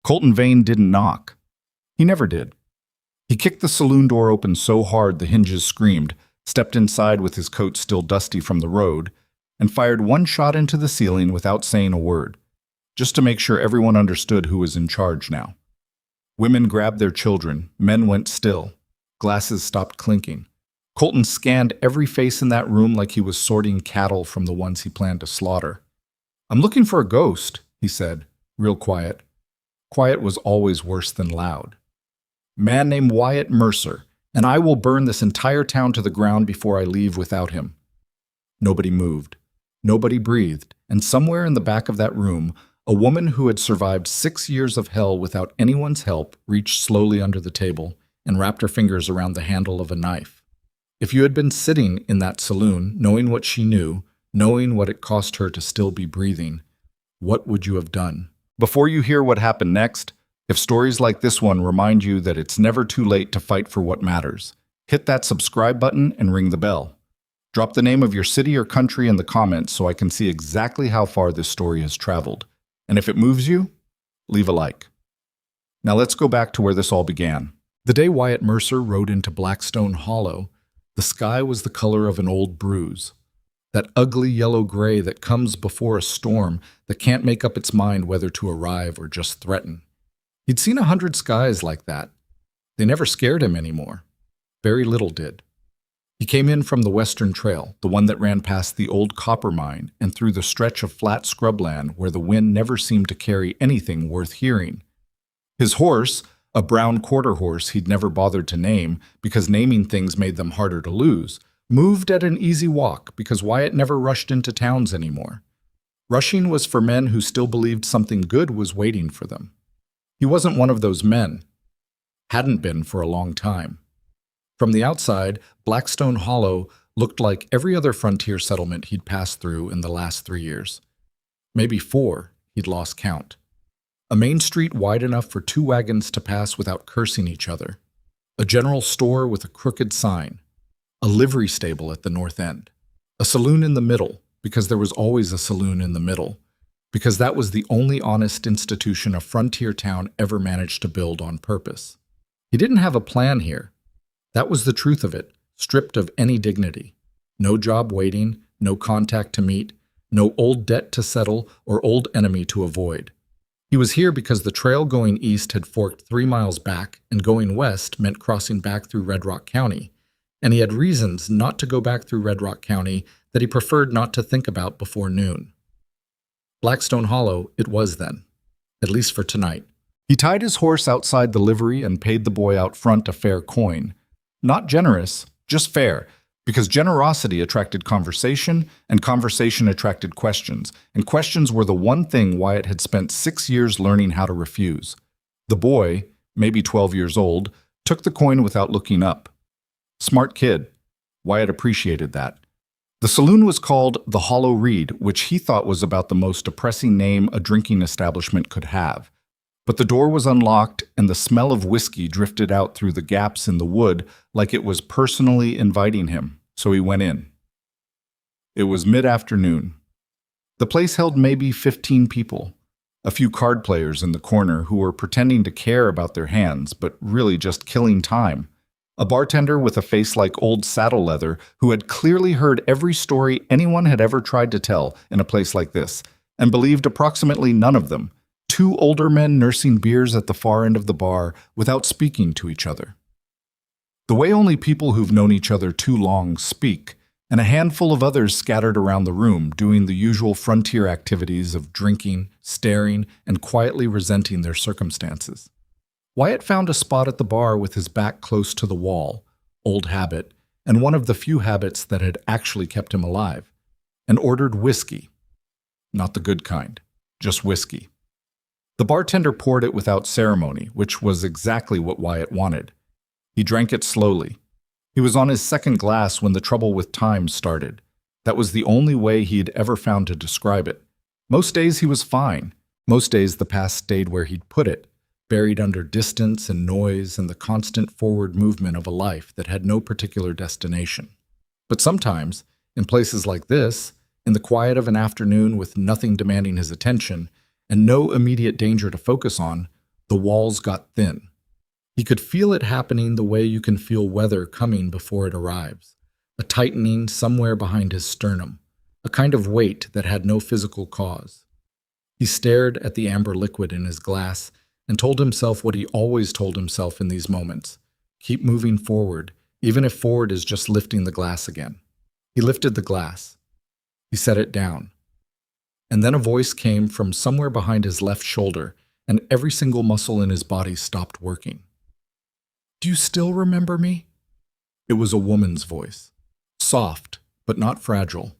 Colton Vane didn't knock. He never did. He kicked the saloon door open so hard the hinges screamed, stepped inside with his coat still dusty from the road, and fired one shot into the ceiling without saying a word, just to make sure everyone understood who was in charge now. Women grabbed their children, men went still, glasses stopped clinking. Colton scanned every face in that room like he was sorting cattle from the ones he planned to slaughter. "I'm looking for a ghost," he said, real quiet. Quiet was always worse than loud. "Man named Wyatt Mercer, and I will burn this entire town to the ground before I leave without him." Nobody moved. Nobody breathed, and somewhere in the back of that room, a woman who had survived 6 years of hell without anyone's help reached slowly under the table and wrapped her fingers around the handle of a knife. If you had been sitting in that saloon, knowing what she knew, knowing what it cost her to still be breathing, what would you have done? Before you hear what happened next, if stories like this one remind you that it's never too late to fight for what matters, hit that subscribe button and ring the bell. Drop the name of your city or country in the comments so I can see exactly how far this story has traveled. And if it moves you, leave a like. Now let's go back to where this all began. The day Wyatt Mercer rode into Blackstone Hollow, the sky was the color of an old bruise. That ugly yellow-gray that comes before a storm that can't make up its mind whether to arrive or just threaten. He'd seen 100 skies like that. They never scared him anymore. Very little did. He came in from the Western Trail, the one that ran past the old copper mine and through the stretch of flat scrubland where the wind never seemed to carry anything worth hearing. His horse, a brown quarter horse he'd never bothered to name because naming things made them harder to lose, moved at an easy walk because Wyatt never rushed into towns anymore. Rushing was for men who still believed something good was waiting for them. He wasn't one of those men. Hadn't been for a long time. From the outside, Blackstone Hollow looked like every other frontier settlement he'd passed through in the last 3 years. Maybe 4, he'd lost count. A main street wide enough for 2 wagons to pass without cursing each other. A general store with a crooked sign. A livery stable at the north end. A saloon in the middle, because there was always a saloon in the middle, because that was the only honest institution a frontier town ever managed to build on purpose. He didn't have a plan here. That was the truth of it, stripped of any dignity. No job waiting, no contact to meet, no old debt to settle or old enemy to avoid. He was here because the trail going east had forked 3 miles back, and going west meant crossing back through Red Rock County, and he had reasons not to go back through Red Rock County that he preferred not to think about before noon. Blackstone Hollow it was then, at least for tonight. He tied his horse outside the livery and paid the boy out front a fair coin. Not generous, just fair, because generosity attracted conversation, and conversation attracted questions, and questions were the one thing Wyatt had spent 6 years learning how to refuse. The boy, maybe 12 years old, took the coin without looking up. Smart kid. Wyatt appreciated that. The saloon was called the Hollow Reed, which he thought was about the most depressing name a drinking establishment could have. But the door was unlocked, and the smell of whiskey drifted out through the gaps in the wood like it was personally inviting him, so he went in. It was mid-afternoon. The place held maybe 15 people, a few card players in the corner who were pretending to care about their hands, but really just killing time. A bartender with a face like old saddle leather who had clearly heard every story anyone had ever tried to tell in a place like this, and believed approximately none of them. 2 older men nursing beers at the far end of the bar without speaking to each other. The way only people who've known each other too long speak, and a handful of others scattered around the room doing the usual frontier activities of drinking, staring, and quietly resenting their circumstances. Wyatt found a spot at the bar with his back close to the wall, old habit, and one of the few habits that had actually kept him alive, and ordered whiskey. Not the good kind, just whiskey. The bartender poured it without ceremony, which was exactly what Wyatt wanted. He drank it slowly. He was on his second glass when the trouble with time started. That was the only way he had ever found to describe it. Most days he was fine. Most days the past stayed where he'd put it, buried under distance and noise and the constant forward movement of a life that had no particular destination. But sometimes, in places like this, in the quiet of an afternoon with nothing demanding his attention, and no immediate danger to focus on, The walls got thin. He could feel it happening the way you can feel weather coming before it arrives, a tightening somewhere behind his sternum, a kind of weight that had no physical cause. He stared at the amber liquid in his glass and told himself what he always told himself in these moments. Keep moving forward, even if forward is just lifting the glass again. He lifted the glass. He set it down. And then a voice came from somewhere behind his left shoulder, and every single muscle in his body stopped working. "Do you still remember me?" It was a woman's voice. Soft, but not fragile.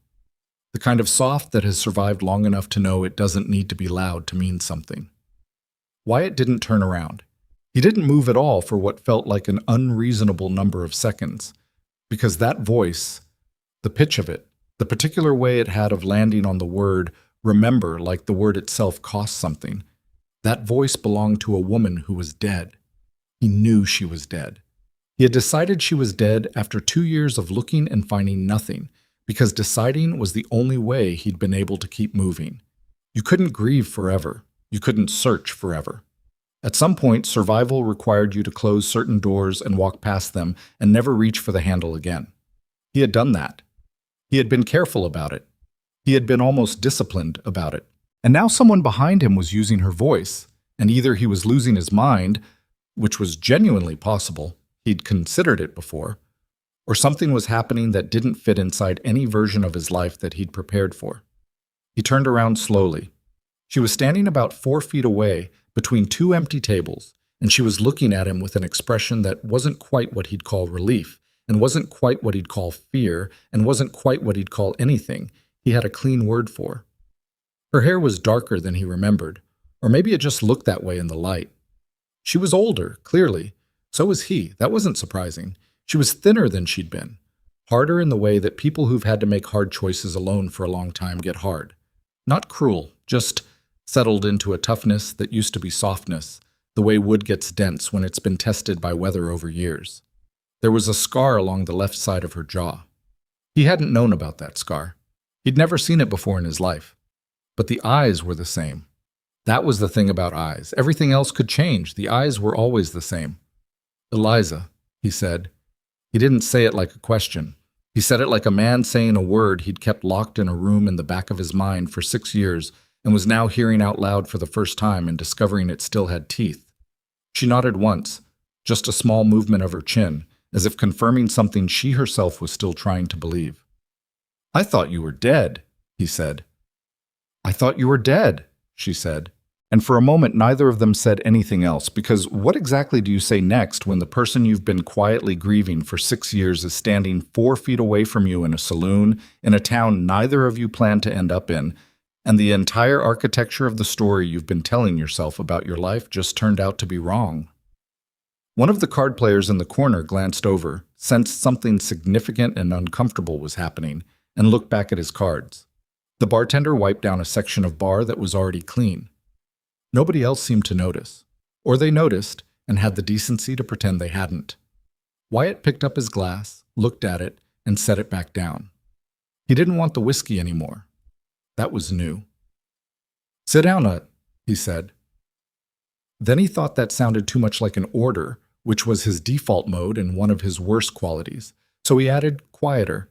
The kind of soft that has survived long enough to know it doesn't need to be loud to mean something. Wyatt didn't turn around. He didn't move at all for what felt like an unreasonable number of seconds, because that voice, the pitch of it, the particular way it had of landing on the word remember like the word itself cost something, that voice belonged to a woman who was dead. He knew she was dead. He had decided she was dead after 2 years of looking and finding nothing, because deciding was the only way he'd been able to keep moving. You couldn't grieve forever. You couldn't search forever. At some point, survival required you to close certain doors and walk past them and never reach for the handle again. He had done that. He had been careful about it. He had been almost disciplined about it. And now someone behind him was using her voice, and either he was losing his mind, which was genuinely possible, he'd considered it before, or something was happening that didn't fit inside any version of his life that he'd prepared for. He turned around slowly. She was standing about 4 feet away between 2 empty tables, and she was looking at him with an expression that wasn't quite what he'd call relief, and wasn't quite what he'd call fear, and wasn't quite what he'd call anything he had a clean word for. Her hair was darker than he remembered, or maybe it just looked that way in the light. She was older, clearly. So was he. That wasn't surprising. She was thinner than she'd been. Harder in the way that people who've had to make hard choices alone for a long time get hard. Not cruel, just settled into a toughness that used to be softness, the way wood gets dense when it's been tested by weather over years. There was a scar along the left side of her jaw. He hadn't known about that scar. He'd never seen it before in his life. But the eyes were the same. That was the thing about eyes. Everything else could change. The eyes were always the same. "Eliza," he said. He didn't say it like a question. He said it like a man saying a word he'd kept locked in a room in the back of his mind for 6 years and was now hearing out loud for the first time and discovering it still had teeth. She nodded once, just a small movement of her chin, as if confirming something she herself was still trying to believe. "I thought you were dead," he said. "I thought you were dead," she said. And for a moment, neither of them said anything else, because what exactly do you say next when the person you've been quietly grieving for 6 years is standing 4 feet away from you in a saloon, in a town neither of you planned to end up in, and the entire architecture of the story you've been telling yourself about your life just turned out to be wrong? One of the card players in the corner glanced over, sensed something significant and uncomfortable was happening, and looked back at his cards. The bartender wiped down a section of bar that was already clean. Nobody else seemed to notice. Or they noticed and had the decency to pretend they hadn't. Wyatt picked up his glass, looked at it, and set it back down. He didn't want the whiskey anymore. That was new. "Sit down, he said. Then he thought that sounded too much like an order, which was his default mode and one of his worst qualities. So he added, quieter,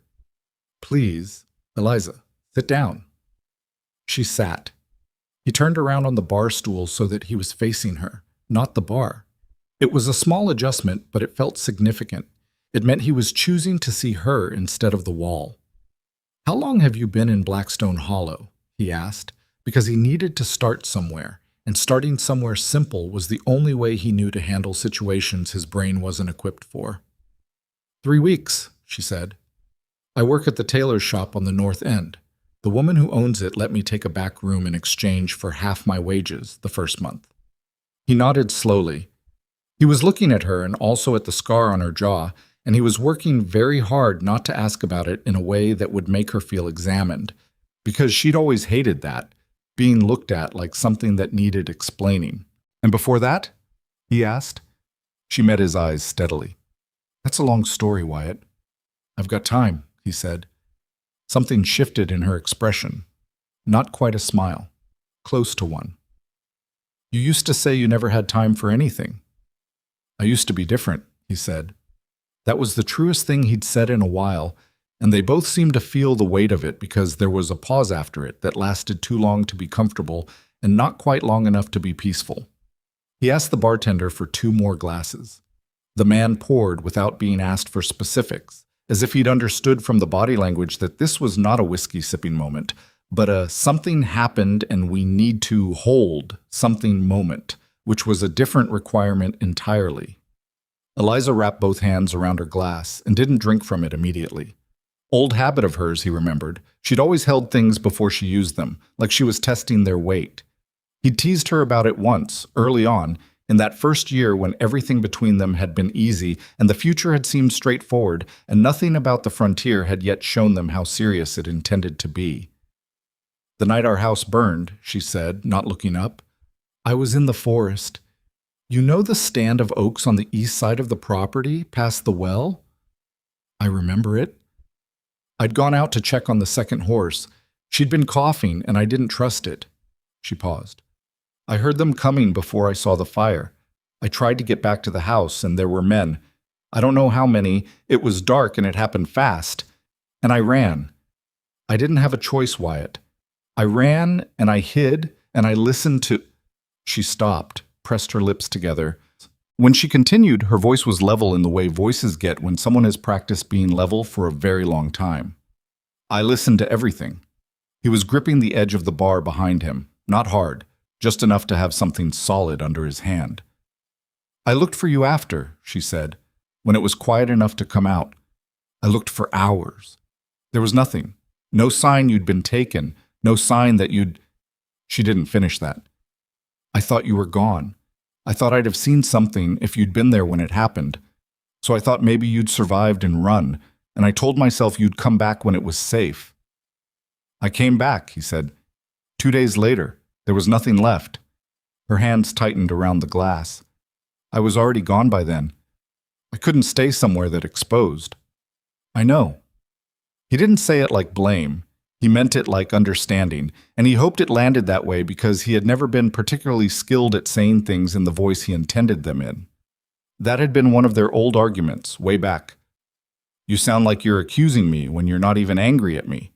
"Please, Eliza, sit down." She sat. He turned around on the bar stool so that he was facing her, not the bar. It was a small adjustment, but it felt significant. It meant he was choosing to see her instead of the wall. "How long have you been in Blackstone Hollow?" he asked, because he needed to start somewhere, and starting somewhere simple was the only way he knew to handle situations his brain wasn't equipped for. 3 weeks, she said. "I work at the tailor's shop on the North End. The woman who owns it let me take a back room in exchange for half my wages the first month." He nodded slowly. He was looking at her and also at the scar on her jaw, and he was working very hard not to ask about it in a way that would make her feel examined, because she'd always hated that, being looked at like something that needed explaining. "And before that?" he asked. She met his eyes steadily. "That's a long story, Wyatt." "I've got time," he said. Something shifted in her expression. Not quite a smile. Close to one. You used to say you never had time for anything. I used to be different, he said. That was the truest thing he'd said in a while, and they both seemed to feel the weight of it because there was a pause after it that lasted too long to be comfortable and not quite long enough to be peaceful. He asked the bartender for 2 more glasses. The man poured without being asked for specifics, as if he'd understood from the body language that this was not a whiskey-sipping moment, but a something happened and we need to hold something moment, which was a different requirement entirely. Eliza wrapped both hands around her glass and didn't drink from it immediately. Old habit of hers, he remembered. She'd always held things before she used them, like she was testing their weight. He'd teased her about it once, early on, in that first year when everything between them had been easy and the future had seemed straightforward and nothing about the frontier had yet shown them how serious it intended to be. The night our house burned, she said, not looking up, I was in the forest. You know the stand of oaks on the east side of the property, past the well? I remember it. I'd gone out to check on the second horse. She'd been coughing, and I didn't trust it. She paused. I heard them coming before I saw the fire. I tried to get back to the house, and there were men. I don't know how many. It was dark, and it happened fast. And I ran. I didn't have a choice, Wyatt. I ran, and I hid, and I listened to... She stopped, pressed her lips together. When she continued, her voice was level in the way voices get when someone has practiced being level for a very long time. I listened to everything. He was gripping the edge of the bar behind him, not hard, just enough to have something solid under his hand. I looked for you after, she said, when it was quiet enough to come out. I looked for hours. There was nothing. No sign you'd been taken. No sign that you'd... She didn't finish that. I thought you were gone. I thought I'd have seen something if you'd been there when it happened. So I thought maybe you'd survived and run, and I told myself you'd come back when it was safe. I came back, he said. 2 days later, there was nothing left. Her hands tightened around the glass. I was already gone by then. I couldn't stay somewhere that exposed. I know. He didn't say it like blame. He meant it like understanding, and he hoped it landed that way because he had never been particularly skilled at saying things in the voice he intended them in. That had been one of their old arguments, way back. You sound like you're accusing me when you're not even angry at me.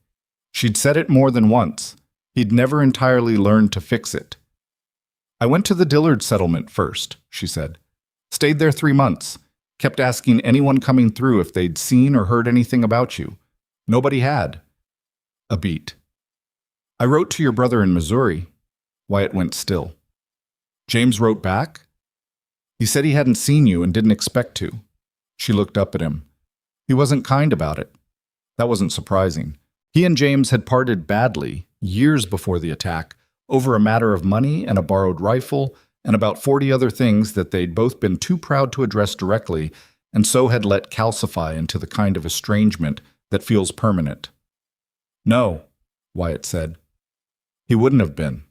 She'd said it more than once. He'd never entirely learned to fix it. I went to the Dillard settlement first, she said. Stayed there 3 months. Kept asking anyone coming through if they'd seen or heard anything about you. Nobody had. A beat. I wrote to your brother in Missouri. Wyatt went still. James wrote back? He said he hadn't seen you and didn't expect to. She looked up at him. He wasn't kind about it. That wasn't surprising. He and James had parted badly, years before the attack, over a matter of money and a borrowed rifle and about 40 other things that they'd both been too proud to address directly and so had let calcify into the kind of estrangement that feels permanent. No, Wyatt said. He wouldn't have been.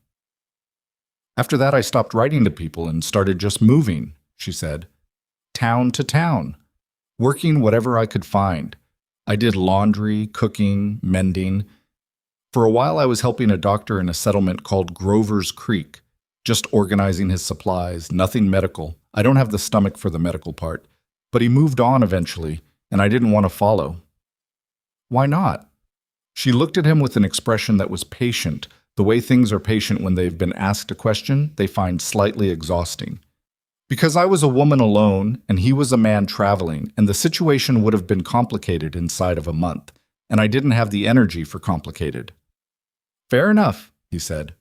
After that, I stopped writing to people and started just moving, she said. Town to town, working whatever I could find. I did laundry, cooking, mending. For a while, I was helping a doctor in a settlement called Grover's Creek, just organizing his supplies, nothing medical. I don't have the stomach for the medical part. But he moved on eventually, and I didn't want to follow. Why not? She looked at him with an expression that was patient, the way things are patient when they've been asked a question they find slightly exhausting. Because I was a woman alone, and he was a man traveling, and the situation would have been complicated inside of a month, and I didn't have the energy for complicated. Fair enough, he said.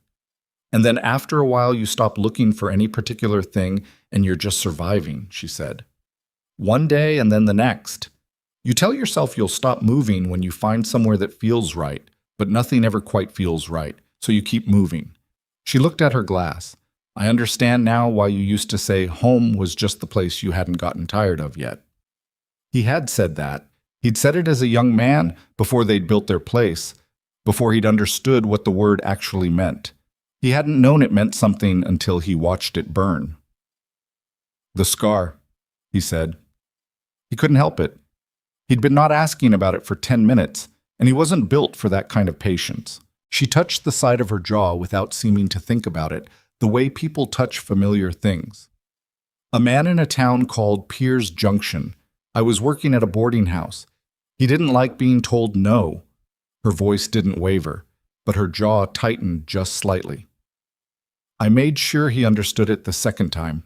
And then after a while you stop looking for any particular thing, and you're just surviving, she said. One day and then the next. You tell yourself you'll stop moving when you find somewhere that feels right, but nothing ever quite feels right, so you keep moving. She looked at her glass. I understand now why you used to say home was just the place you hadn't gotten tired of yet. He had said that. He'd said it as a young man, before they'd built their place, before he'd understood what the word actually meant. He hadn't known it meant something until he watched it burn. The scar, he said. He couldn't help it. He'd been not asking about it for 10 minutes, and he wasn't built for that kind of patience. She touched the side of her jaw without seeming to think about it, the way people touch familiar things. A man in a town called Piers Junction. I was working at a boarding house. He didn't like being told no. Her voice didn't waver, but her jaw tightened just slightly. I made sure he understood it the second time.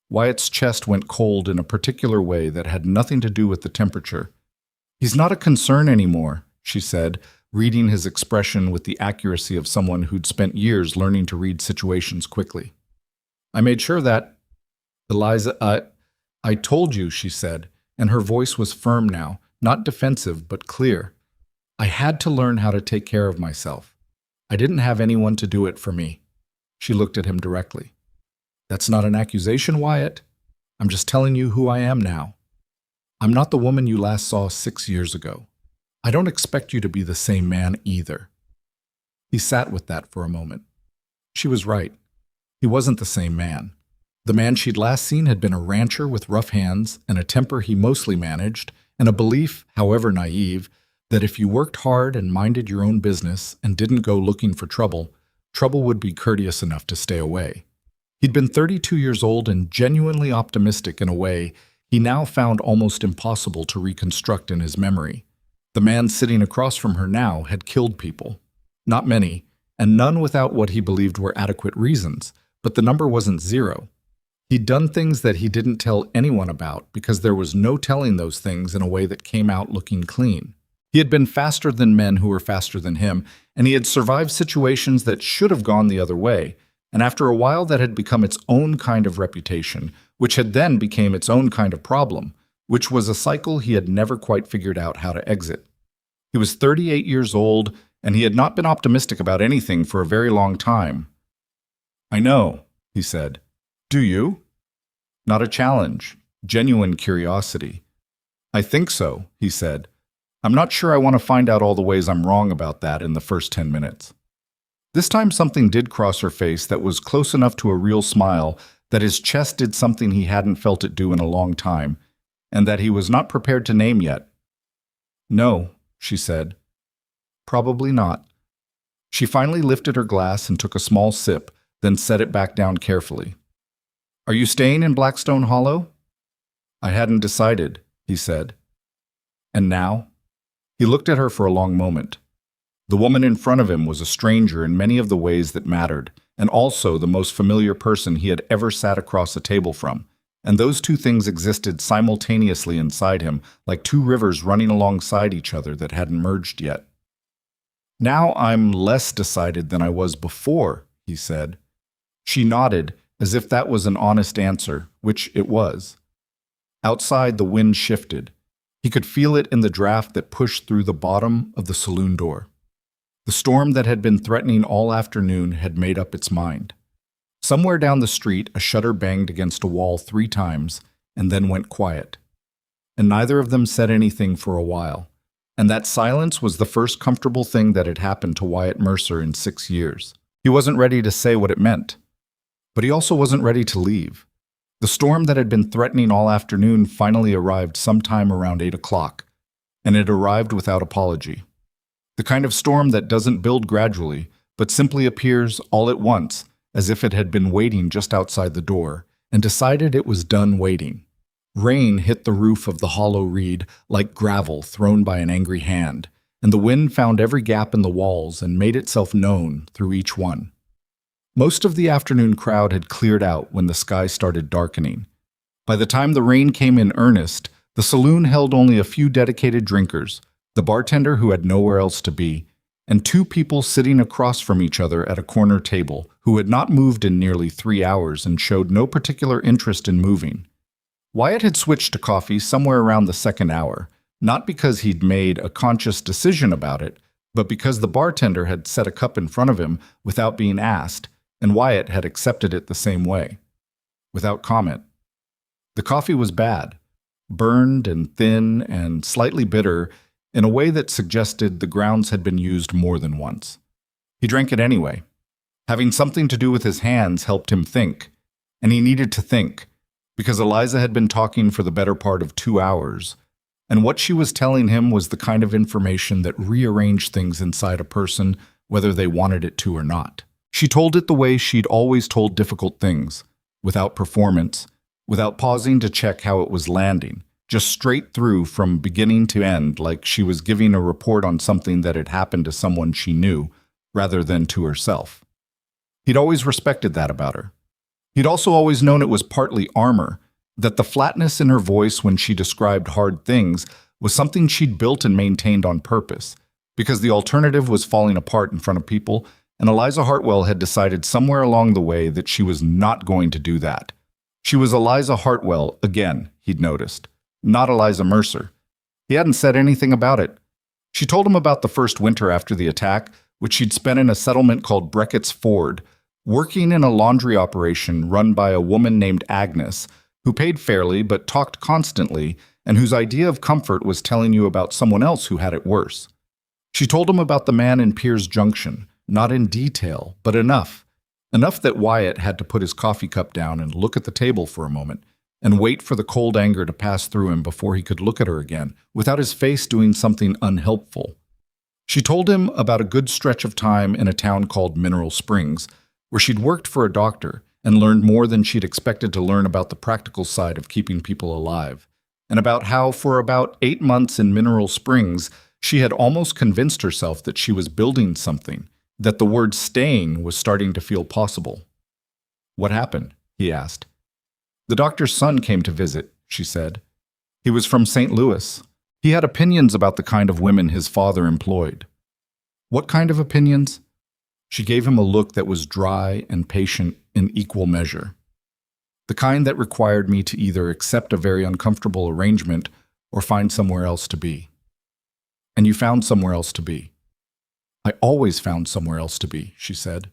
Wyatt's chest went cold in a particular way that had nothing to do with the temperature. "He's not a concern anymore," she said, reading his expression with the accuracy of someone who'd spent years learning to read situations quickly. "I made sure that, Eliza, I told you," she said, and her voice was firm now, not defensive but clear. "I had to learn how to take care of myself. I didn't have anyone to do it for me." She looked at him directly. "That's not an accusation, Wyatt. I'm just telling you who I am now. I'm not the woman you last saw 6 years ago. I don't expect you to be the same man either." He sat with that for a moment. She was right. He wasn't the same man. The man she'd last seen had been a rancher with rough hands and a temper he mostly managed, and a belief, however naive, that if you worked hard and minded your own business and didn't go looking for trouble, trouble would be courteous enough to stay away. He'd been 32 years old and genuinely optimistic in a way he now found almost impossible to reconstruct in his memory. The man sitting across from her now had killed people. Not many, and none without what he believed were adequate reasons, but the number wasn't zero. He'd done things that he didn't tell anyone about because there was no telling those things in a way that came out looking clean. He had been faster than men who were faster than him, and he had survived situations that should have gone the other way, and after a while that had become its own kind of reputation, which had then become its own kind of problem, which was a cycle he had never quite figured out how to exit. He was 38 years old, and he had not been optimistic about anything for a very long time. "I know," he said. "Do you?" Not a challenge, genuine curiosity. "I think so," he said. "I'm not sure I want to find out all the ways I'm wrong about that in the first 10 minutes. This time something did cross her face that was close enough to a real smile that his chest did something he hadn't felt it do in a long time, and that he was not prepared to name yet. "No," she said. "Probably not." She finally lifted her glass and took a small sip, then set it back down carefully. "Are you staying in Blackstone Hollow?" "I hadn't decided," he said. "And now?" He looked at her for a long moment. The woman in front of him was a stranger in many of the ways that mattered, and also the most familiar person he had ever sat across a table from, and those two things existed simultaneously inside him, like two rivers running alongside each other that hadn't merged yet. "Now I'm less decided than I was before," he said. She nodded, as if that was an honest answer, which it was. Outside, the wind shifted. He could feel it in the draft that pushed through the bottom of the saloon door. The storm that had been threatening all afternoon had made up its mind. Somewhere down the street, a shutter banged against a wall 3 times and then went quiet. And neither of them said anything for a while, and that silence was the first comfortable thing that had happened to Wyatt Mercer in 6 years. He wasn't ready to say what it meant, but he also wasn't ready to leave. The storm that had been threatening all afternoon finally arrived sometime around 8 o'clock, and it arrived without apology. The kind of storm that doesn't build gradually, but simply appears all at once, as if it had been waiting just outside the door, and decided it was done waiting. Rain hit the roof of the hollow reed like gravel thrown by an angry hand, and the wind found every gap in the walls and made itself known through each one. Most of the afternoon crowd had cleared out when the sky started darkening. By the time the rain came in earnest, the saloon held only a few dedicated drinkers, the bartender who had nowhere else to be, and 2 people sitting across from each other at a corner table who had not moved in nearly 3 hours and showed no particular interest in moving. Wyatt had switched to coffee somewhere around the 2nd hour, not because he'd made a conscious decision about it, but because the bartender had set a cup in front of him without being asked, and Wyatt had accepted it the same way, without comment. The coffee was bad, burned and thin and slightly bitter in a way that suggested the grounds had been used more than once. He drank it anyway. Having something to do with his hands helped him think, and he needed to think, because Eliza had been talking for the better part of 2 hours, and what she was telling him was the kind of information that rearranged things inside a person, whether they wanted it to or not. She told it the way she'd always told difficult things, without performance, without pausing to check how it was landing, just straight through from beginning to end, like she was giving a report on something that had happened to someone she knew, rather than to herself. He'd always respected that about her. He'd also always known it was partly armor, that the flatness in her voice when she described hard things was something she'd built and maintained on purpose, because the alternative was falling apart in front of people, and Eliza Hartwell had decided somewhere along the way that she was not going to do that. She was Eliza Hartwell again, he'd noticed, not Eliza Mercer. He hadn't said anything about it. She told him about the first winter after the attack, which she'd spent in a settlement called Brackett's Ford, working in a laundry operation run by a woman named Agnes, who paid fairly but talked constantly, and whose idea of comfort was telling you about someone else who had it worse. She told him about the man in Piers Junction, not in detail, but enough. Enough that Wyatt had to put his coffee cup down and look at the table for a moment, and wait for the cold anger to pass through him before he could look at her again, without his face doing something unhelpful. She told him about a good stretch of time in a town called Mineral Springs, where she'd worked for a doctor and learned more than she'd expected to learn about the practical side of keeping people alive, and about how for about 8 months in Mineral Springs, she had almost convinced herself that she was building something, that the word staying was starting to feel possible. "What happened?" he asked. "The doctor's son came to visit," she said. "He was from St. Louis. He had opinions about the kind of women his father employed." "What kind of opinions?" She gave him a look that was dry and patient in equal measure. "The kind that required me to either accept a very uncomfortable arrangement or find somewhere else to be." "And you found somewhere else to be." "I always found somewhere else to be," she said.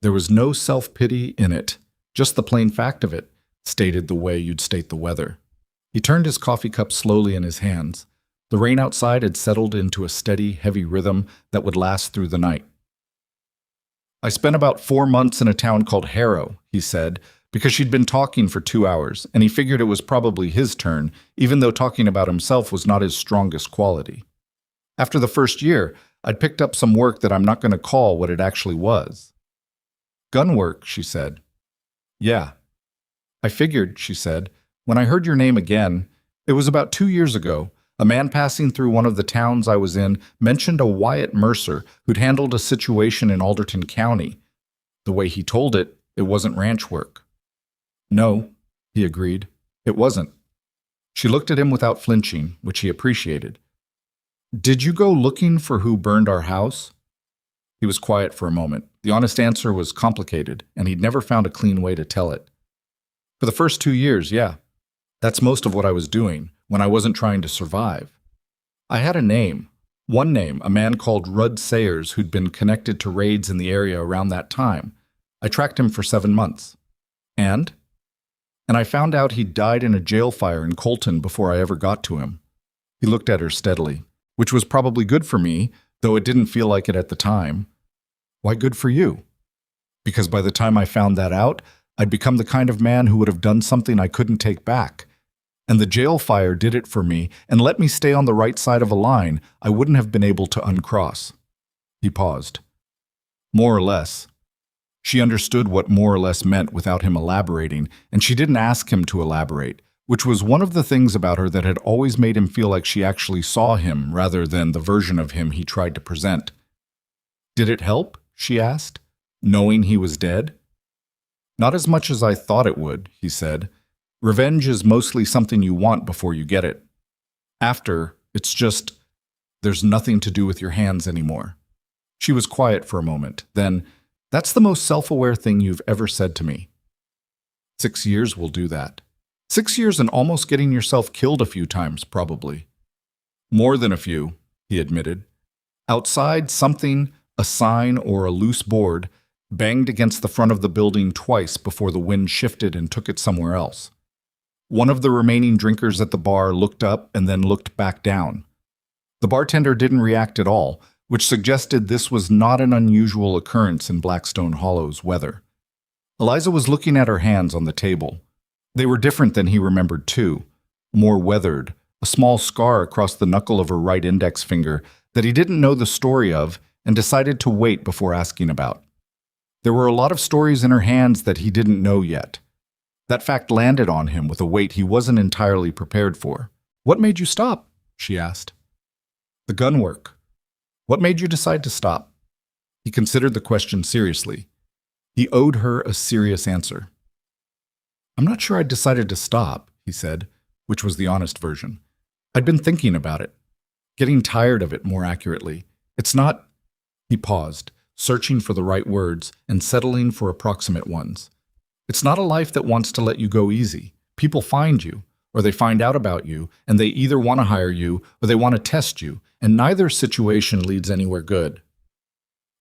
"There was no self-pity in it, just the plain fact of it, stated the way you'd state the weather." He turned his coffee cup slowly in his hands. The rain outside had settled into a steady, heavy rhythm that would last through the night. "I spent about 4 months in a town called Harrow," he said, because she'd been talking for 2 hours, and he figured it was probably his turn, even though talking about himself was not his strongest quality. "After the first year, I'd picked up some work that I'm not going to call what it actually was." "Gun work," she said. "Yeah." "I figured," she said, "when I heard your name again, it was about 2 years ago, a man passing through one of the towns I was in mentioned a Wyatt Mercer who'd handled a situation in Alderton County. The way he told it, it wasn't ranch work." "No," he agreed, "it wasn't." She looked at him without flinching, which he appreciated. "Did you go looking for who burned our house?" He was quiet for a moment. The honest answer was complicated, and he'd never found a clean way to tell it. "For the first 2 years, yeah. That's most of what I was doing, when I wasn't trying to survive. I had a name. One name, a man called Rudd Sayers, who'd been connected to raids in the area around that time. I tracked him for 7 months. And I found out he'd died in a jail fire in Colton before I ever got to him." He looked at her steadily. "Which was probably good for me, though it didn't feel like it at the time." "Why good for you?" "Because by the time I found that out, I'd become the kind of man who would have done something I couldn't take back. And the jail fire did it for me and let me stay on the right side of a line I wouldn't have been able to uncross." He paused. "More or less." She understood what more or less meant without him elaborating, and she didn't ask him to elaborate, which was one of the things about her that had always made him feel like she actually saw him rather than the version of him he tried to present. "Did it help?" she asked, "knowing he was dead?" "Not as much as I thought it would," he said. "Revenge is mostly something you want before you get it. After, it's just, there's nothing to do with your hands anymore." She was quiet for a moment. Then, "That's the most self-aware thing you've ever said to me." 6 years will do that. 6 years and almost getting yourself killed a few times, probably. "More than a few," he admitted. Outside, something, a sign or a loose board, banged against the front of the building twice before the wind shifted and took it somewhere else. One of the remaining drinkers at the bar looked up and then looked back down. The bartender didn't react at all, which suggested this was not an unusual occurrence in Blackstone Hollow's weather. Eliza was looking at her hands on the table. They were different than he remembered too, more weathered, a small scar across the knuckle of her right index finger that he didn't know the story of and decided to wait before asking about. There were a lot of stories in her hands that he didn't know yet. That fact landed on him with a weight he wasn't entirely prepared for. "What made you stop?" she asked. "The gun work." "What made you decide to stop?" He considered the question seriously. He owed her a serious answer. "I'm not sure I decided to stop," he said, which was the honest version. "I'd been thinking about it. Getting tired of it, more accurately. It's not—" He paused, searching for the right words and settling for approximate ones. "It's not a life that wants to let you go easy. People find you, or they find out about you, and they either want to hire you or they want to test you, and neither situation leads anywhere good."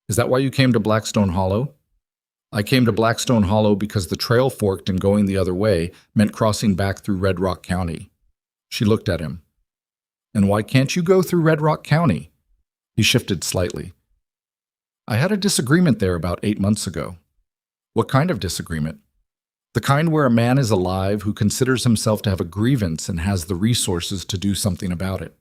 "Is that why you came to Blackstone Hollow?" "I came to Blackstone Hollow because the trail forked and going the other way meant crossing back through Red Rock County." She looked at him. "And why can't you go through Red Rock County?" He shifted slightly. "I had a disagreement there about 8 months ago." "What kind of disagreement?" "The kind where a man is alive who considers himself to have a grievance and has the resources to do something about it."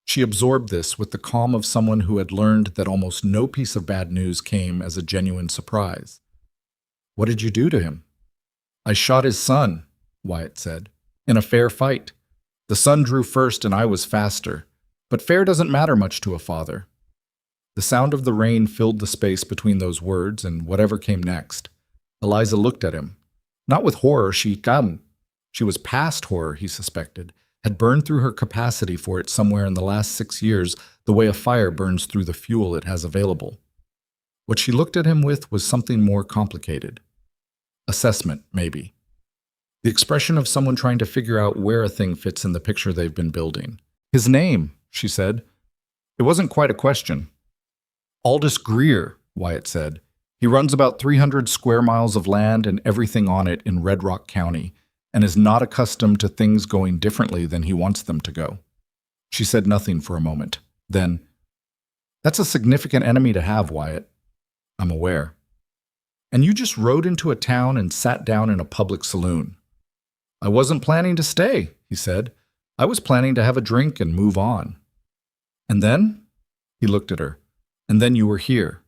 She absorbed this with the calm of someone who had learned that almost no piece of bad news came as a genuine surprise. "What did you do to him?" "I shot his son," Wyatt said, "in a fair fight. The son drew first and I was faster. But fair doesn't matter much to a father." The sound of the rain filled the space between those words and whatever came next. Eliza looked at him. Not with horror, she was past horror, he suspected, had burned through her capacity for it somewhere in the last 6 years, the way a fire burns through the fuel it has available. What she looked at him with was something more complicated. Assessment, maybe. The expression of someone trying to figure out where a thing fits in the picture they've been building. "His name," she said. It wasn't quite a question. "Aldous Greer," Wyatt said. "He runs about 300 square miles of land and everything on it in Red Rock County, and is not accustomed to things going differently than he wants them to go." She said nothing for a moment. Then, "That's a significant enemy to have, Wyatt." "I'm aware." "And you just rode into a town and sat down in a public saloon." "I wasn't planning to stay," he said. "I was planning to have a drink and move on." "And then?" He looked at her. "And then you were here."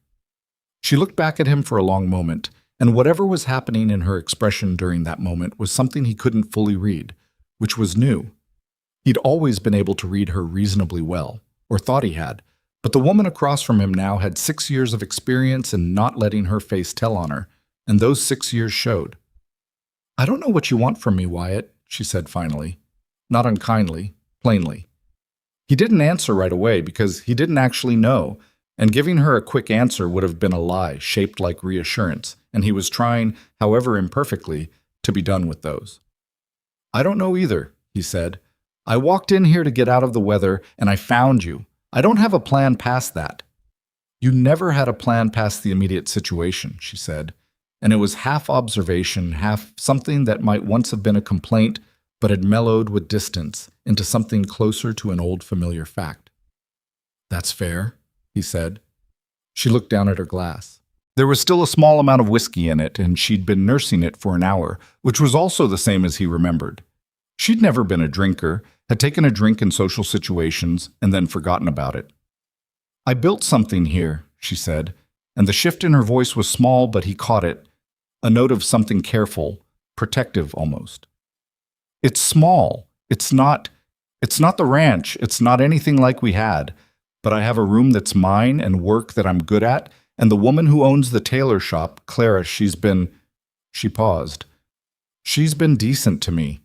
She looked back at him for a long moment, and whatever was happening in her expression during that moment was something he couldn't fully read, which was new. He'd always been able to read her reasonably well, or thought he had, but the woman across from him now had 6 years of experience in not letting her face tell on her, and those 6 years showed. "I don't know what you want from me, Wyatt," she said finally. Not unkindly, plainly. He didn't answer right away because he didn't actually know, and giving her a quick answer would have been a lie shaped like reassurance, and he was trying, however imperfectly, to be done with those. "I don't know either," he said. "I walked in here to get out of the weather, and I found you. I don't have a plan past that." "You never had a plan past the immediate situation," she said, and it was half observation, half something that might once have been a complaint, but had mellowed with distance into something closer to an old familiar fact. "That's fair," he said. She looked down at her glass. There was still a small amount of whiskey in it, and she'd been nursing it for an hour, which was also the same as he remembered. She'd never been a drinker, had taken a drink in social situations, and then forgotten about it. "I built something here," she said, and the shift in her voice was small, but he caught it, a note of something careful, protective almost. "It's small. It's not the ranch. It's not anything like we had. But I have a room that's mine and work that I'm good at, and the woman who owns the tailor shop, Clara, she paused. "She's been decent to me,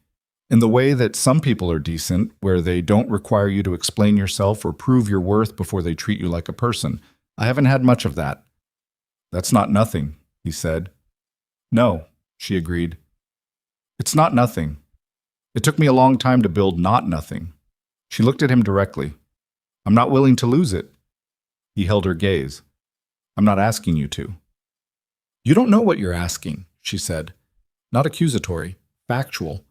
in the way that some people are decent, where they don't require you to explain yourself or prove your worth before they treat you like a person. I haven't had much of that." "That's not nothing," he said. "No," she agreed. "It's not nothing. It took me a long time to build not nothing." She looked at him directly. "I'm not willing to lose it." He held her gaze. "I'm not asking you to." "You don't know what you're asking," she said. Not accusatory, factual.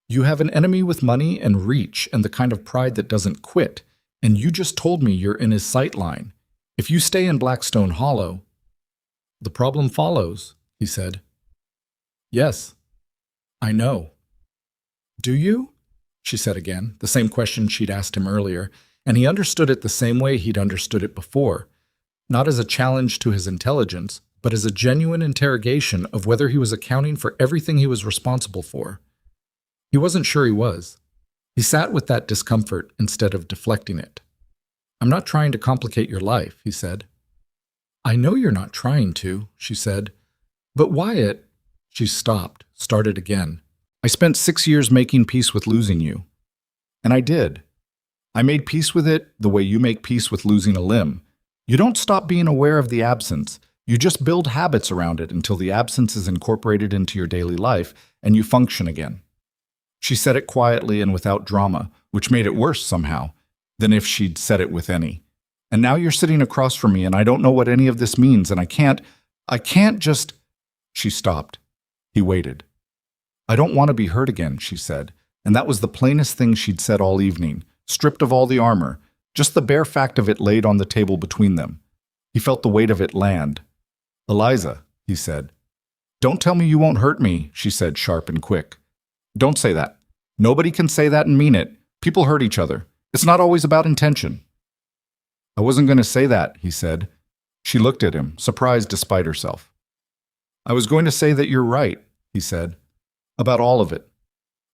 "You have an enemy with money and reach and the kind of pride that doesn't quit, and you just told me you're in his sight line. If you stay in Blackstone Hollow—" "The problem follows," he said. "Yes, I know." "Do you?" she said again, the same question she'd asked him earlier, and he understood it the same way he'd understood it before, not as a challenge to his intelligence, but as a genuine interrogation of whether he was accounting for everything he was responsible for. He wasn't sure he was. He sat with that discomfort instead of deflecting it. "I'm not trying to complicate your life," he said. "I know you're not trying to," she said. "But Wyatt—" She stopped, started again. "I spent 6 years making peace with losing you. And I did. I made peace with it the way you make peace with losing a limb. You don't stop being aware of the absence. You just build habits around it until the absence is incorporated into your daily life and you function again." She said it quietly and without drama, which made it worse somehow than if she'd said it with any. "And now you're sitting across from me and I don't know what any of this means and I can't just—" She stopped. He waited. "I don't want to be hurt again," she said, and that was the plainest thing she'd said all evening, stripped of all the armor, just the bare fact of it laid on the table between them. He felt the weight of it land. "Eliza," he said. "Don't tell me you won't hurt me," she said, sharp and quick. "Don't say that. Nobody can say that and mean it. People hurt each other. It's not always about intention." "I wasn't going to say that," he said. She looked at him, surprised despite herself. "I was going to say that you're right," he said, "about all of it.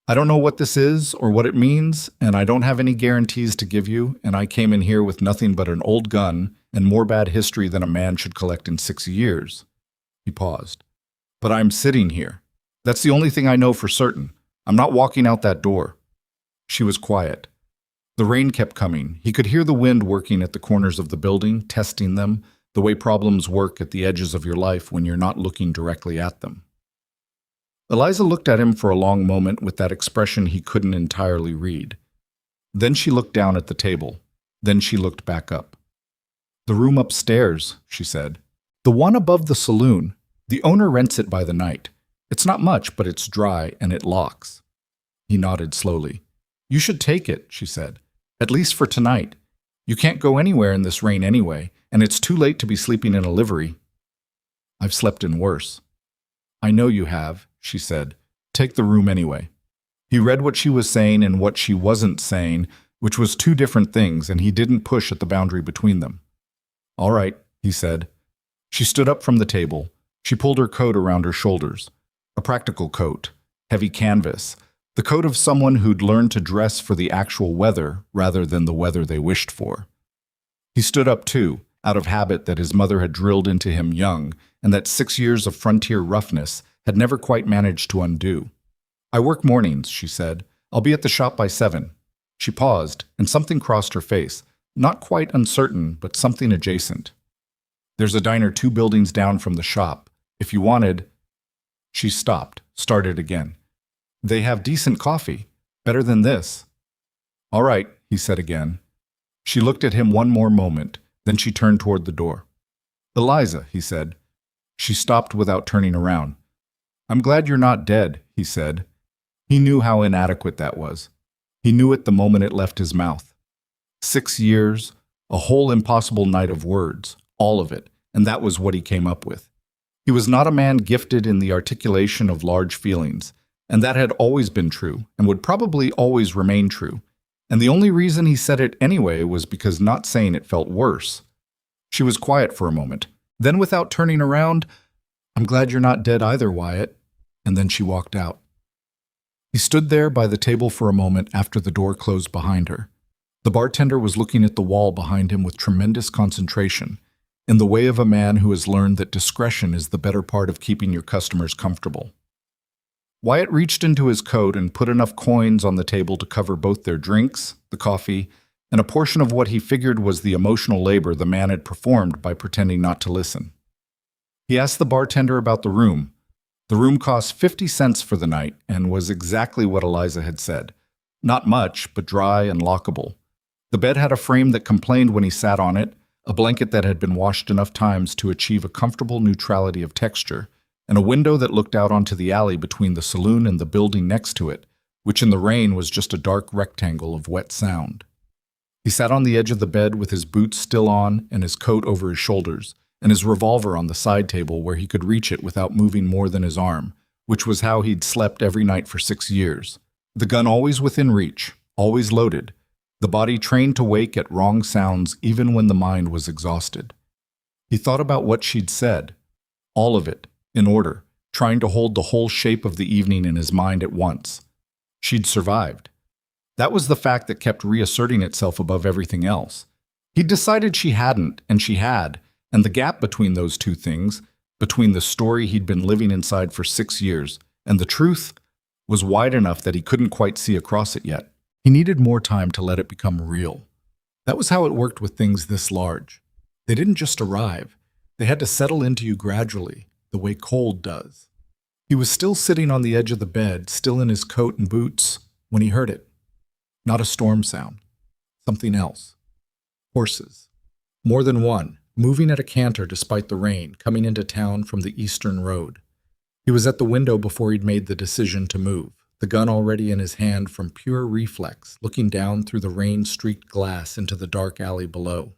I don't know what this is or what it means, and I don't have any guarantees to give you, and I came in here with nothing but an old gun and more bad history than a man should collect in 6 years." He paused. "But I'm sitting here. That's the only thing I know for certain. I'm not walking out that door." She was quiet. The rain kept coming. He could hear the wind working at the corners of the building, testing them, the way problems work at the edges of your life when you're not looking directly at them. Eliza looked at him for a long moment with that expression he couldn't entirely read. Then she looked down at the table. Then she looked back up. "The room upstairs," she said. "The one above the saloon. The owner rents it by the night. It's not much, but it's dry and it locks." He nodded slowly. "You should take it," she said. "At least for tonight. You can't go anywhere in this rain anyway, and it's too late to be sleeping in a livery." "I've slept in worse." "I know you have," she said. "Take the room anyway." He read what she was saying and what she wasn't saying, which was two different things, and he didn't push at the boundary between them. "All right," he said. She stood up from the table. She pulled her coat around her shoulders. A practical coat, heavy canvas, the coat of someone who'd learned to dress for the actual weather rather than the weather they wished for. He stood up too, out of habit that his mother had drilled into him young, and that 6 years of frontier roughness had never quite managed to undo. "I work mornings," she said. "I'll be at the shop by 7. She paused, and something crossed her face, not quite uncertain, but something adjacent. "There's a diner 2 buildings down from the shop. If you wanted—" She stopped, started again. "They have decent coffee. Better than this." "All right," he said again. She looked at him one more moment, then she turned toward the door. "Eliza," he said. She stopped without turning around. "I'm glad you're not dead," he said. He knew how inadequate that was. He knew it the moment it left his mouth. 6 years, a whole impossible night of words, all of it, and that was what he came up with. He was not a man gifted in the articulation of large feelings, and that had always been true, and would probably always remain true. And the only reason he said it anyway was because not saying it felt worse. She was quiet for a moment. Then, without turning around, "I'm glad you're not dead either, Wyatt." And then she walked out. He stood there by the table for a moment after the door closed behind her. The bartender was looking at the wall behind him with tremendous concentration, in the way of a man who has learned that discretion is the better part of keeping your customers comfortable. Wyatt reached into his coat and put enough coins on the table to cover both their drinks, the coffee, and a portion of what he figured was the emotional labor the man had performed by pretending not to listen. He asked the bartender about the room. The room cost 50 cents for the night and was exactly what Eliza had said. Not much, but dry and lockable. The bed had a frame that complained when he sat on it, a blanket that had been washed enough times to achieve a comfortable neutrality of texture, and a window that looked out onto the alley between the saloon and the building next to it, which in the rain was just a dark rectangle of wet sound. He sat on the edge of the bed with his boots still on and his coat over his shoulders, and his revolver on the side table where he could reach it without moving more than his arm, which was how he'd slept every night for 6 years. The gun always within reach, always loaded, the body trained to wake at wrong sounds even when the mind was exhausted. He thought about what she'd said. All of it, in order, trying to hold the whole shape of the evening in his mind at once. She'd survived. That was the fact that kept reasserting itself above everything else. He'd decided she hadn't, and she had, and the gap between those two things, between the story he'd been living inside for 6 years and the truth, was wide enough that he couldn't quite see across it yet. He needed more time to let it become real. That was how it worked with things this large. They didn't just arrive. They had to settle into you gradually, the way cold does. He was still sitting on the edge of the bed, still in his coat and boots, when he heard it. Not a storm sound. Something else. Horses. More than one, moving at a canter despite the rain, coming into town from the eastern road. He was at the window before he'd made the decision to move, the gun already in his hand from pure reflex, looking down through the rain-streaked glass into the dark alley below.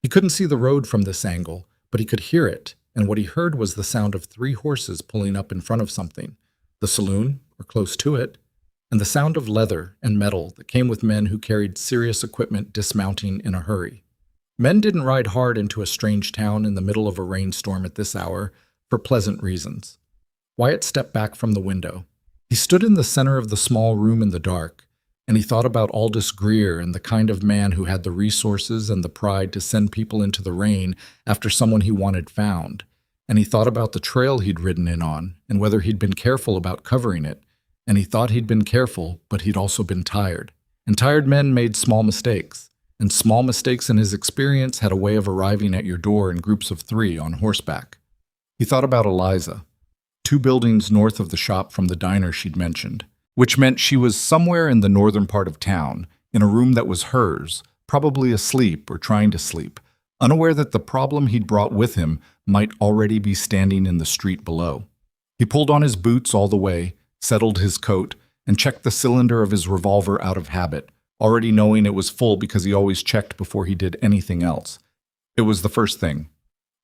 He couldn't see the road from this angle, but he could hear it, and what he heard was the sound of 3 horses pulling up in front of something, the saloon, or close to it, and the sound of leather and metal that came with men who carried serious equipment dismounting in a hurry. Men didn't ride hard into a strange town in the middle of a rainstorm at this hour for pleasant reasons. Wyatt stepped back from the window. He stood in the center of the small room in the dark, and he thought about Aldous Greer and the kind of man who had the resources and the pride to send people into the rain after someone he wanted found. And he thought about the trail he'd ridden in on and whether he'd been careful about covering it. And he thought he'd been careful, but he'd also been tired. And tired men made small mistakes. And small mistakes in his experience had a way of arriving at your door in groups of 3 on horseback. He thought about Eliza, 2 buildings north of the shop from the diner she'd mentioned, which meant she was somewhere in the northern part of town, in a room that was hers, probably asleep or trying to sleep, unaware that the problem he'd brought with him might already be standing in the street below. He pulled on his boots all the way, settled his coat, and checked the cylinder of his revolver out of habit, already knowing it was full because he always checked before he did anything else. It was the first thing.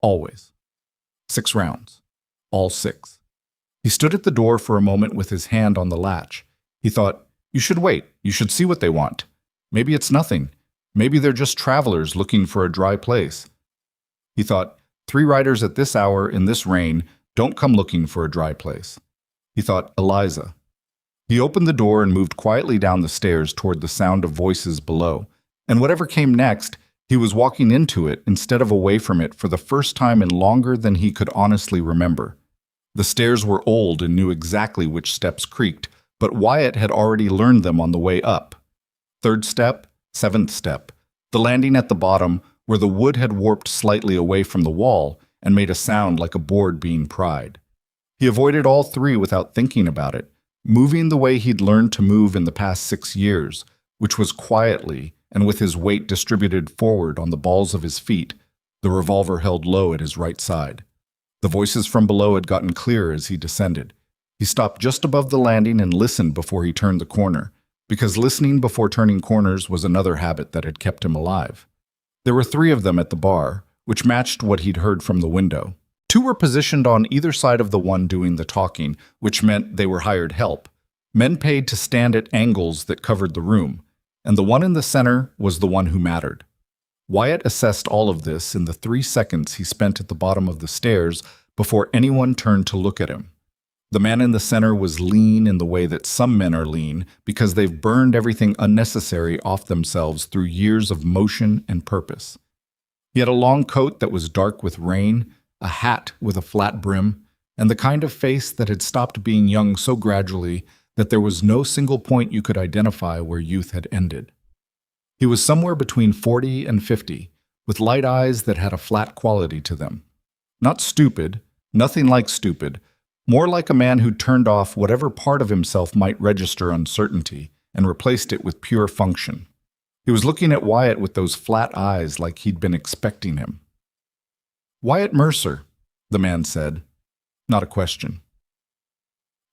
Always. 6 rounds. All 6. He stood at the door for a moment with his hand on the latch. He thought, you should wait. You should see what they want. Maybe it's nothing. Maybe they're just travelers looking for a dry place. He thought, 3 riders at this hour in this rain don't come looking for a dry place. He thought, Eliza. He opened the door and moved quietly down the stairs toward the sound of voices below. And whatever came next, he was walking into it instead of away from it for the first time in longer than he could honestly remember. The stairs were old and knew exactly which steps creaked, but Wyatt had already learned them on the way up. 3rd step, 7th step, the landing at the bottom where the wood had warped slightly away from the wall and made a sound like a board being pried. He avoided all 3 without thinking about it, moving the way he'd learned to move in the past 6 years, which was quietly and with his weight distributed forward on the balls of his feet, the revolver held low at his right side. The voices from below had gotten clearer as he descended. He stopped just above the landing and listened before he turned the corner, because listening before turning corners was another habit that had kept him alive. There were 3 of them at the bar, which matched what he'd heard from the window. 2 were positioned on either side of the one doing the talking, which meant they were hired help. Men paid to stand at angles that covered the room, and the one in the center was the one who mattered. Wyatt assessed all of this in the 3 seconds he spent at the bottom of the stairs before anyone turned to look at him. The man in the center was lean in the way that some men are lean because they've burned everything unnecessary off themselves through years of motion and purpose. He had a long coat that was dark with rain, a hat with a flat brim, and the kind of face that had stopped being young so gradually that there was no single point you could identify where youth had ended. He was somewhere between 40 and 50, with light eyes that had a flat quality to them. Not stupid, nothing like stupid, more like a man who turned off whatever part of himself might register uncertainty and replaced it with pure function. He was looking at Wyatt with those flat eyes like he'd been expecting him. Wyatt Mercer, the man said. Not a question.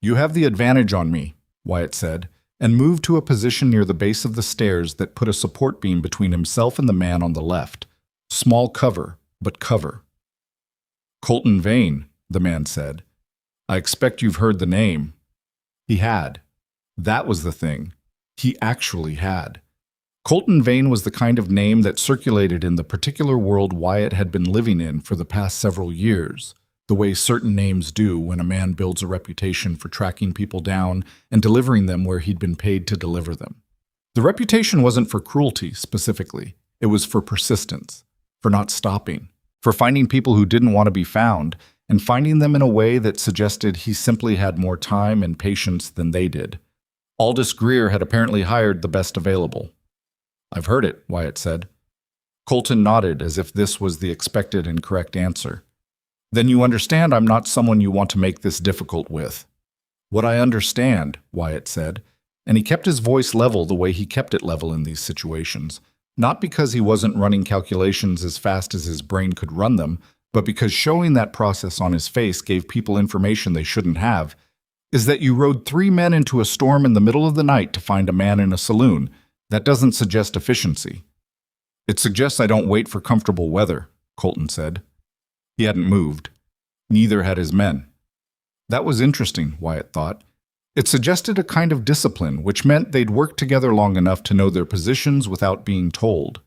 You have the advantage on me, Wyatt said, and moved to a position near the base of the stairs that put a support beam between himself and the man on the left. Small cover, but cover. Colton Vane, the man said. I expect you've heard the name. He had. That was the thing. He actually had. Colton Vane was the kind of name that circulated in the particular world Wyatt had been living in for the past several years, the way certain names do when a man builds a reputation for tracking people down and delivering them where he'd been paid to deliver them. The reputation wasn't for cruelty, specifically. It was for persistence, for not stopping, for finding people who didn't want to be found, and finding them in a way that suggested he simply had more time and patience than they did. Aldous Greer had apparently hired the best available. "I've heard it," Wyatt said. Colton nodded as if this was the expected and correct answer. "Then you understand I'm not someone you want to make this difficult with." "What I understand," Wyatt said, and he kept his voice level the way he kept it level in these situations, not because he wasn't running calculations as fast as his brain could run them, but because showing that process on his face gave people information they shouldn't have, is that you rode 3 men into a storm in the middle of the night to find a man in a saloon. That doesn't suggest efficiency. "It suggests I don't wait for comfortable weather," Colton said. He hadn't moved. Neither had his men. That was interesting, Wyatt thought. It suggested a kind of discipline, which meant they'd worked together long enough to know their positions without being told.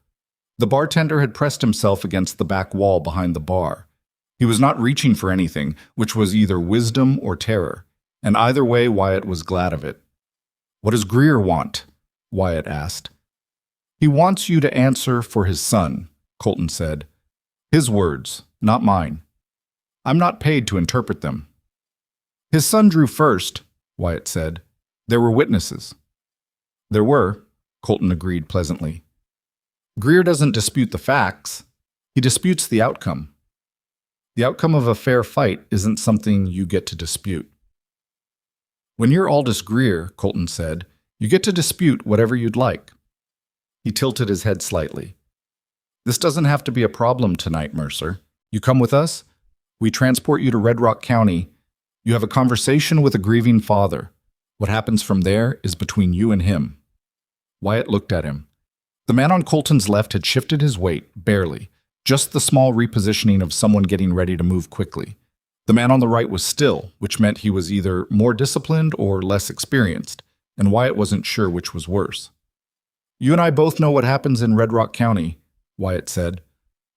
The bartender had pressed himself against the back wall behind the bar. He was not reaching for anything, which was either wisdom or terror, and either way Wyatt was glad of it. "What does Greer want?" Wyatt asked. "He wants you to answer for his son," Colton said. "His words, not mine. I'm not paid to interpret them." "His son drew first," Wyatt said. "There were witnesses." "There were," Colton agreed pleasantly. "Greer doesn't dispute the facts. He disputes the outcome. The outcome of a fair fight isn't something you get to dispute." "When you're Aldous Greer," Colton said, "you get to dispute whatever you'd like." He tilted his head slightly. "This doesn't have to be a problem tonight, Mercer. You come with us? We transport you to Red Rock County. You have a conversation with a grieving father. What happens from there is between you and him." Wyatt looked at him. The man on Colton's left had shifted his weight, barely, just the small repositioning of someone getting ready to move quickly. The man on the right was still, which meant he was either more disciplined or less experienced, and Wyatt wasn't sure which was worse. "You and I both know what happens in Red Rock County," Wyatt said.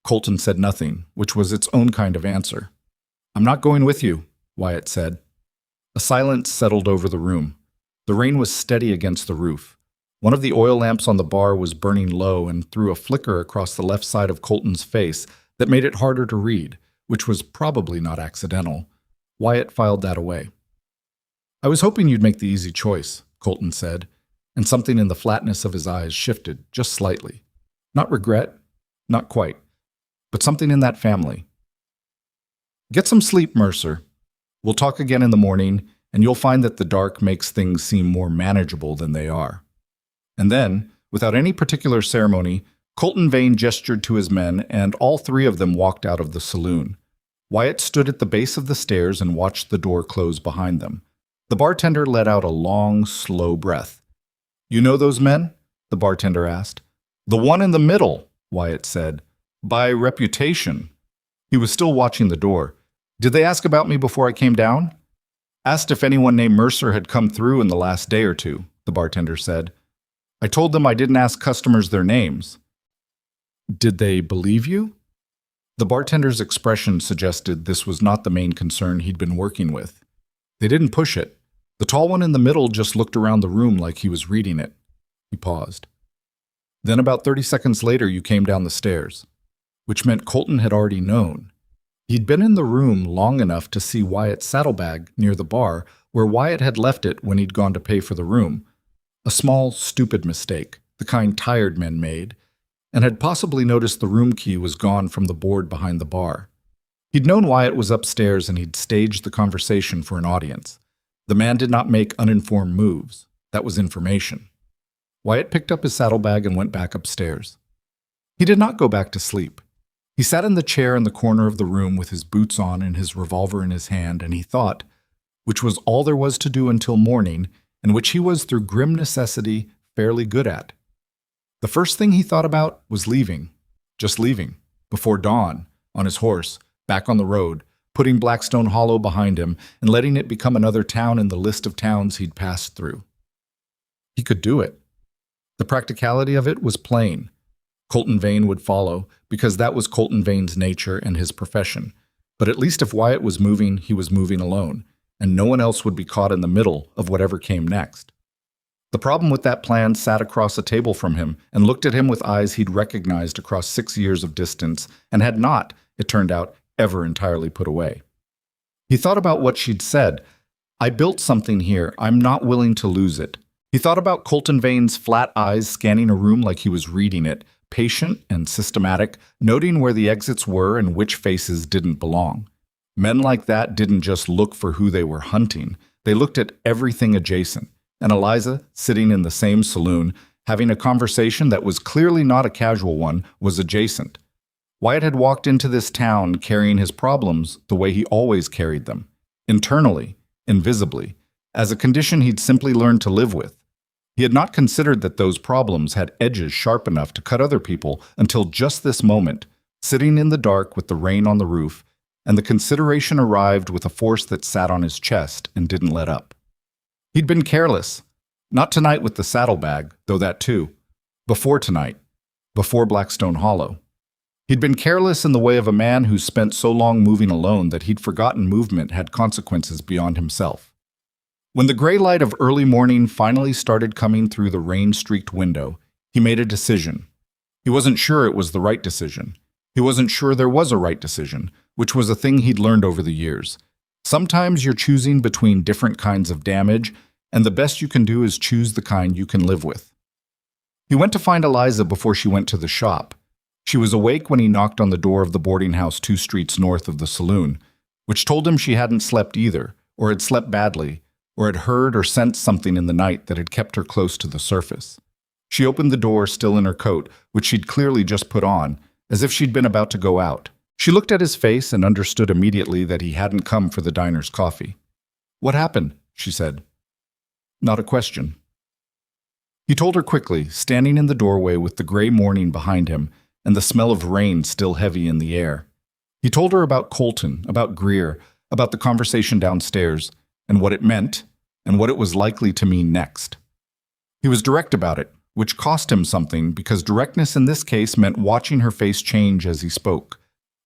Colton said nothing, which was its own kind of answer. "I'm not going with you," Wyatt said. A silence settled over the room. The rain was steady against the roof. One of the oil lamps on the bar was burning low and threw a flicker across the left side of Colton's face that made it harder to read, which was probably not accidental. Wyatt filed that away. "I was hoping you'd make the easy choice," Colton said, and something in the flatness of his eyes shifted just slightly. Not regret, not quite, but something in that family. "Get some sleep, Mercer. We'll talk again in the morning, and you'll find that the dark makes things seem more manageable than they are." And then, without any particular ceremony, Colton Vane gestured to his men, and all 3 of them walked out of the saloon. Wyatt stood at the base of the stairs and watched the door close behind them. The bartender let out a long, slow breath. "You know those men?" the bartender asked. "The one in the middle," Wyatt said. "By reputation." He was still watching the door. "Did they ask about me before I came down?" "Asked if anyone named Mercer had come through in the last day or 2, the bartender said. "I told them I didn't ask customers their names." "Did they believe you?" The bartender's expression suggested this was not the main concern he'd been working with. They didn't push it. The tall one in the middle just looked around the room like he was reading it. He paused. "Then about 30 seconds later you came down the stairs," which meant Colton had already known. He'd been in the room long enough to see Wyatt's saddlebag near the bar where Wyatt had left it when he'd gone to pay for the room. A small, stupid mistake, the kind tired men made, and had possibly noticed the room key was gone from the board behind the bar. He'd known Wyatt was upstairs and he'd staged the conversation for an audience. The man did not make uninformed moves. That was information. Wyatt picked up his saddlebag and went back upstairs. He did not go back to sleep. He sat in the chair in the corner of the room with his boots on and his revolver in his hand, and he thought, which was all there was to do until morning, and which he was through grim necessity fairly good at. The first thing he thought about was leaving, just leaving, before dawn, on his horse, back on the road, putting Blackstone Hollow behind him and letting it become another town in the list of towns he'd passed through. He could do it. The practicality of it was plain. Colton Vane would follow, because that was Colton Vane's nature and his profession. But at least if Wyatt was moving, he was moving alone, and no one else would be caught in the middle of whatever came next. The problem with that plan sat across a table from him and looked at him with eyes he'd recognized across 6 years of distance and had not, it turned out, ever entirely put away. He thought about what she'd said. "I built something here. I'm not willing to lose it." He thought about Colton Vane's flat eyes scanning a room like he was reading it, patient and systematic, noting where the exits were and which faces didn't belong. Men like that didn't just look for who they were hunting. They looked at everything adjacent. And Eliza, sitting in the same saloon, having a conversation that was clearly not a casual one, was adjacent. Wyatt had walked into this town carrying his problems the way he always carried them, internally, invisibly, as a condition he'd simply learned to live with. He had not considered that those problems had edges sharp enough to cut other people until just this moment, sitting in the dark with the rain on the roof, and the consideration arrived with a force that sat on his chest and didn't let up. He'd been careless. Not tonight with the saddlebag, though that too. Before tonight. Before Blackstone Hollow. He'd been careless in the way of a man who spent so long moving alone that he'd forgotten movement had consequences beyond himself. When the gray light of early morning finally started coming through the rain-streaked window, he made a decision. He wasn't sure it was the right decision. He wasn't sure there was a right decision, which was a thing he'd learned over the years. Sometimes you're choosing between different kinds of damage, and the best you can do is choose the kind you can live with. He went to find Eliza before she went to the shop. She was awake when he knocked on the door of the boarding house 2 streets north of the saloon, which told him she hadn't slept either, or had slept badly, or had heard or sensed something in the night that had kept her close to the surface. She opened the door still in her coat, which she'd clearly just put on, as if she'd been about to go out. She looked at his face and understood immediately that he hadn't come for the diner's coffee. "What happened?" she said. "Not a question." He told her quickly, standing in the doorway with the gray morning behind him and the smell of rain still heavy in the air. He told her about Colton, about Greer, about the conversation downstairs, and what it meant, and what it was likely to mean next. He was direct about it, which cost him something because directness in this case meant watching her face change as he spoke.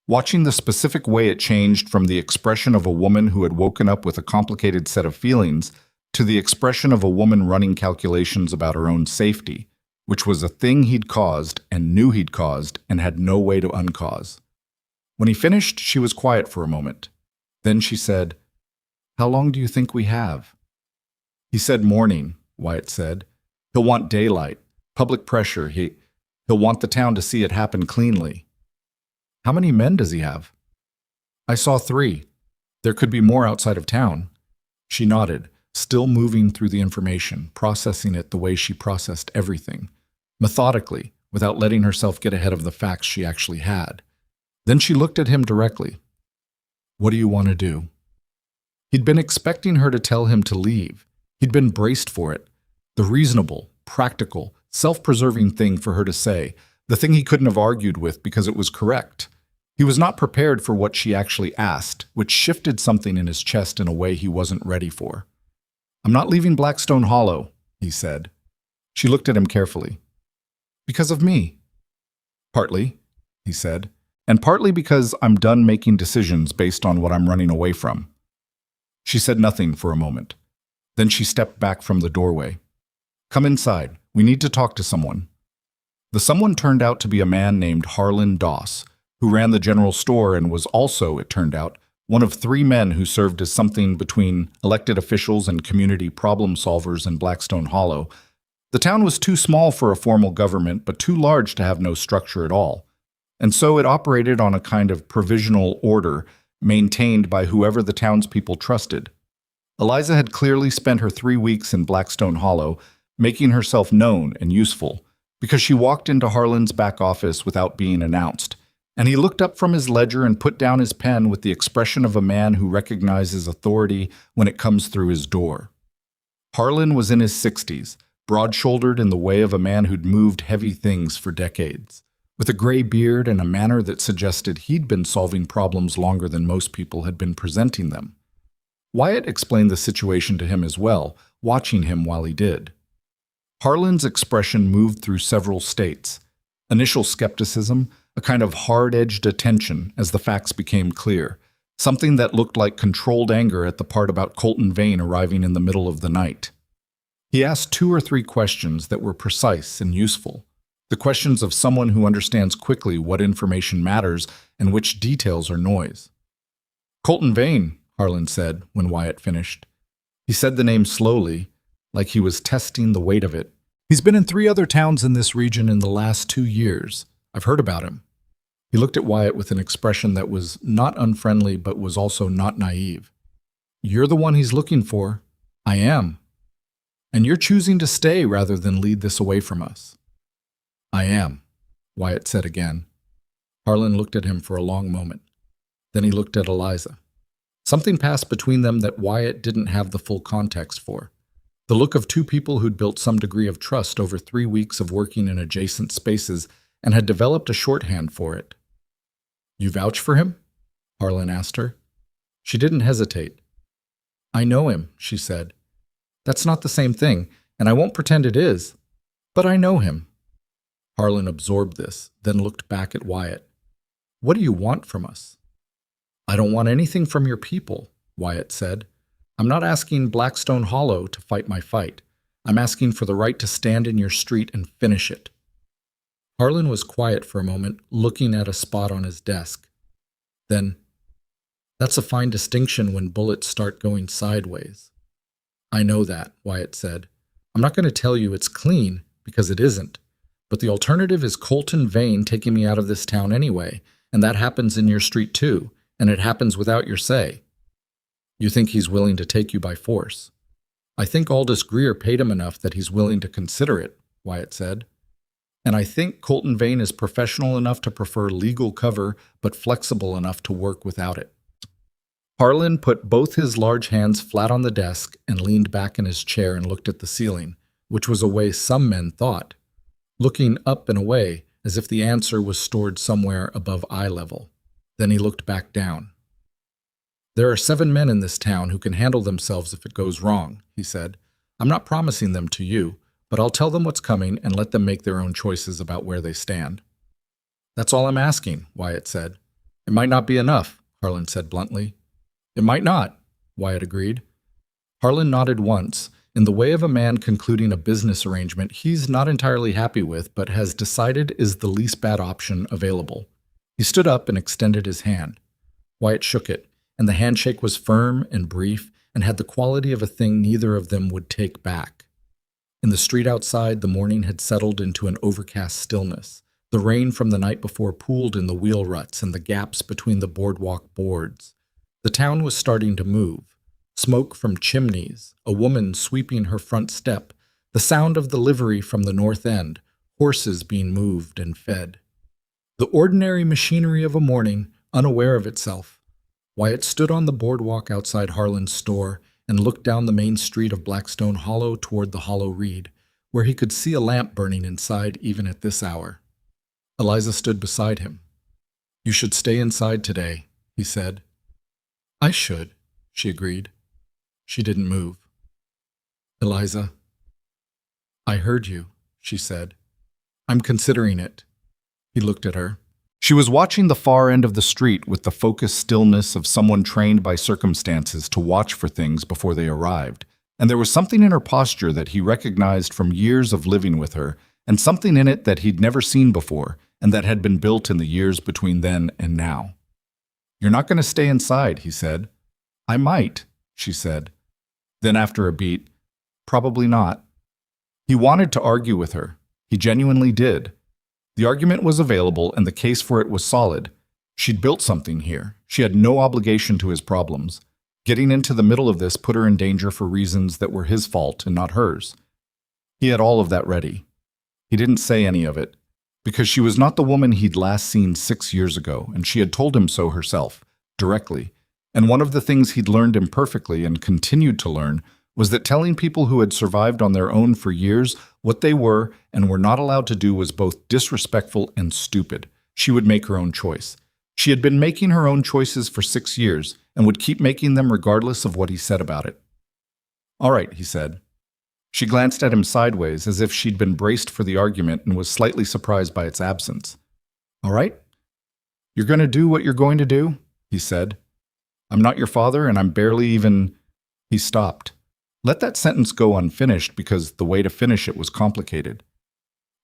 Watching the specific way it changed from the expression of a woman who had woken up with a complicated set of feelings to the expression of a woman running calculations about her own safety, which was a thing he'd caused and knew he'd caused and had no way to uncause. When he finished, she was quiet for a moment. Then she said, "How long do you think we have?" He said morning, Wyatt said. He'll want daylight, public pressure. He'll want the town to see it happen cleanly. "How many men does he have?" "I saw 3. There could be more outside of town." She nodded, still moving through the information, processing it the way she processed everything, methodically, without letting herself get ahead of the facts she actually had. Then she looked at him directly. "What do you want to do?" He'd been expecting her to tell him to leave. He'd been braced for it. The reasonable, practical, self-preserving thing for her to say, the thing he couldn't have argued with because it was correct. He was not prepared for what she actually asked, which shifted something in his chest in a way he wasn't ready for. "I'm not leaving Blackstone Hollow," he said. She looked at him carefully. "Because of me?" "Partly," he said, "and partly because I'm done making decisions based on what I'm running away from." She said nothing for a moment. Then she stepped back from the doorway. "Come inside. We need to talk to someone." The someone turned out to be a man named Harlan Doss, who ran the general store and was also, it turned out, one of 3 men who served as something between elected officials and community problem solvers in Blackstone Hollow. The town was too small for a formal government, but too large to have no structure at all. And so it operated on a kind of provisional order maintained by whoever the townspeople trusted. Eliza had clearly spent her 3 weeks in Blackstone Hollow, making herself known and useful, because she walked into Harlan's back office without being announced, and he looked up from his ledger and put down his pen with the expression of a man who recognizes authority when it comes through his door. Harlan was in his 60s, broad-shouldered in the way of a man who'd moved heavy things for decades, with a gray beard and a manner that suggested he'd been solving problems longer than most people had been presenting them. Wyatt explained the situation to him as well, watching him while he did. Harlan's expression moved through several states. Initial skepticism, a kind of hard-edged attention as the facts became clear, Something that looked like controlled anger at the part about Colton Vane arriving in the middle of the night. He asked 2 or 3 questions that were precise and useful. The questions of someone who understands quickly what information matters and which details are noise. Colton Vane, Harlan said when Wyatt finished. He said the name slowly, like he was testing the weight of it. He's been in 3 other towns in this region in the last 2 years. I've heard about him. He looked at Wyatt with an expression that was not unfriendly but was also not naive. You're the one he's looking for. I am. And you're choosing to stay rather than lead this away from us. I am, Wyatt said again. Harlan looked at him for a long moment. Then he looked at Eliza. Something passed between them that Wyatt didn't have the full context for. The look of 2 people who'd built some degree of trust over 3 weeks of working in adjacent spaces and had developed a shorthand for it. You vouch for him? Harlan asked her. She didn't hesitate. I know him, she said. That's not the same thing, and I won't pretend it is. But I know him. Harlan absorbed this, then looked back at Wyatt. What do you want from us? I don't want anything from your people, Wyatt said. I'm not asking Blackstone Hollow to fight my fight. I'm asking for the right to stand in your street and finish it. Harlan was quiet for a moment, looking at a spot on his desk. Then, that's a fine distinction when bullets start going sideways. I know that, Wyatt said. I'm not going to tell you it's clean, because it isn't. But the alternative is Colton Vane taking me out of this town anyway, and that happens in your street too, and it happens without your say. You think he's willing to take you by force. I think Aldous Greer paid him enough that he's willing to consider it, Wyatt said. And I think Colton Vane is professional enough to prefer legal cover, but flexible enough to work without it. Harlan put both his large hands flat on the desk and leaned back in his chair and looked at the ceiling, which was a way some men thought, looking up and away as if the answer was stored somewhere above eye level. Then he looked back down. There are 7 men in this town who can handle themselves if it goes wrong, he said. I'm not promising them to you, but I'll tell them what's coming and let them make their own choices about where they stand. That's all I'm asking, Wyatt said. It might not be enough, Harlan said bluntly. It might not, Wyatt agreed. Harlan nodded once, in the way of a man concluding a business arrangement he's not entirely happy with but has decided is the least bad option available. He stood up and extended his hand. Wyatt shook it, and the handshake was firm and brief and had the quality of a thing neither of them would take back. In the street outside, the morning had settled into an overcast stillness. The rain from the night before pooled in the wheel ruts and the gaps between the boardwalk boards. The town was starting to move. Smoke from chimneys, a woman sweeping her front step, the sound of the livery from the north end, horses being moved and fed. The ordinary machinery of a morning, unaware of itself. Wyatt stood on the boardwalk outside Harlan's store and looked down the main street of Blackstone Hollow toward the Hollow Reed, where he could see a lamp burning inside even at this hour. Eliza stood beside him. You should stay inside today, he said. I should, she agreed. She didn't move. Eliza. I heard you, she said. I'm considering it. He looked at her. She was watching the far end of the street with the focused stillness of someone trained by circumstances to watch for things before they arrived, and there was something in her posture that he recognized from years of living with her, and something in it that he'd never seen before, and that had been built in the years between then and now. You're not going to stay inside, he said. I might, she said. Then after a beat, probably not. He wanted to argue with her. He genuinely did. The argument was available and the case for it was solid. She'd built something here. She had no obligation to his problems. Getting into the middle of this put her in danger for reasons that were his fault and not hers. He had all of that ready. He didn't say any of it, because she was not the woman he'd last seen 6 years ago, and she had told him so herself, directly. And one of the things he'd learned imperfectly and continued to learn was that telling people who had survived on their own for years what they were and were not allowed to do was both disrespectful and stupid. She would make her own choice. She had been making her own choices for 6 years and would keep making them regardless of what he said about it. All right, he said. She glanced at him sideways as if she'd been braced for the argument and was slightly surprised by its absence. All right? You're going to do what you're going to do? He said. I'm not your father, and I'm barely even—" He stopped. Let that sentence go unfinished because the way to finish it was complicated.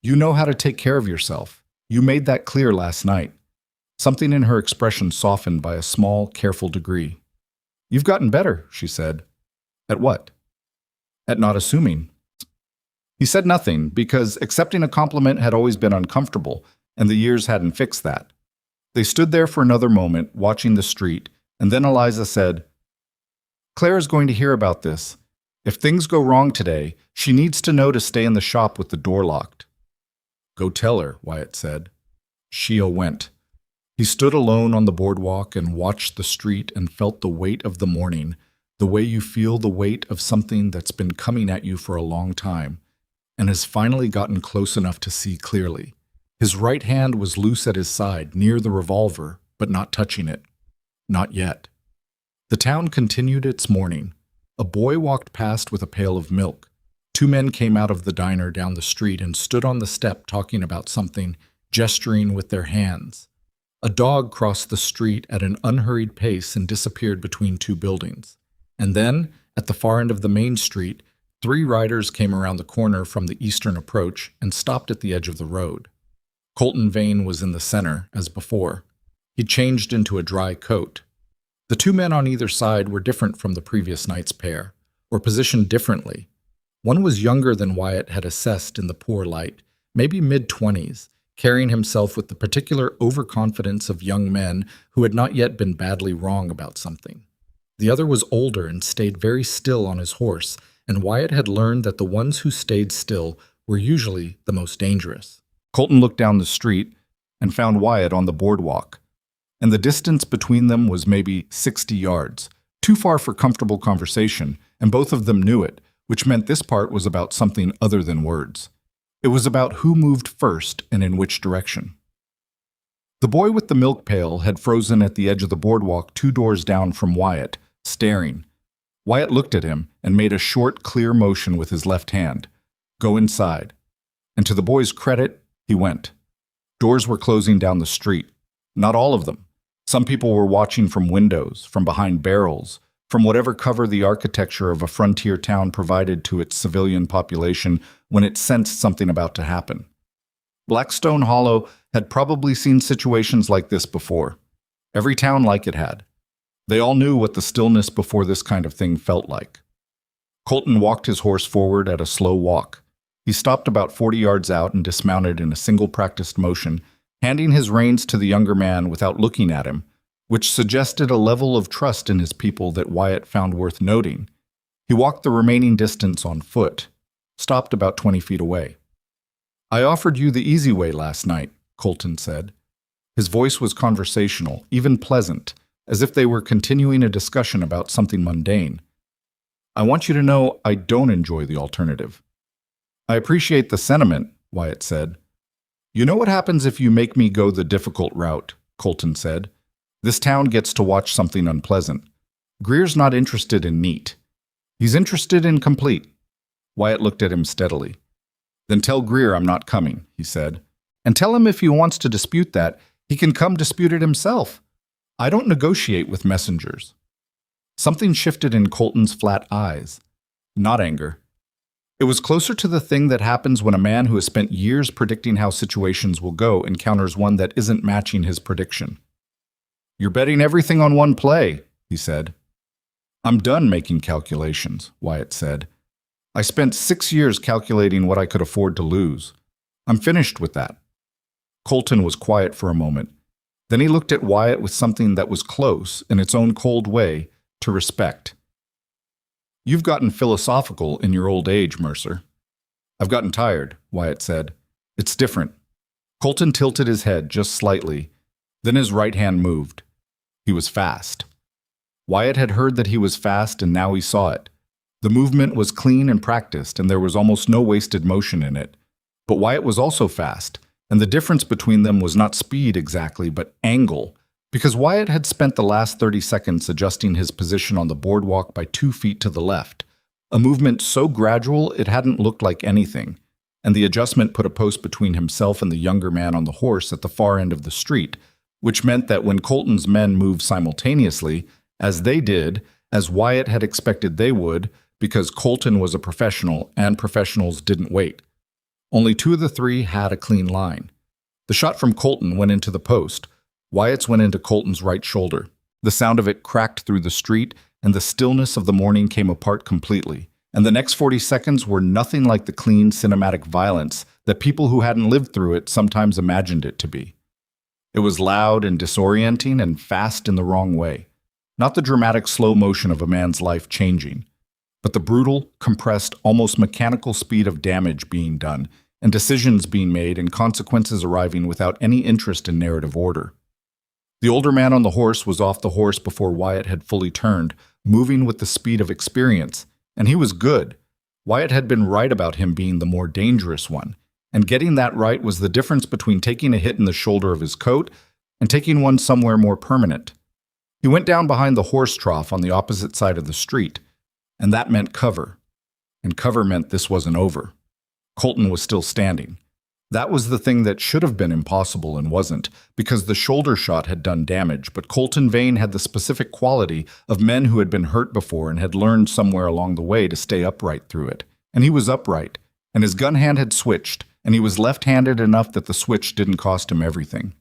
"You know how to take care of yourself. You made that clear last night." Something in her expression softened by a small, careful degree. "You've gotten better," she said. "At what?" "At not assuming." He said nothing because accepting a compliment had always been uncomfortable, and the years hadn't fixed that. They stood there for another moment, watching the street, and then Eliza said, "Claire is going to hear about this. If things go wrong today, she needs to know to stay in the shop with the door locked." "Go tell her," Wyatt said. Shia went. He stood alone on the boardwalk and watched the street and felt the weight of the morning, the way you feel the weight of something that's been coming at you for a long time, and has finally gotten close enough to see clearly. His right hand was loose at his side, near the revolver, but not touching it. Not yet. The town continued its morning. A boy walked past with a pail of milk. Two men came out of the diner down the street and stood on the step talking about something, gesturing with their hands. A dog crossed the street at an unhurried pace and disappeared between two buildings. And then, at the far end of the main street, 3 riders came around the corner from the eastern approach and stopped at the edge of the road. Colton Vane was in the center, as before. He changed into a dry coat. The 2 men on either side were different from the previous night's pair, or positioned differently. One was younger than Wyatt had assessed in the poor light, maybe mid-20s, carrying himself with the particular overconfidence of young men who had not yet been badly wrong about something. The other was older and stayed very still on his horse, and Wyatt had learned that the ones who stayed still were usually the most dangerous. Colton looked down the street and found Wyatt on the boardwalk, and the distance between them was maybe 60 yards, too far for comfortable conversation, and both of them knew it, which meant this part was about something other than words. It was about who moved first and in which direction. The boy with the milk pail had frozen at the edge of the boardwalk 2 doors down from Wyatt, staring. Wyatt looked at him and made a short, clear motion with his left hand. "Go inside." And to the boy's credit, he went. Doors were closing down the street. Not all of them. Some people were watching from windows, from behind barrels, from whatever cover the architecture of a frontier town provided to its civilian population when it sensed something about to happen. Blackstone Hollow had probably seen situations like this before. Every town like it had. They all knew what the stillness before this kind of thing felt like. Colton walked his horse forward at a slow walk. He stopped about 40 yards out and dismounted in a single practiced motion, handing his reins to the younger man without looking at him, which suggested a level of trust in his people that Wyatt found worth noting. He walked the remaining distance on foot, stopped about 20 feet away. "I offered you the easy way last night," Colton said. His voice was conversational, even pleasant, as if they were continuing a discussion about something mundane. "I want you to know I don't enjoy the alternative." "I appreciate the sentiment," Wyatt said. "You know what happens if you make me go the difficult route," Colton said. "This town gets to watch something unpleasant. Greer's not interested in neat. He's interested in complete." Wyatt looked at him steadily. "Then tell Greer I'm not coming," he said. "And tell him if he wants to dispute that, he can come dispute it himself. I don't negotiate with messengers." Something shifted in Colton's flat eyes. Not anger. It was closer to the thing that happens when a man who has spent years predicting how situations will go encounters one that isn't matching his prediction. "You're betting everything on one play," he said. "I'm done making calculations," Wyatt said. "I spent 6 years calculating what I could afford to lose. I'm finished with that." Colton was quiet for a moment. Then he looked at Wyatt with something that was close, in its own cold way, to respect. "You've gotten philosophical in your old age, Mercer." "I've gotten tired," Wyatt said. "It's different." Colton tilted his head just slightly. Then his right hand moved. He was fast. Wyatt had heard that he was fast, and now he saw it. The movement was clean and practiced, and there was almost no wasted motion in it. But Wyatt was also fast, and the difference between them was not speed exactly, but angle, because Wyatt had spent the last 30 seconds adjusting his position on the boardwalk by 2 feet to the left, a movement so gradual it hadn't looked like anything, and the adjustment put a post between himself and the younger man on the horse at the far end of the street, which meant that when Colton's men moved simultaneously, as they did, as Wyatt had expected they would, because Colton was a professional and professionals didn't wait. Only 2 of the 3 had a clean line. The shot from Colton went into the post. Wyatt's went into Colton's right shoulder. The sound of it cracked through the street, and the stillness of the morning came apart completely. And the next 40 seconds were nothing like the clean cinematic violence that people who hadn't lived through it sometimes imagined it to be. It was loud and disorienting and fast in the wrong way. Not the dramatic slow motion of a man's life changing, but the brutal, compressed, almost mechanical speed of damage being done, and decisions being made and consequences arriving without any interest in narrative order. The older man on the horse was off the horse before Wyatt had fully turned, moving with the speed of experience, and he was good. Wyatt had been right about him being the more dangerous one, and getting that right was the difference between taking a hit in the shoulder of his coat and taking one somewhere more permanent. He went down behind the horse trough on the opposite side of the street, and that meant cover. And cover meant this wasn't over. Colton was still standing. That was the thing that should have been impossible and wasn't, because the shoulder shot had done damage, but Colton Vane had the specific quality of men who had been hurt before and had learned somewhere along the way to stay upright through it. And he was upright, and his gun hand had switched, and he was left-handed enough that the switch didn't cost him everything.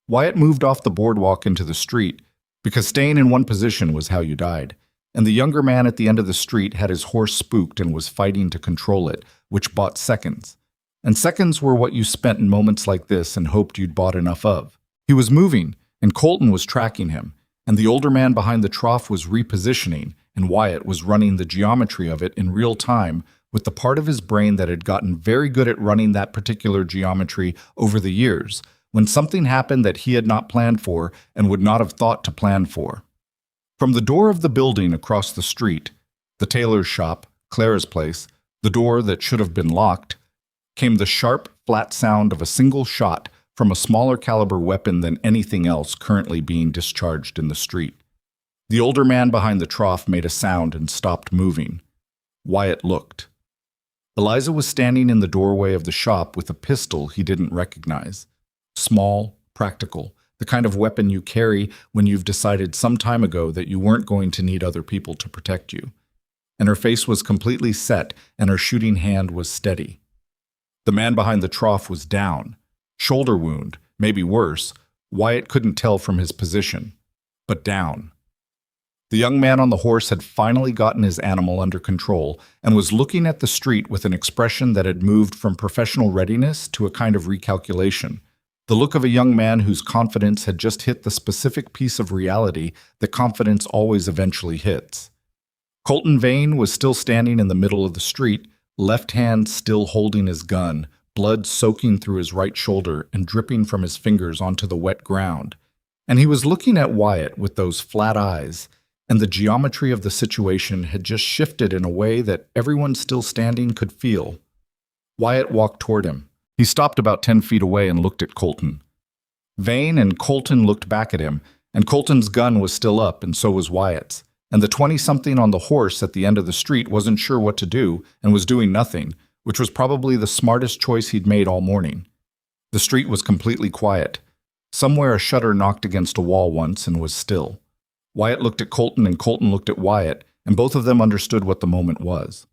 Wyatt moved off the boardwalk into the street, because staying in one position was how you died, and the younger man at the end of the street had his horse spooked and was fighting to control it, which bought seconds. And seconds were what you spent in moments like this and hoped you'd bought enough of. He was moving, and Colton was tracking him, and the older man behind the trough was repositioning, and Wyatt was running the geometry of it in real time with the part of his brain that had gotten very good at running that particular geometry over the years, when something happened that he had not planned for and would not have thought to plan for. From the door of the building across the street, the tailor's shop, Clara's place, the door that should have been locked, came the sharp, flat sound of a single shot from a smaller caliber weapon than anything else currently being discharged in the street. The older man behind the trough made a sound and stopped moving. Wyatt looked. Eliza was standing in the doorway of the shop with a pistol he didn't recognize. Small, practical, the kind of weapon you carry when you've decided some time ago that you weren't going to need other people to protect you. And her face was completely set, and her shooting hand was steady. The man behind the trough was down. Shoulder wound, maybe worse. Wyatt couldn't tell from his position, but down. The young man on the horse had finally gotten his animal under control and was looking at the street with an expression that had moved from professional readiness to a kind of recalculation. The look of a young man whose confidence had just hit the specific piece of reality that confidence always eventually hits. Colton Vane was still standing in the middle of the street, left hand still holding his gun, blood soaking through his right shoulder and dripping from his fingers onto the wet ground. And he was looking at Wyatt with those flat eyes, and the geometry of the situation had just shifted in a way that everyone still standing could feel. Wyatt walked toward him. He stopped about 10 feet away and looked at Colton. Vane and Colton looked back at him, and Colton's gun was still up, and so was Wyatt's. And the 20-something on the horse at the end of the street wasn't sure what to do and was doing nothing, which was probably the smartest choice he'd made all morning. The street was completely quiet. Somewhere a shutter knocked against a wall once and was still. Wyatt looked at Colton and Colton looked at Wyatt, and both of them understood what the moment was.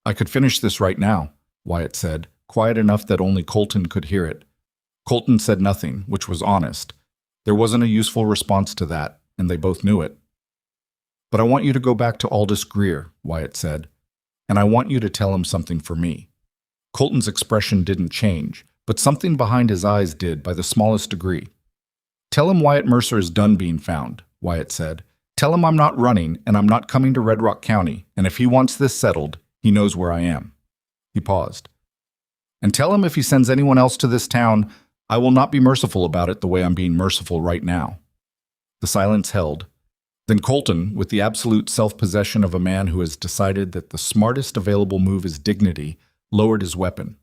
"I could finish this right now," Wyatt said, quiet enough that only Colton could hear it. Colton said nothing, which was honest. There wasn't a useful response to that, and they both knew it. "But I want you to go back to Aldous Greer," Wyatt said, "and I want you to tell him something for me." Colton's expression didn't change, but something behind his eyes did by the smallest degree. "Tell him Wyatt Mercer is done being found," Wyatt said. "Tell him I'm not running and I'm not coming to Red Rock County, and if he wants this settled, he knows where I am." He paused. "And tell him if he sends anyone else to this town, I will not be merciful about it the way I'm being merciful right now." The silence held. Then Colton, with the absolute self-possession of a man who has decided that the smartest available move is dignity, lowered his weapon.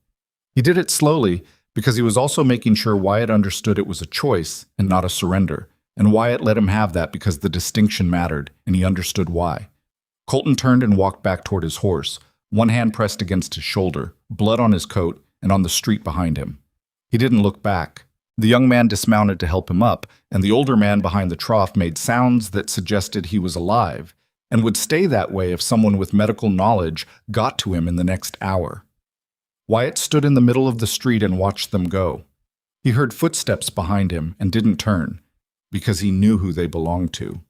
He did it slowly because he was also making sure Wyatt understood it was a choice and not a surrender, and Wyatt let him have that because the distinction mattered, and he understood why. Colton turned and walked back toward his horse, one hand pressed against his shoulder, blood on his coat, and on the street behind him. He didn't look back. The young man dismounted to help him up, and the older man behind the trough made sounds that suggested he was alive, and would stay that way if someone with medical knowledge got to him in the next hour. Wyatt stood in the middle of the street and watched them go. He heard footsteps behind him and didn't turn, because he knew who they belonged to.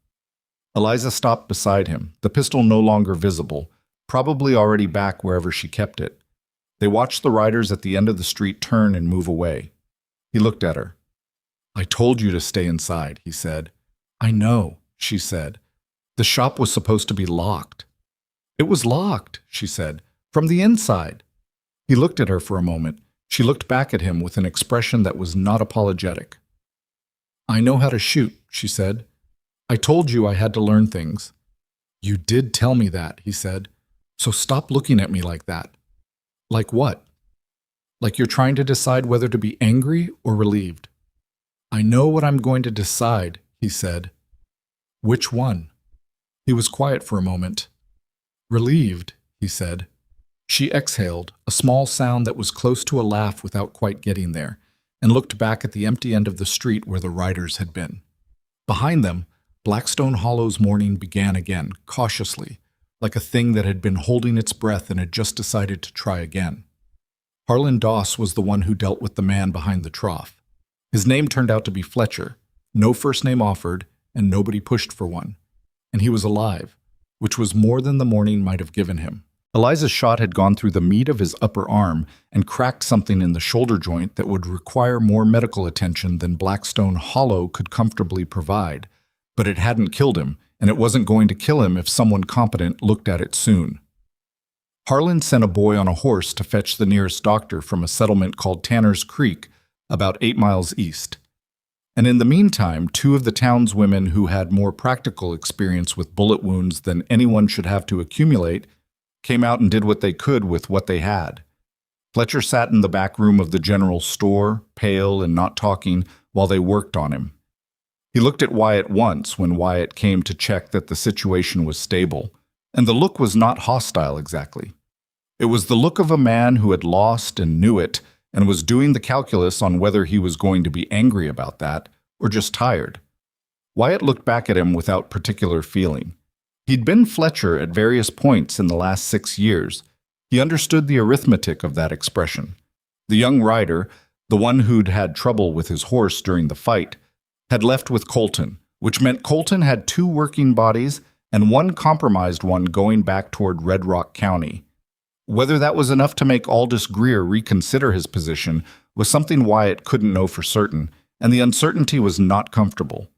Eliza stopped beside him, the pistol no longer visible, probably already back wherever she kept it. They watched the riders at the end of the street turn and move away. He looked at her. "I told you to stay inside," he said. "I know," she said. "The shop was supposed to be locked." "It was locked," she said, "from the inside." He looked at her for a moment. She looked back at him with an expression that was not apologetic. "I know how to shoot," she said. "I told you I had to learn things." "You did tell me that," he said. "So stop looking at me like that." "Like what?" "Like you're trying to decide whether to be angry or relieved." "I know what I'm going to decide," he said. "Which one?" He was quiet for a moment. "Relieved," he said. She exhaled, a small sound that was close to a laugh without quite getting there, and looked back at the empty end of the street where the riders had been. Behind them, Blackstone Hollow's morning began again, cautiously, like a thing that had been holding its breath and had just decided to try again. Harlan Doss was the one who dealt with the man behind the trough. His name turned out to be Fletcher, no first name offered, and nobody pushed for one. And he was alive, which was more than the morning might have given him. Eliza's shot had gone through the meat of his upper arm and cracked something in the shoulder joint that would require more medical attention than Blackstone Hollow could comfortably provide. But it hadn't killed him, and it wasn't going to kill him if someone competent looked at it soon. Harlan sent a boy on a horse to fetch the nearest doctor from a settlement called Tanner's Creek, about 8 miles east. And in the meantime, 2 of the town's women who had more practical experience with bullet wounds than anyone should have to accumulate came out and did what they could with what they had. Fletcher sat in the back room of the general store, pale and not talking, while they worked on him. He looked at Wyatt once when Wyatt came to check that the situation was stable, and the look was not hostile exactly. It was the look of a man who had lost and knew it, and was doing the calculus on whether he was going to be angry about that, or just tired. Wyatt looked back at him without particular feeling. He'd been Fletcher at various points in the last 6 years. He understood the arithmetic of that expression. The young rider, the one who'd had trouble with his horse during the fight, had left with Colton, which meant Colton had 2 working bodies and 1 compromised one going back toward Red Rock County. Whether that was enough to make Aldous Greer reconsider his position was something Wyatt couldn't know for certain, and the uncertainty was not comfortable.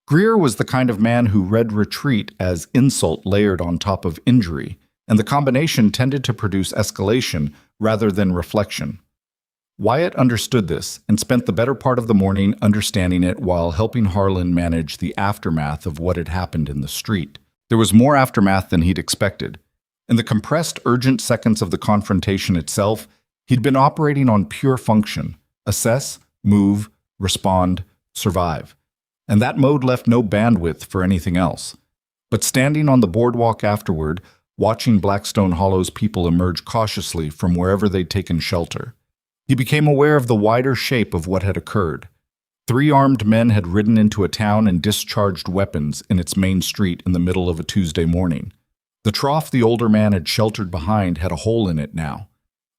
Greer was the kind of man who read retreat as insult layered on top of injury, and the combination tended to produce escalation rather than reflection. Wyatt understood this and spent the better part of the morning understanding it while helping Harlan manage the aftermath of what had happened in the street. There was more aftermath than he'd expected. In the compressed, urgent seconds of the confrontation itself, he'd been operating on pure function: assess, move, respond, survive. And that mode left no bandwidth for anything else. But standing on the boardwalk afterward, watching Blackstone Hollow's people emerge cautiously from wherever they'd taken shelter, he became aware of the wider shape of what had occurred. 3 armed men had ridden into a town and discharged weapons in its main street in the middle of a Tuesday morning. The trough the older man had sheltered behind had a hole in it now.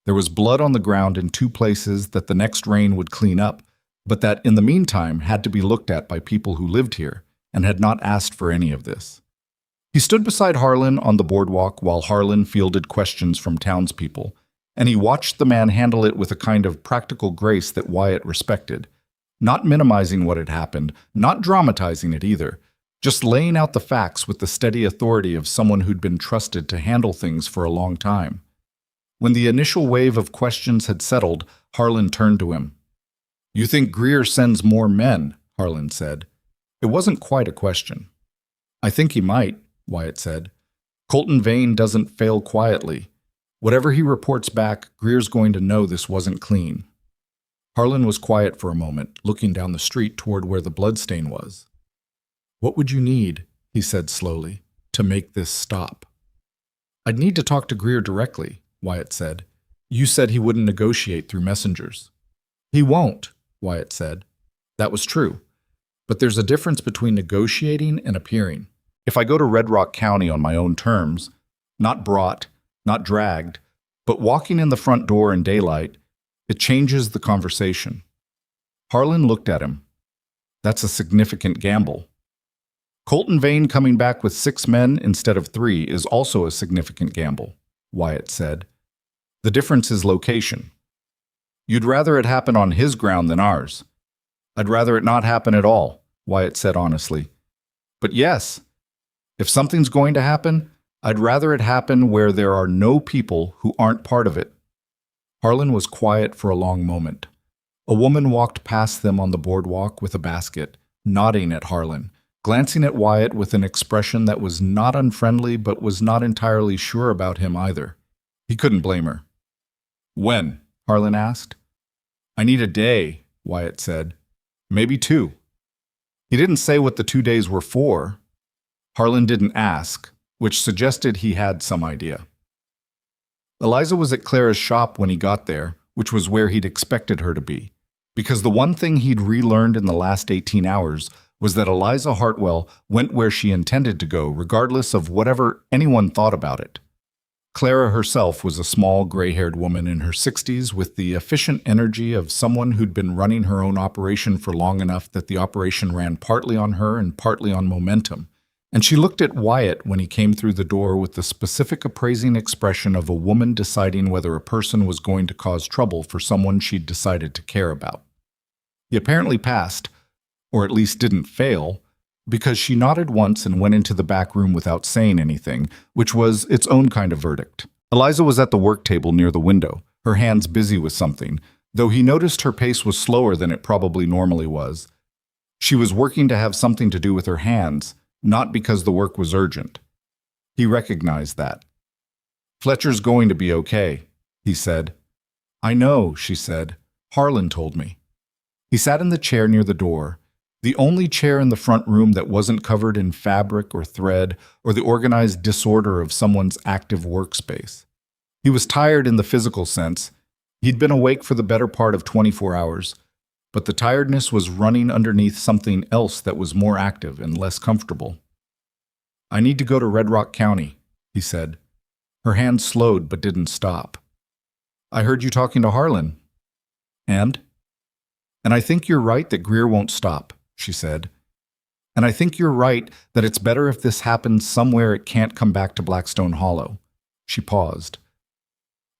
There was blood on the ground in 2 places that the next rain would clean up, but that in the meantime had to be looked at by people who lived here and had not asked for any of this. He stood beside Harlan on the boardwalk while Harlan fielded questions from townspeople, and he watched the man handle it with a kind of practical grace that Wyatt respected, not minimizing what had happened, not dramatizing it either, just laying out the facts with the steady authority of someone who'd been trusted to handle things for a long time. When the initial wave of questions had settled, Harlan turned to him. "You think Greer sends more men?" Harlan said. It wasn't quite a question. "I think he might," Wyatt said. "Colton Vane doesn't fail quietly. Whatever he reports back, Greer's going to know this wasn't clean." Harlan was quiet for a moment, looking down the street toward where the bloodstain was. "What would you need," he said slowly, "to make this stop?" "I'd need to talk to Greer directly," Wyatt said. "You said he wouldn't negotiate through messengers." "He won't," Wyatt said. That was true. But there's a difference between negotiating and appearing. If I go to Red Rock County on my own terms, not brought, not dragged, but walking in the front door in daylight, it changes the conversation. Harlan looked at him. That's a significant gamble. Colton Vane coming back with 6 men instead of 3 is also a significant gamble, Wyatt said. The difference is location. You'd rather it happen on his ground than ours. I'd rather it not happen at all, Wyatt said honestly. But yes, if something's going to happen, I'd rather it happen where there are no people who aren't part of it. Harlan was quiet for a long moment. A woman walked past them on the boardwalk with a basket, nodding at Harlan, glancing at Wyatt with an expression that was not unfriendly but was not entirely sure about him either. He couldn't blame her. When? Harlan asked. I need a day, Wyatt said. Maybe 2. He didn't say what the 2 days were for. Harlan didn't ask, which suggested he had some idea. Eliza was at Clara's shop when he got there, which was where he'd expected her to be, because the one thing he'd relearned in the last 18 hours was that Eliza Hartwell went where she intended to go, regardless of whatever anyone thought about it. Clara herself was a small, gray-haired woman in her 60s with the efficient energy of someone who'd been running her own operation for long enough that the operation ran partly on her and partly on momentum. And she looked at Wyatt when he came through the door with the specific appraising expression of a woman deciding whether a person was going to cause trouble for someone she'd decided to care about. He apparently passed, or at least didn't fail, because she nodded once and went into the back room without saying anything, which was its own kind of verdict. Eliza was at the work table near the window, her hands busy with something, though he noticed her pace was slower than it probably normally was. She was working to have something to do with her hands, not because the work was urgent. He recognized that. Fletcher's going to be okay, he said. I know, she said. Harlan told me. He sat in the chair near the door, the only chair in the front room that wasn't covered in fabric or thread or the organized disorder of someone's active workspace. He was tired in the physical sense. He'd been awake for the better part of 24 hours, but the tiredness was running underneath something else that was more active and less comfortable. I need to go to Red Rock County, he said. Her hand slowed but didn't stop. I heard you talking to Harlan. And I think you're right that Greer won't stop, she said. And I think you're right that it's better if this happens somewhere it can't come back to Blackstone Hollow. She paused.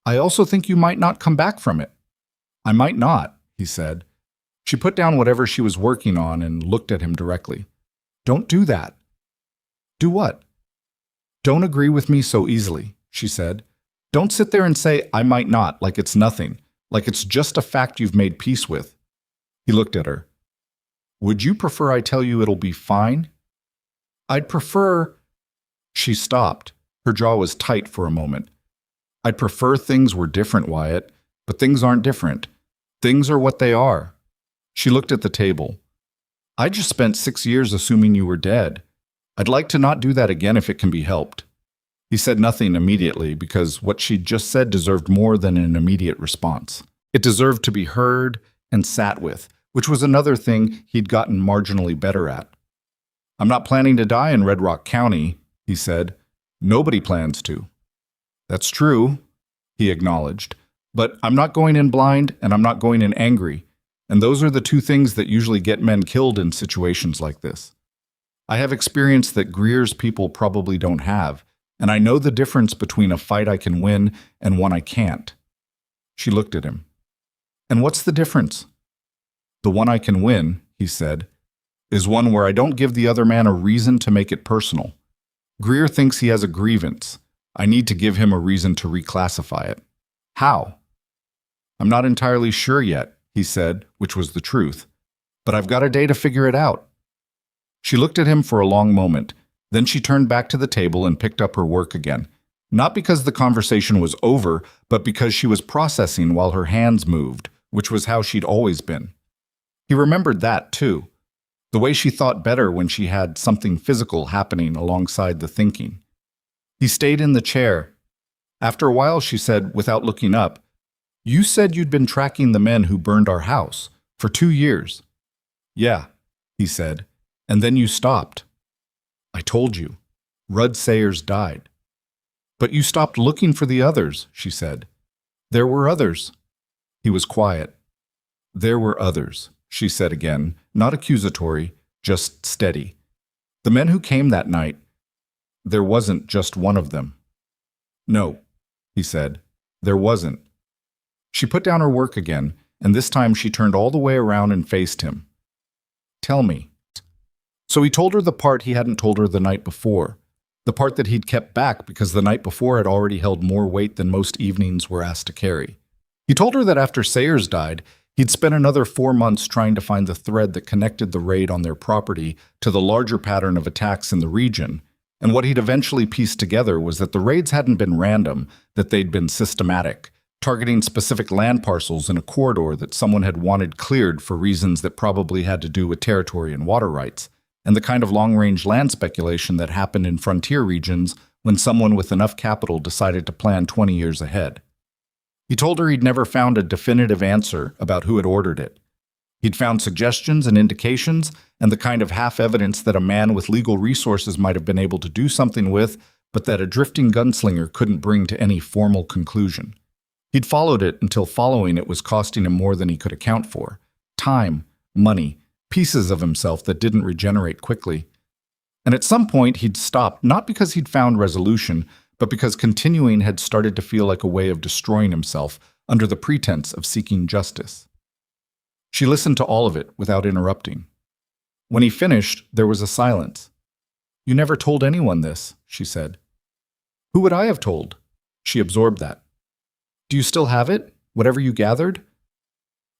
I also think you might not come back from it. I might not, he said. She put down whatever she was working on and looked at him directly. Don't do that. Do what? Don't agree with me so easily, she said. Don't sit there and say, I might not, like it's nothing, like it's just a fact you've made peace with. He looked at her. Would you prefer I tell you it'll be fine? I'd prefer... She stopped. Her jaw was tight for a moment. I'd prefer things were different, Wyatt, but things aren't different. Things are what they are. She looked at the table. I just spent 6 years assuming you were dead. I'd like to not do that again if it can be helped. He said nothing immediately because what she'd just said deserved more than an immediate response. It deserved to be heard and sat with, which was another thing he'd gotten marginally better at. I'm not planning to die in Red Rock County, he said. Nobody plans to. That's true, he acknowledged. But I'm not going in blind and I'm not going in angry. And those are the 2 things that usually get men killed in situations like this. I have experience that Greer's people probably don't have, and I know the difference between a fight I can win and one I can't. She looked at him. And what's the difference? The one I can win, he said, is one where I don't give the other man a reason to make it personal. Greer thinks he has a grievance. I need to give him a reason to reclassify it. How? I'm not entirely sure yet, he said, which was the truth. But I've got a day to figure it out. She looked at him for a long moment. Then she turned back to the table and picked up her work again. Not because the conversation was over, but because she was processing while her hands moved, which was how she'd always been. He remembered that, too. The way she thought better when she had something physical happening alongside the thinking. He stayed in the chair. After a while, she said, without looking up, You said you'd been tracking the men who burned our house. For 2 years. Yeah, he said. And then you stopped. I told you. Rudd Sayers died. But you stopped looking for the others, she said. There were others. He was quiet. There were others, she said again, not accusatory, just steady. The men who came that night, there wasn't just one of them. No, he said, there wasn't. She put down her work again, and this time she turned all the way around and faced him. Tell me. So he told her the part he hadn't told her the night before, the part that he'd kept back because the night before had already held more weight than most evenings were asked to carry. He told her that after Sayers died, he'd spent another 4 months trying to find the thread that connected the raid on their property to the larger pattern of attacks in the region, and what he'd eventually pieced together was that the raids hadn't been random, that they'd been systematic, targeting specific land parcels in a corridor that someone had wanted cleared for reasons that probably had to do with territory and water rights, and the kind of long-range land speculation that happened in frontier regions when someone with enough capital decided to plan 20 years ahead. He told her he'd never found a definitive answer about who had ordered it. He'd found suggestions and indications and the kind of half-evidence that a man with legal resources might have been able to do something with, but that a drifting gunslinger couldn't bring to any formal conclusion. He'd followed it until following it was costing him more than he could account for. Time, money, pieces of himself that didn't regenerate quickly. And at some point he'd stopped, not because he'd found resolution, but because continuing had started to feel like a way of destroying himself under the pretense of seeking justice. She listened to all of it without interrupting. When he finished, there was a silence. You never told anyone this, she said. Who would I have told? She absorbed that. Do you still have it? Whatever you gathered?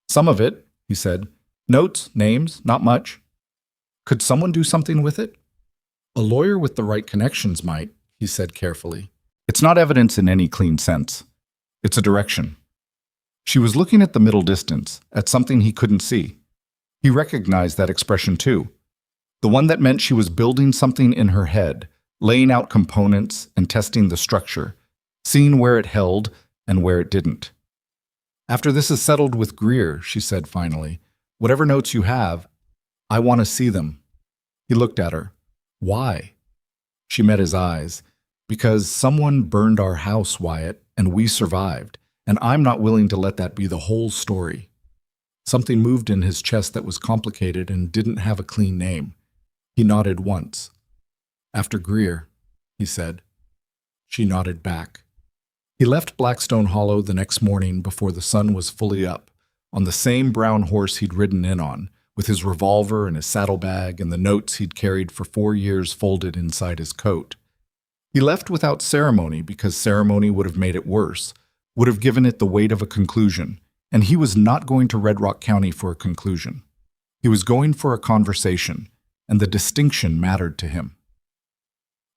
Some of it, he said. Notes, names, not much. Could someone do something with it? A lawyer with the right connections might, he said carefully. It's not evidence in any clean sense. It's a direction. She was looking at the middle distance, at something he couldn't see. He recognized that expression too. The one that meant she was building something in her head, laying out components and testing the structure, seeing where it held and where it didn't. After this is settled with Greer, she said finally, whatever notes you have, I want to see them. He looked at her. Why? She met his eyes. Because someone burned our house, Wyatt, and we survived, and I'm not willing to let that be the whole story. Something moved in his chest that was complicated and didn't have a clean name. He nodded once. After Greer, he said. She nodded back. He left Blackstone Hollow the next morning before the sun was fully up, on the same brown horse he'd ridden in on, with his revolver and his saddlebag and the notes he'd carried for 4 years folded inside his coat. He left without ceremony because ceremony would have made it worse, would have given it the weight of a conclusion, and he was not going to Red Rock County for a conclusion. He was going for a conversation, and the distinction mattered to him.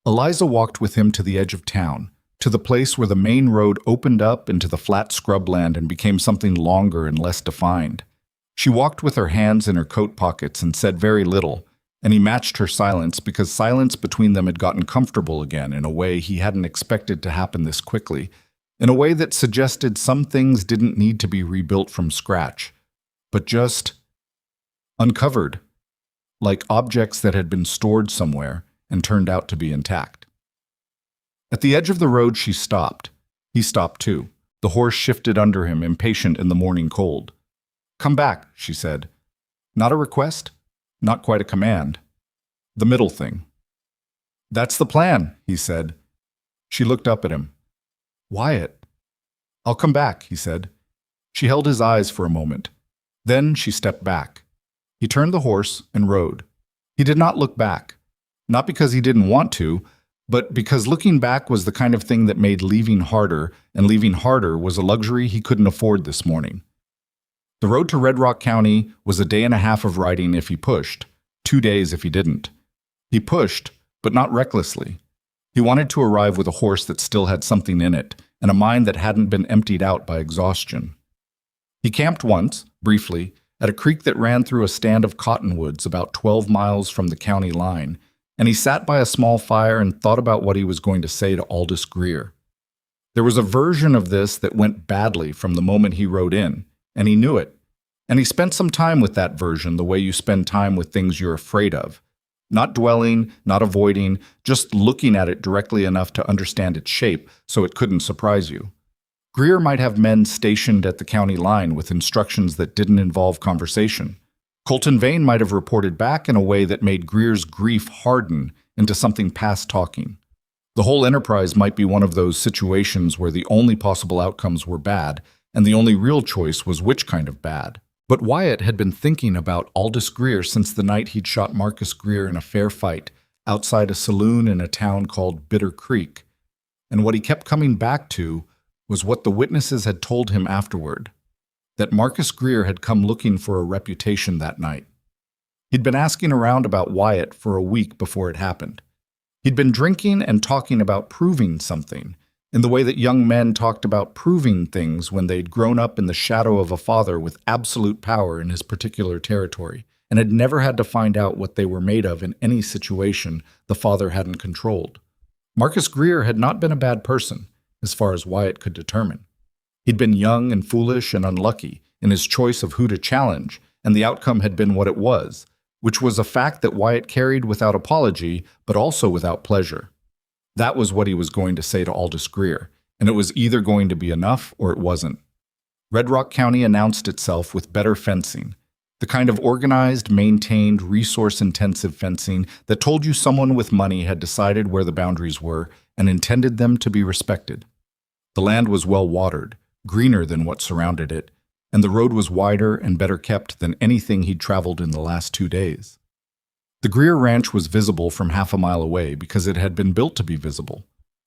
Eliza walked with him to the edge of town, to the place where the main road opened up into the flat scrubland and became something longer and less defined. She walked with her hands in her coat pockets and said very little, and he matched her silence because silence between them had gotten comfortable again in a way he hadn't expected to happen this quickly, in a way that suggested some things didn't need to be rebuilt from scratch, but just uncovered, like objects that had been stored somewhere and turned out to be intact. At the edge of the road she stopped. He stopped too. The horse shifted under him, impatient in the morning cold. Come back, she said. Not a request? Not quite a command. The middle thing. That's the plan, he said. She looked up at him. Wyatt. I'll come back, he said. She held his eyes for a moment. Then she stepped back. He turned the horse and rode. He did not look back. Not because he didn't want to, but because looking back was the kind of thing that made leaving harder, and leaving harder was a luxury he couldn't afford this morning. The road to Red Rock County was a day and a half of riding if he pushed, 2 days if he didn't. He pushed, but not recklessly. He wanted to arrive with a horse that still had something in it, and a mind that hadn't been emptied out by exhaustion. He camped once, briefly, at a creek that ran through a stand of cottonwoods about 12 miles from the county line, and he sat by a small fire and thought about what he was going to say to Aldous Greer. There was a version of this that went badly from the moment he rode in, and he knew it, And he spent some time with that version the way you spend time with things you're afraid of. Not dwelling, not avoiding, just looking at it directly enough to understand its shape so it couldn't surprise you. Greer might have men stationed at the county line with instructions that didn't involve conversation. Colton Vane might have reported back in a way that made Greer's grief harden into something past talking. The whole enterprise might be one of those situations where the only possible outcomes were bad, and the only real choice was which kind of bad. But Wyatt had been thinking about Aldous Greer since the night he'd shot Marcus Greer in a fair fight outside a saloon in a town called Bitter Creek. And what he kept coming back to was what the witnesses had told him afterward, that Marcus Greer had come looking for a reputation that night. He'd been asking around about Wyatt for a week before it happened. He'd been drinking and talking about proving something, in the way that young men talked about proving things when they'd grown up in the shadow of a father with absolute power in his particular territory, and had never had to find out what they were made of in any situation the father hadn't controlled. Marcus Greer had not been a bad person, as far as Wyatt could determine. He'd been young and foolish and unlucky in his choice of who to challenge, and the outcome had been what it was, which was a fact that Wyatt carried without apology, but also without pleasure. That was what he was going to say to Aldous Greer, and it was either going to be enough or it wasn't. Red Rock County announced itself with better fencing, the kind of organized, maintained, resource-intensive fencing that told you someone with money had decided where the boundaries were and intended them to be respected. The land was well watered, greener than what surrounded it, and the road was wider and better kept than anything he'd traveled in the last 2 days. The Greer Ranch was visible from half a mile away because it had been built to be visible.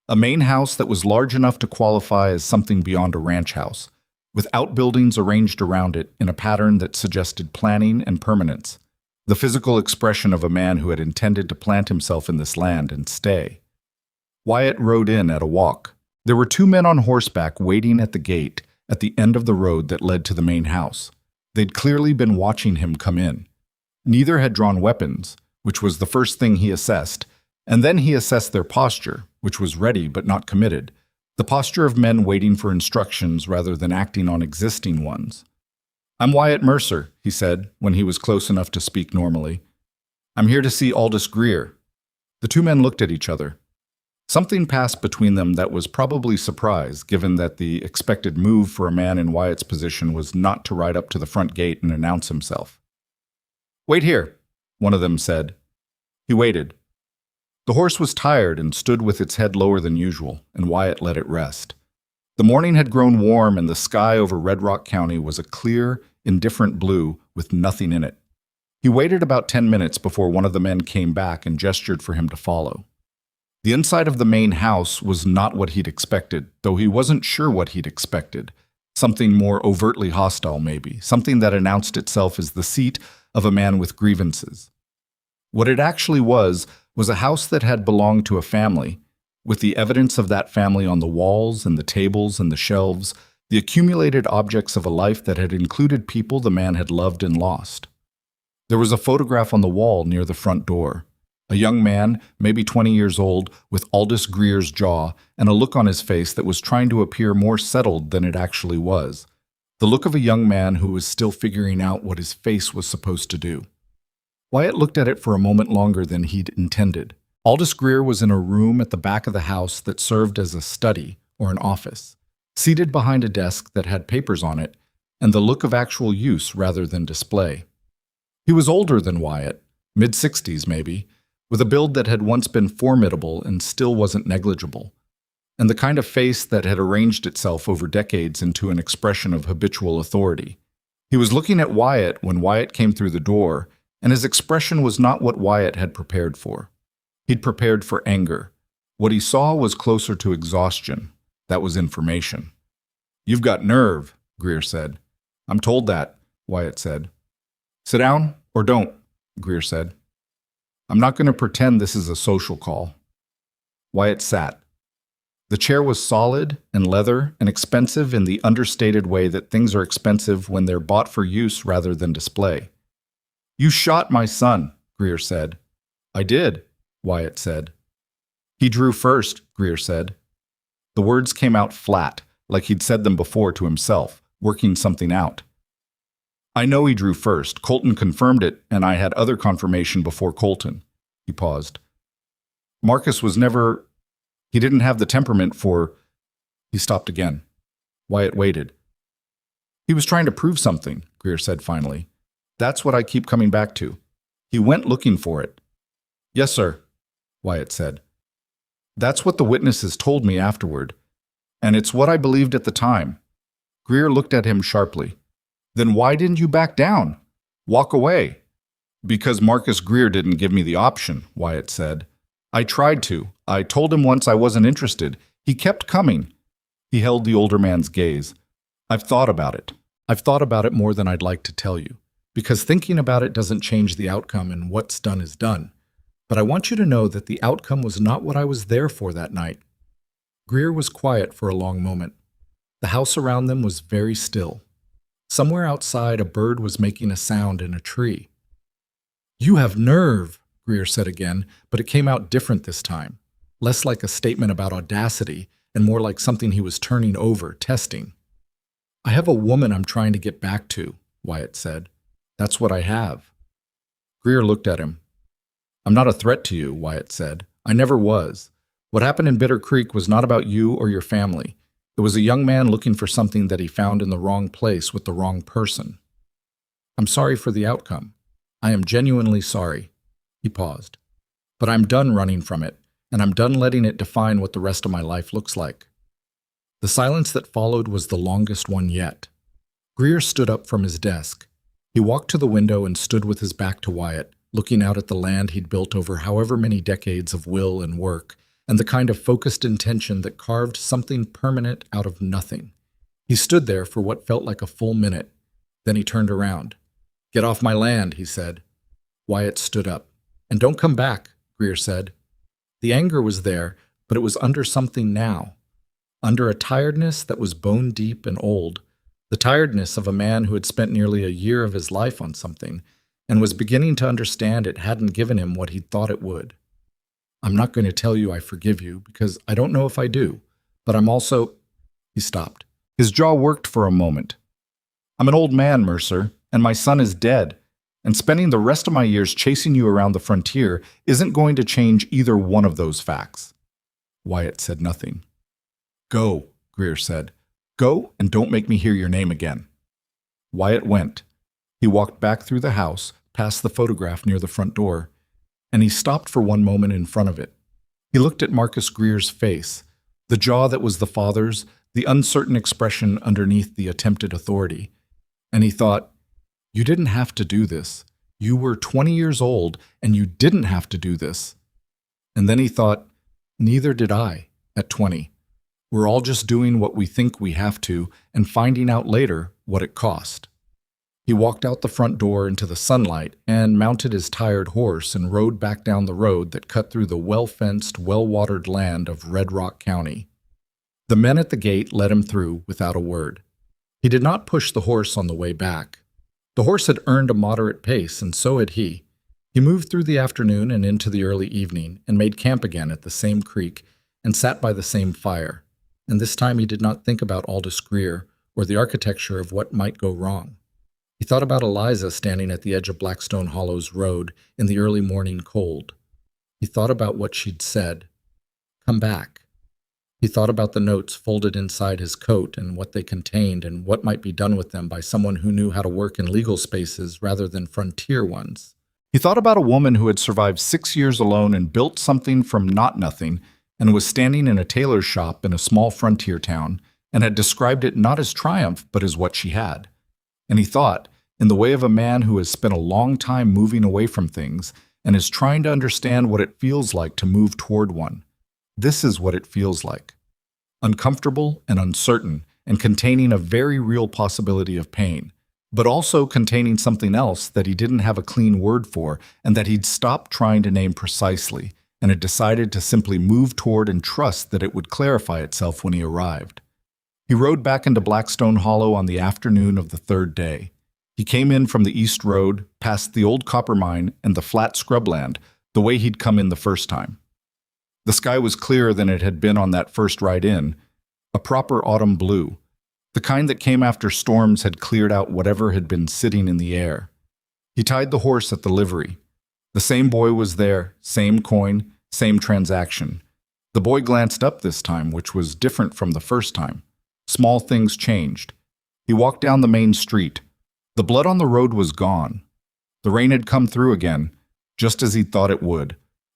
A main house that was large enough to qualify as something beyond a ranch house, with outbuildings arranged around it in a pattern that suggested planning and permanence, the physical expression of a man who had intended to plant himself in this land and stay. Wyatt rode in at a walk. There were 2 men on horseback waiting at the gate at the end of the road that led to the main house. They'd clearly been watching him come in. Neither had drawn weapons, which was the first thing he assessed, and then he assessed their posture, which was ready but not committed, the posture of men waiting for instructions rather than acting on existing ones. "I'm Wyatt Mercer," he said, when he was close enough to speak normally. "I'm here to see Aldous Greer." The 2 men looked at each other. Something passed between them that was probably surprise, given that the expected move for a man in Wyatt's position was not to ride up to the front gate and announce himself. "Wait here," one of them said. He waited. The horse was tired and stood with its head lower than usual, and Wyatt let it rest. The morning had grown warm, and the sky over Red Rock County was a clear, indifferent blue with nothing in it. He waited about 10 minutes before one of the men came back and gestured for him to follow. The inside of the main house was not what he'd expected, though he wasn't sure what he'd expected. Something more overtly hostile, maybe, something that announced itself as the seat of a man with grievances. What it actually was a house that had belonged to a family, with the evidence of that family on the walls and the tables and the shelves, the accumulated objects of a life that had included people the man had loved and lost. There was a photograph on the wall near the front door. A young man, maybe 20 years old, with Aldous Greer's jaw and a look on his face that was trying to appear more settled than it actually was. The look of a young man who was still figuring out what his face was supposed to do. Wyatt looked at it for a moment longer than he'd intended. Aldous Greer was in a room at the back of the house that served as a study or an office, seated behind a desk that had papers on it and the look of actual use rather than display. He was older than Wyatt, mid-60s maybe, with a build that had once been formidable and still wasn't negligible, and the kind of face that had arranged itself over decades into an expression of habitual authority. He was looking at Wyatt when Wyatt came through the door, and his expression was not what Wyatt had prepared for. He'd prepared for anger. What he saw was closer to exhaustion. That was information. "You've got nerve," Greer said. "I'm told that," Wyatt said. "Sit down or don't," Greer said. "I'm not going to pretend this is a social call." Wyatt sat. The chair was solid and leather and expensive in the understated way that things are expensive when they're bought for use rather than display. "You shot my son," Greer said. "I did," Wyatt said. "He drew first," Greer said. The words came out flat, like he'd said them before to himself, working something out. I know he drew first. Colton confirmed it, and I had other confirmation before Colton. He paused. Marcus was never... He didn't have the temperament for... He stopped again. Wyatt waited. He was trying to prove something, Greer said finally. That's what I keep coming back to. He went looking for it. Yes, sir, Wyatt said. That's what the witnesses told me afterward, and it's what I believed at the time. Greer looked at him sharply. Then why didn't you back down? Walk away. Because Marcus Greer didn't give me the option, Wyatt said. I tried to. I told him once I wasn't interested. He kept coming. He held the older man's gaze. I've thought about it. I've thought about it more than I'd like to tell you, because thinking about it doesn't change the outcome, and what's done is done. But I want you to know that the outcome was not what I was there for that night. Greer was quiet for a long moment. The house around them was very still. Somewhere outside, a bird was making a sound in a tree. You have nerve, Greer said again, but it came out different this time. Less like a statement about audacity and more like something he was turning over, testing. I have a woman I'm trying to get back to, Wyatt said. That's what I have. Greer looked at him. I'm not a threat to you, Wyatt said. I never was. What happened in Bitter Creek was not about you or your family. It was a young man looking for something that he found in the wrong place with the wrong person. I'm sorry for the outcome. I am genuinely sorry. He paused. But I'm done running from it, and I'm done letting it define what the rest of my life looks like. The silence that followed was the longest one yet. Greer stood up from his desk. He walked to the window and stood with his back to Wyatt, looking out at the land he'd built over however many decades of will and work, and the kind of focused intention that carved something permanent out of nothing. He stood there for what felt like a full minute. Then he turned around. Get off my land, he said. Wyatt stood up. And don't come back, Greer said. The anger was there, but it was under something now. Under a tiredness that was bone deep and old. The tiredness of a man who had spent nearly a year of his life on something, and was beginning to understand it hadn't given him what he'd thought it would. I'm not going to tell you I forgive you, because I don't know if I do, but I'm also... He stopped. His jaw worked for a moment. I'm an old man, Mercer, and my son is dead, and spending the rest of my years chasing you around the frontier isn't going to change either one of those facts. Wyatt said nothing. Go, Greer said. Go and don't make me hear your name again. Wyatt went. He walked back through the house, past the photograph near the front door, and he stopped for one moment in front of it. He looked at Marcus Greer's face, the jaw that was the father's, the uncertain expression underneath the attempted authority. And he thought, you didn't have to do this. You were 20 years old, and you didn't have to do this. And then he thought, neither did I, at 20. We're all just doing what we think we have to and finding out later what it cost. He walked out the front door into the sunlight and mounted his tired horse and rode back down the road that cut through the well-fenced, well-watered land of Red Rock County. The men at the gate let him through without a word. He did not push the horse on the way back. The horse had earned a moderate pace, and so had he. He moved through the afternoon and into the early evening and made camp again at the same creek and sat by the same fire. And this time he did not think about Aldous Greer or the architecture of what might go wrong. He thought about Eliza standing at the edge of Blackstone Hollow's road in the early morning cold. He thought about what she'd said. Come back. He thought about the notes folded inside his coat and what they contained and what might be done with them by someone who knew how to work in legal spaces rather than frontier ones. He thought about a woman who had survived 6 years alone and built something from not nothing and was standing in a tailor's shop in a small frontier town and had described it not as triumph but as what she had. And he thought, in the way of a man who has spent a long time moving away from things and is trying to understand what it feels like to move toward one. This is what it feels like. Uncomfortable and uncertain and containing a very real possibility of pain, but also containing something else that he didn't have a clean word for and that he'd stopped trying to name precisely and had decided to simply move toward and trust that it would clarify itself when he arrived. He rode back into Blackstone Hollow on the afternoon of the third day. He came in from the east road, past the old copper mine and the flat scrubland, the way he'd come in the first time. The sky was clearer than it had been on that first ride in, a proper autumn blue. The kind that came after storms had cleared out whatever had been sitting in the air. He tied the horse at the livery. The same boy was there, same coin, same transaction. The boy glanced up this time, which was different from the first time. Small things changed. He walked down the main street. The blood on the road was gone. The rain had come through again, just as he'd thought it would.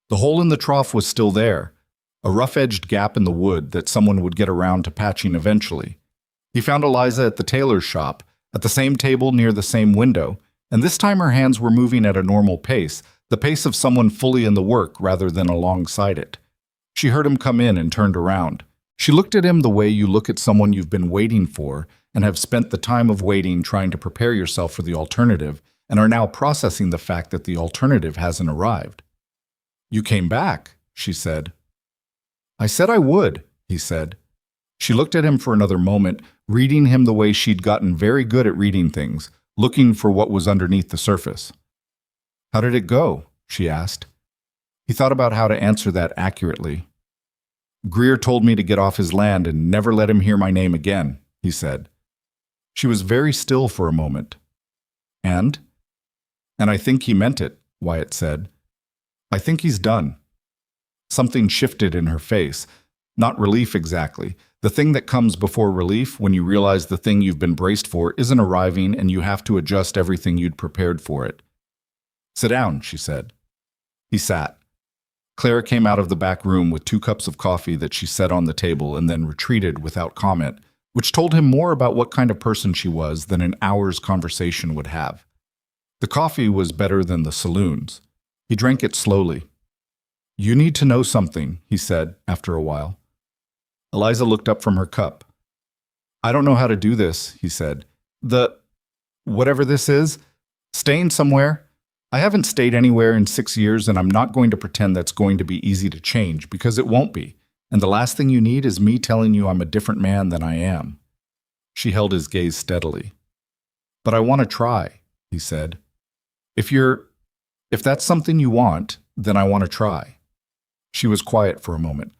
The hole in the trough was still there, a rough-edged gap in the wood that someone would get around to patching eventually. He found Eliza at the tailor's shop, at the same table near the same window, and this time her hands were moving at a normal pace, the pace of someone fully in the work rather than alongside it. She heard him come in and turned around. She looked at him the way you look at someone you've been waiting for and have spent the time of waiting trying to prepare yourself for the alternative and are now processing the fact that the alternative hasn't arrived. "You came back," she said. "I said I would," he said. She looked at him for another moment, reading him the way she'd gotten very good at reading things, looking for what was underneath the surface. "How did it go?" she asked. He thought about how to answer that accurately. "Greer told me to get off his land and never let him hear my name again," he said. She was very still for a moment. And I think he meant it," Wyatt said. "I think he's done." Something shifted in her face. Not relief exactly. The thing that comes before relief when you realize the thing you've been braced for isn't arriving and you have to adjust everything you'd prepared for it. "Sit down," she said. He sat. Clara came out of the back room with 2 cups of coffee that she set on the table and then retreated without comment, which told him more about what kind of person she was than an hour's conversation would have. The coffee was better than the saloon's. He drank it slowly. "You need to know something," he said after a while. Eliza looked up from her cup. "I don't know how to do this," he said. Whatever this is, staying somewhere. I haven't stayed anywhere in 6 years, and I'm not going to pretend that's going to be easy to change, because it won't be. And the last thing you need is me telling you I'm a different man than I am." She held his gaze steadily. "But I want to try," he said. If that's something you want, then I want to try." She was quiet for a moment.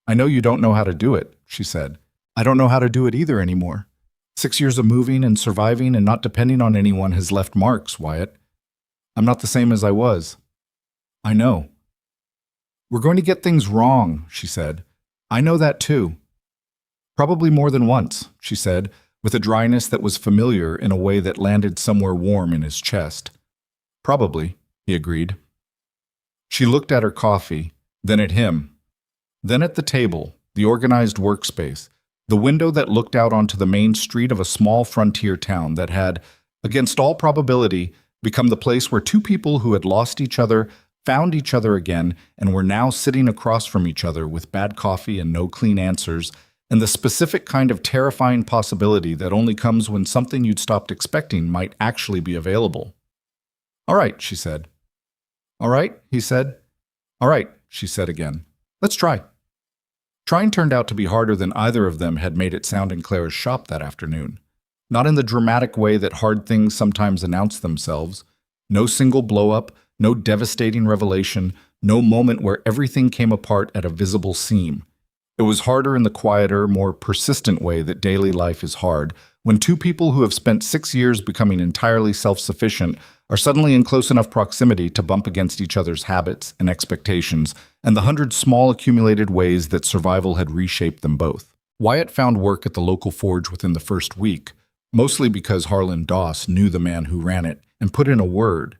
"I know you don't know how to do it," she said. "I don't know how to do it either anymore. 6 years of moving and surviving and not depending on anyone has left marks, Wyatt. I'm not the same as I was." "I know." "We're going to get things wrong," she said. "I know that too." "Probably more than once," she said, with a dryness that was familiar in a way that landed somewhere warm in his chest. "Probably," he agreed. She looked at her coffee, then at him, then at the table, the organized workspace, the window that looked out onto the main street of a small frontier town that had, against all probability, become the place where 2 people who had lost each other found each other again and were now sitting across from each other with bad coffee and no clean answers, and the specific kind of terrifying possibility that only comes when something you'd stopped expecting might actually be available. "All right," she said. "All right," he said. "All right," she said again. "Let's try." Trying turned out to be harder than either of them had made it sound in Clara's shop that afternoon. Not in the dramatic way that hard things sometimes announce themselves. No single blow-up, no devastating revelation, no moment where everything came apart at a visible seam. It was harder in the quieter, more persistent way that daily life is hard, when 2 people who have spent 6 years becoming entirely self-sufficient are suddenly in close enough proximity to bump against each other's habits and expectations, and the 100 small accumulated ways that survival had reshaped them both. Wyatt found work at the local forge within the first week, mostly because Harlan Doss knew the man who ran it and put in a word,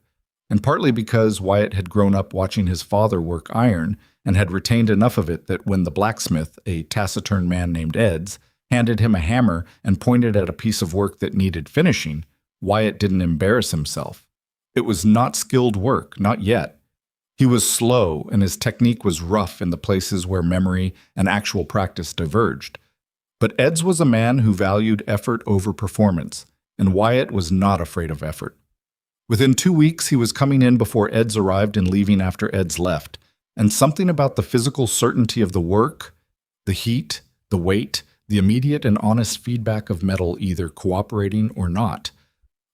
and partly because Wyatt had grown up watching his father work iron and had retained enough of it that when the blacksmith, a taciturn man named Eds, handed him a hammer and pointed at a piece of work that needed finishing, Wyatt didn't embarrass himself. It was not skilled work, not yet. He was slow, and his technique was rough in the places where memory and actual practice diverged. But Eds was a man who valued effort over performance, and Wyatt was not afraid of effort. Within 2 weeks, he was coming in before Eds arrived and leaving after Eds left, and something about the physical certainty of the work, the heat, the weight, the immediate and honest feedback of metal either cooperating or not,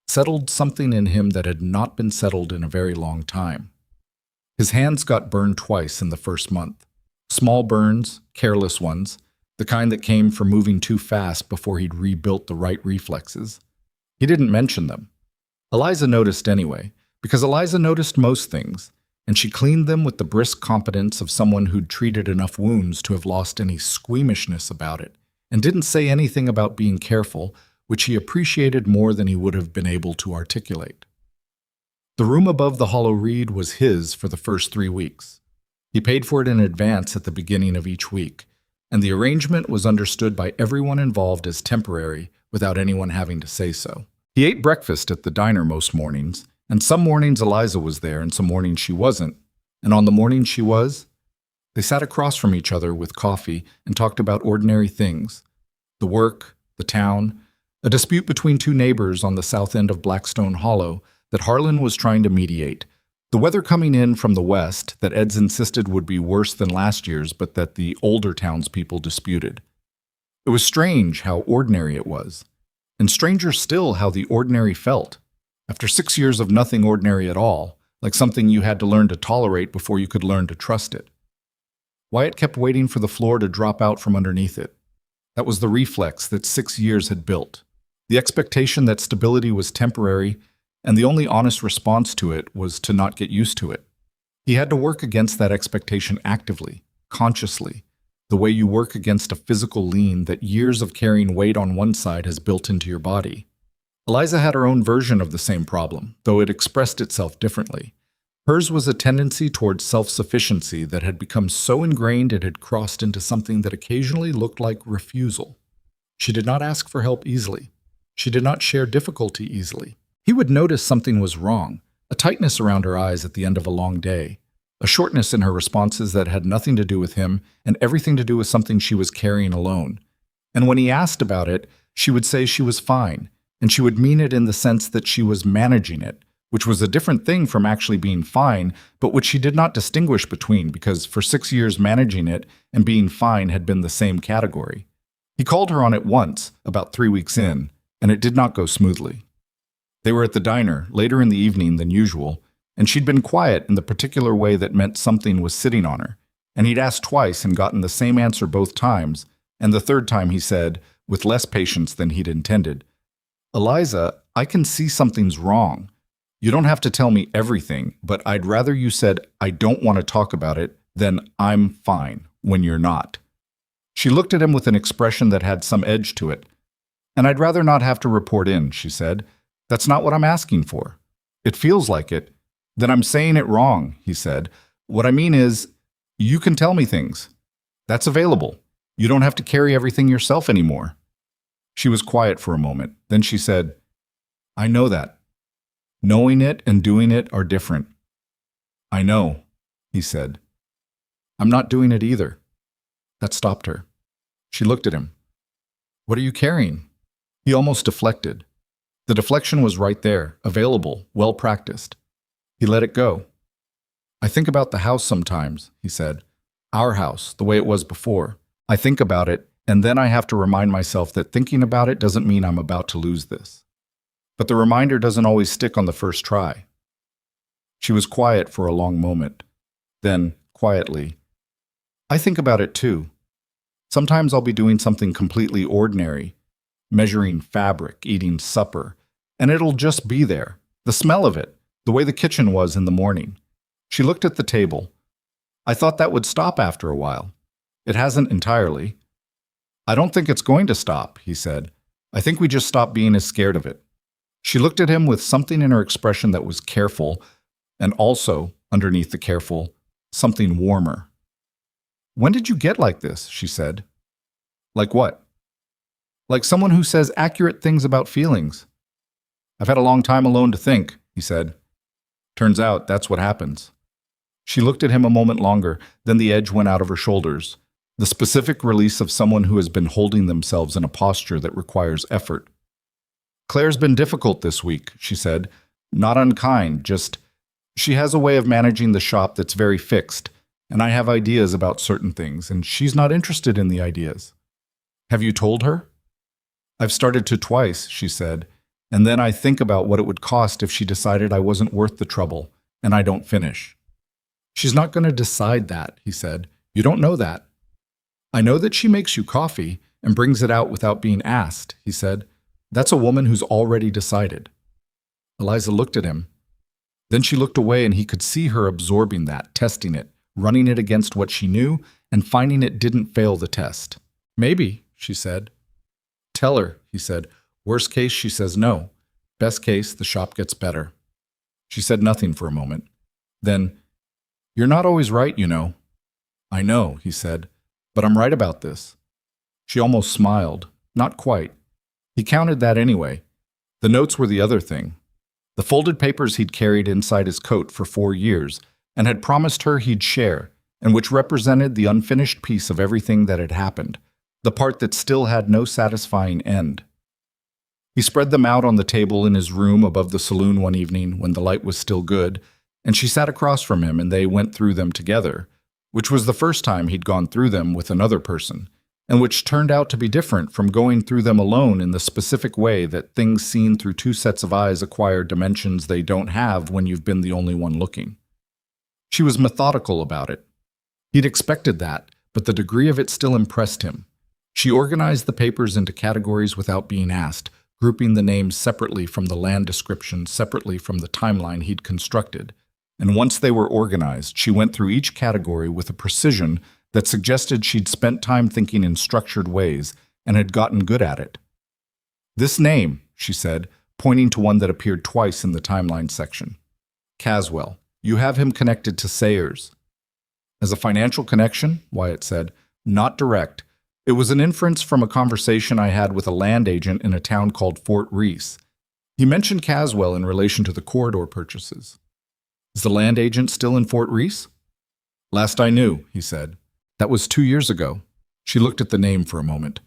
settled something in him that had not been settled in a very long time. His hands got burned twice in the first month. Small burns, careless ones. the kind that came from moving too fast before he'd rebuilt the right reflexes. He didn't mention them. Eliza noticed anyway, because Eliza noticed most things, and she cleaned them with the brisk competence of someone who'd treated enough wounds to have lost any squeamishness about it, and didn't say anything about being careful, which he appreciated more than he would have been able to articulate. The room above the hollow reed was his for the first 3 weeks. He paid for it in advance at the beginning of each week, and the arrangement was understood by everyone involved as temporary without anyone having to say so. He ate breakfast at the diner most mornings, and some mornings Eliza was there and some mornings she wasn't, and on the mornings she was, they sat across from each other with coffee and talked about ordinary things: the work, the town, a dispute between 2 neighbors on the south end of Blackstone Hollow that Harlan was trying to mediate, the weather coming in from the west that Eds insisted would be worse than last year's but that the older townspeople disputed. It was strange how ordinary it was, and stranger still how the ordinary felt. After 6 years of nothing ordinary at all, like something you had to learn to tolerate before you could learn to trust it. Wyatt kept waiting for the floor to drop out from underneath it. That was the reflex that 6 years had built. The expectation that stability was temporary, and the only honest response to it was to not get used to it. He had to work against that expectation actively, consciously, the way you work against a physical lean that years of carrying weight on one side has built into your body. Eliza had her own version of the same problem, though it expressed itself differently. Hers was a tendency towards self-sufficiency that had become so ingrained it had crossed into something that occasionally looked like refusal. She did not ask for help easily. She did not share difficulty easily. He would notice something was wrong, a tightness around her eyes at the end of a long day, a shortness in her responses that had nothing to do with him and everything to do with something she was carrying alone. And when he asked about it, she would say she was fine, and she would mean it in the sense that she was managing it, which was a different thing from actually being fine, but which she did not distinguish between because for 6 years managing it and being fine had been the same category. He called her on it once, about 3 weeks in, and it did not go smoothly. They were at the diner, later in the evening than usual, and she'd been quiet in the particular way that meant something was sitting on her, and he'd asked twice and gotten the same answer both times, and the third time he said, with less patience than he'd intended, "Eliza, I can see something's wrong. You don't have to tell me everything, but I'd rather you said, 'I don't want to talk about it,' than 'I'm fine,' when you're not." She looked at him with an expression that had some edge to it. "And I'd rather not have to report in," she said. "That's not what I'm asking for. It feels like it. Then I'm saying it wrong," he said. "What I mean is, you can tell me things. That's available. You don't have to carry everything yourself anymore." She was quiet for a moment. Then she said, "I know that. Knowing it and doing it are different." "I know," he said. "I'm not doing it either." That stopped her. She looked at him. "What are you carrying?" He almost deflected. The deflection was right there, available, well practiced. He let it go. "I think about the house sometimes," he said. "Our house, the way it was before. I think about it, and then I have to remind myself that thinking about it doesn't mean I'm about to lose this. But the reminder doesn't always stick on the first try." She was quiet for a long moment. Then, quietly, "I think about it too. Sometimes I'll be doing something completely ordinary, measuring fabric, eating supper, and it'll just be there, the smell of it, the way the kitchen was in the morning." She looked at the table. "I thought that would stop after a while. It hasn't entirely." "I don't think it's going to stop," he said. "I think we just stop being as scared of it." She looked at him with something in her expression that was careful, and also, underneath the careful, something warmer. "When did you get like this?" she said. "Like what?" "Like someone who says accurate things about feelings." "I've had a long time alone to think," he said. "Turns out that's what happens." She looked at him a moment longer, then the edge went out of her shoulders, the specific release of someone who has been holding themselves in a posture that requires effort. "Claire's been difficult this week," she said. "Not unkind, just she has a way of managing the shop that's very fixed, and I have ideas about certain things, and she's not interested in the ideas." "Have you told her?" "I've started to twice," she said, "and then I think about what it would cost if she decided I wasn't worth the trouble, and I don't finish." "She's not going to decide that," he said. "You don't know that." I know that she makes you coffee and brings it out without being asked, he said. That's a woman who's already decided. Eliza looked at him. Then she looked away and he could see her absorbing that, testing it, running it against what she knew, and finding it didn't fail the test. Maybe, she said. Tell her, he said. Worst case, she says no. Best case, the shop gets better. She said nothing for a moment. Then, you're not always right, you know. I know, he said, but I'm right about this. She almost smiled. Not quite. He counted that anyway. The notes were the other thing. The folded papers he'd carried inside his coat for 4 years and had promised her he'd share, and which represented the unfinished piece of everything that had happened, the part that still had no satisfying end. He spread them out on the table in his room above the saloon one evening when the light was still good, and she sat across from him and they went through them together, which was the first time he'd gone through them with another person, and which turned out to be different from going through them alone in the specific way that things seen through 2 sets of eyes acquire dimensions they don't have when you've been the only one looking. She was methodical about it. He'd expected that, but the degree of it still impressed him. She organized the papers into categories without being asked, grouping the names separately from the land description, separately from the timeline he'd constructed. And once they were organized, she went through each category with a precision that suggested she'd spent time thinking in structured ways and had gotten good at it. This name, she said, pointing to one that appeared twice in the timeline section. Caswell. You have him connected to Sayers. As a financial connection, Wyatt said, not direct. It was an inference from a conversation I had with a land agent in a town called Fort Reese. He mentioned Caswell in relation to the corridor purchases. Is the land agent still in Fort Reese? Last I knew, he said. That was 2 years ago. She looked at the name for a moment.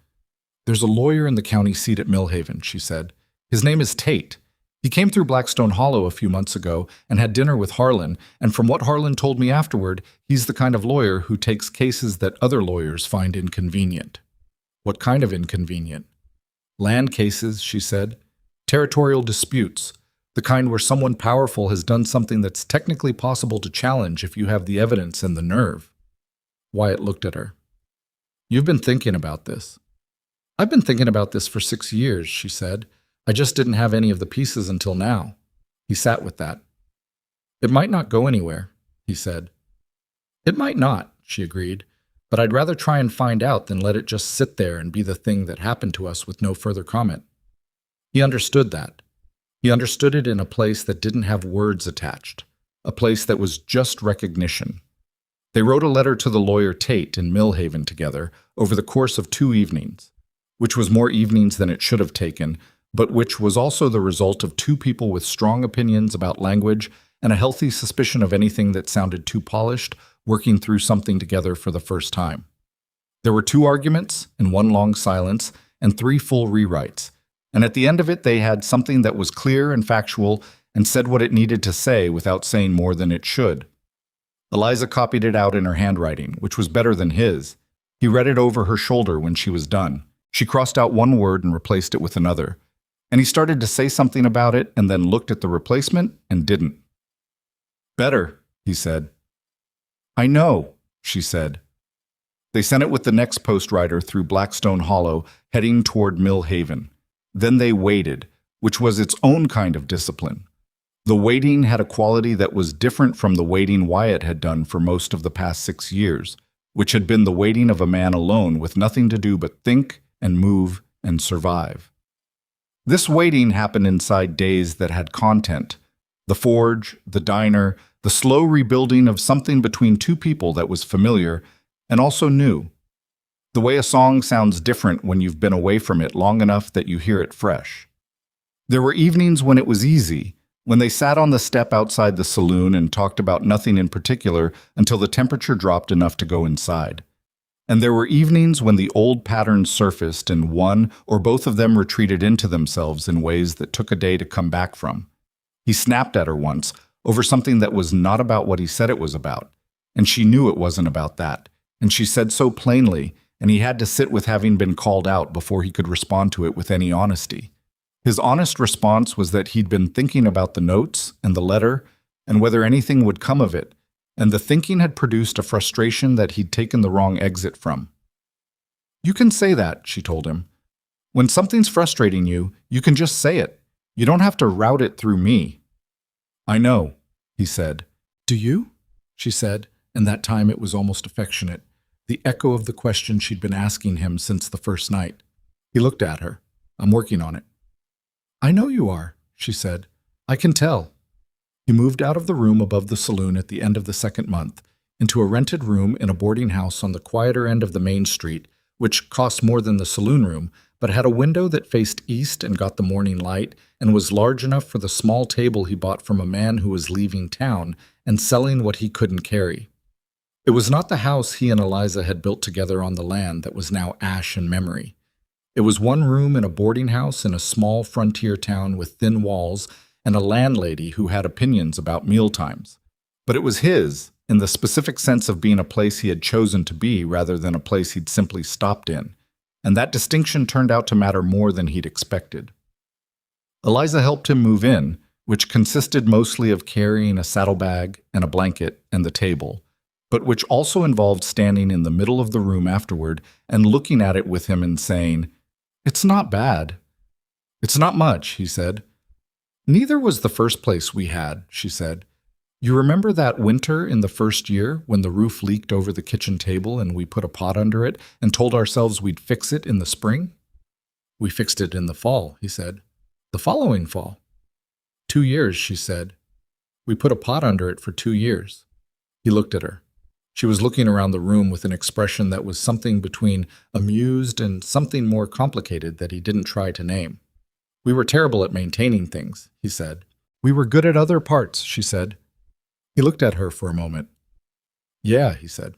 There's a lawyer in the county seat at Millhaven, she said. His name is Tate. He came through Blackstone Hollow a few months ago and had dinner with Harlan, and from what Harlan told me afterward, he's the kind of lawyer who takes cases that other lawyers find inconvenient. What kind of inconvenient? Land cases, she said. Territorial disputes. The kind where someone powerful has done something that's technically possible to challenge if you have the evidence and the nerve. Wyatt looked at her. You've been thinking about this. I've been thinking about this for 6 years, she said. I just didn't have any of the pieces until now. He sat with that. It might not go anywhere, he said. It might not, she agreed, but I'd rather try and find out than let it just sit there and be the thing that happened to us with no further comment. He understood that. He understood it in a place that didn't have words attached, a place that was just recognition. They wrote a letter to the lawyer Tate in Millhaven together over the course of 2 evenings, which was more evenings than it should have taken, but which was also the result of 2 people with strong opinions about language and a healthy suspicion of anything that sounded too polished, working through something together for the first time. There were 2 arguments and 1 long silence and 3 full rewrites, and at the end of it they had something that was clear and factual and said what it needed to say without saying more than it should. Eliza copied it out in her handwriting, which was better than his. He read it over her shoulder when she was done. She crossed out 1 word and replaced it with another. And he started to say something about it and then looked at the replacement and didn't. Better, he said. I know, she said. They sent it with the next postwriter through Blackstone Hollow, heading toward Millhaven. Then they waited, which was its own kind of discipline. The waiting had a quality that was different from the waiting Wyatt had done for most of the past 6 years, which had been the waiting of a man alone with nothing to do but think and move and survive. This waiting happened inside days that had content. The forge, the diner, the slow rebuilding of something between 2 people that was familiar and also new. The way a song sounds different when you've been away from it long enough that you hear it fresh. There were evenings when it was easy, when they sat on the step outside the saloon and talked about nothing in particular until the temperature dropped enough to go inside. And there were evenings when the old patterns surfaced and one or both of them retreated into themselves in ways that took a day to come back from. He snapped at her once over something that was not about what he said it was about, and she knew it wasn't about that, and she said so plainly, and he had to sit with having been called out before he could respond to it with any honesty. His honest response was that he'd been thinking about the notes and the letter and whether anything would come of it, and the thinking had produced a frustration that he'd taken the wrong exit from. You can say that, she told him. When something's frustrating you, you can just say it. You don't have to route it through me. I know, he said. Do you? She said, and that time it was almost affectionate, the echo of the question she'd been asking him since the first night. He looked at her. I'm working on it. I know you are, she said. I can tell. He moved out of the room above the saloon at the end of the second month, into a rented room in a boarding house on the quieter end of the main street, which cost more than the saloon room, but had a window that faced east and got the morning light, and was large enough for the small table he bought from a man who was leaving town and selling what he couldn't carry. It was not the house he and Eliza had built together on the land that was now ash and memory. It was one room in a boarding house in a small frontier town with thin walls and a landlady who had opinions about mealtimes. But it was his, in the specific sense of being a place he had chosen to be rather than a place he'd simply stopped in, and that distinction turned out to matter more than he'd expected. Eliza helped him move in, which consisted mostly of carrying a saddlebag and a blanket and the table, but which also involved standing in the middle of the room afterward and looking at it with him and saying, "It's not bad." "It's not much," he said. "Neither was the first place we had," she said. "You remember that winter in the first year when the roof leaked over the kitchen table and we put a pot under it and told ourselves we'd fix it in the spring?" "We fixed it in the fall," he said. "The following fall." 2 years, she said. "We put a pot under it for 2 years. He looked at her. She was looking around the room with an expression that was something between amused and something more complicated that he didn't try to name. "We were terrible at maintaining things," he said. "We were good at other parts," she said. He looked at her for a moment. "Yeah," he said.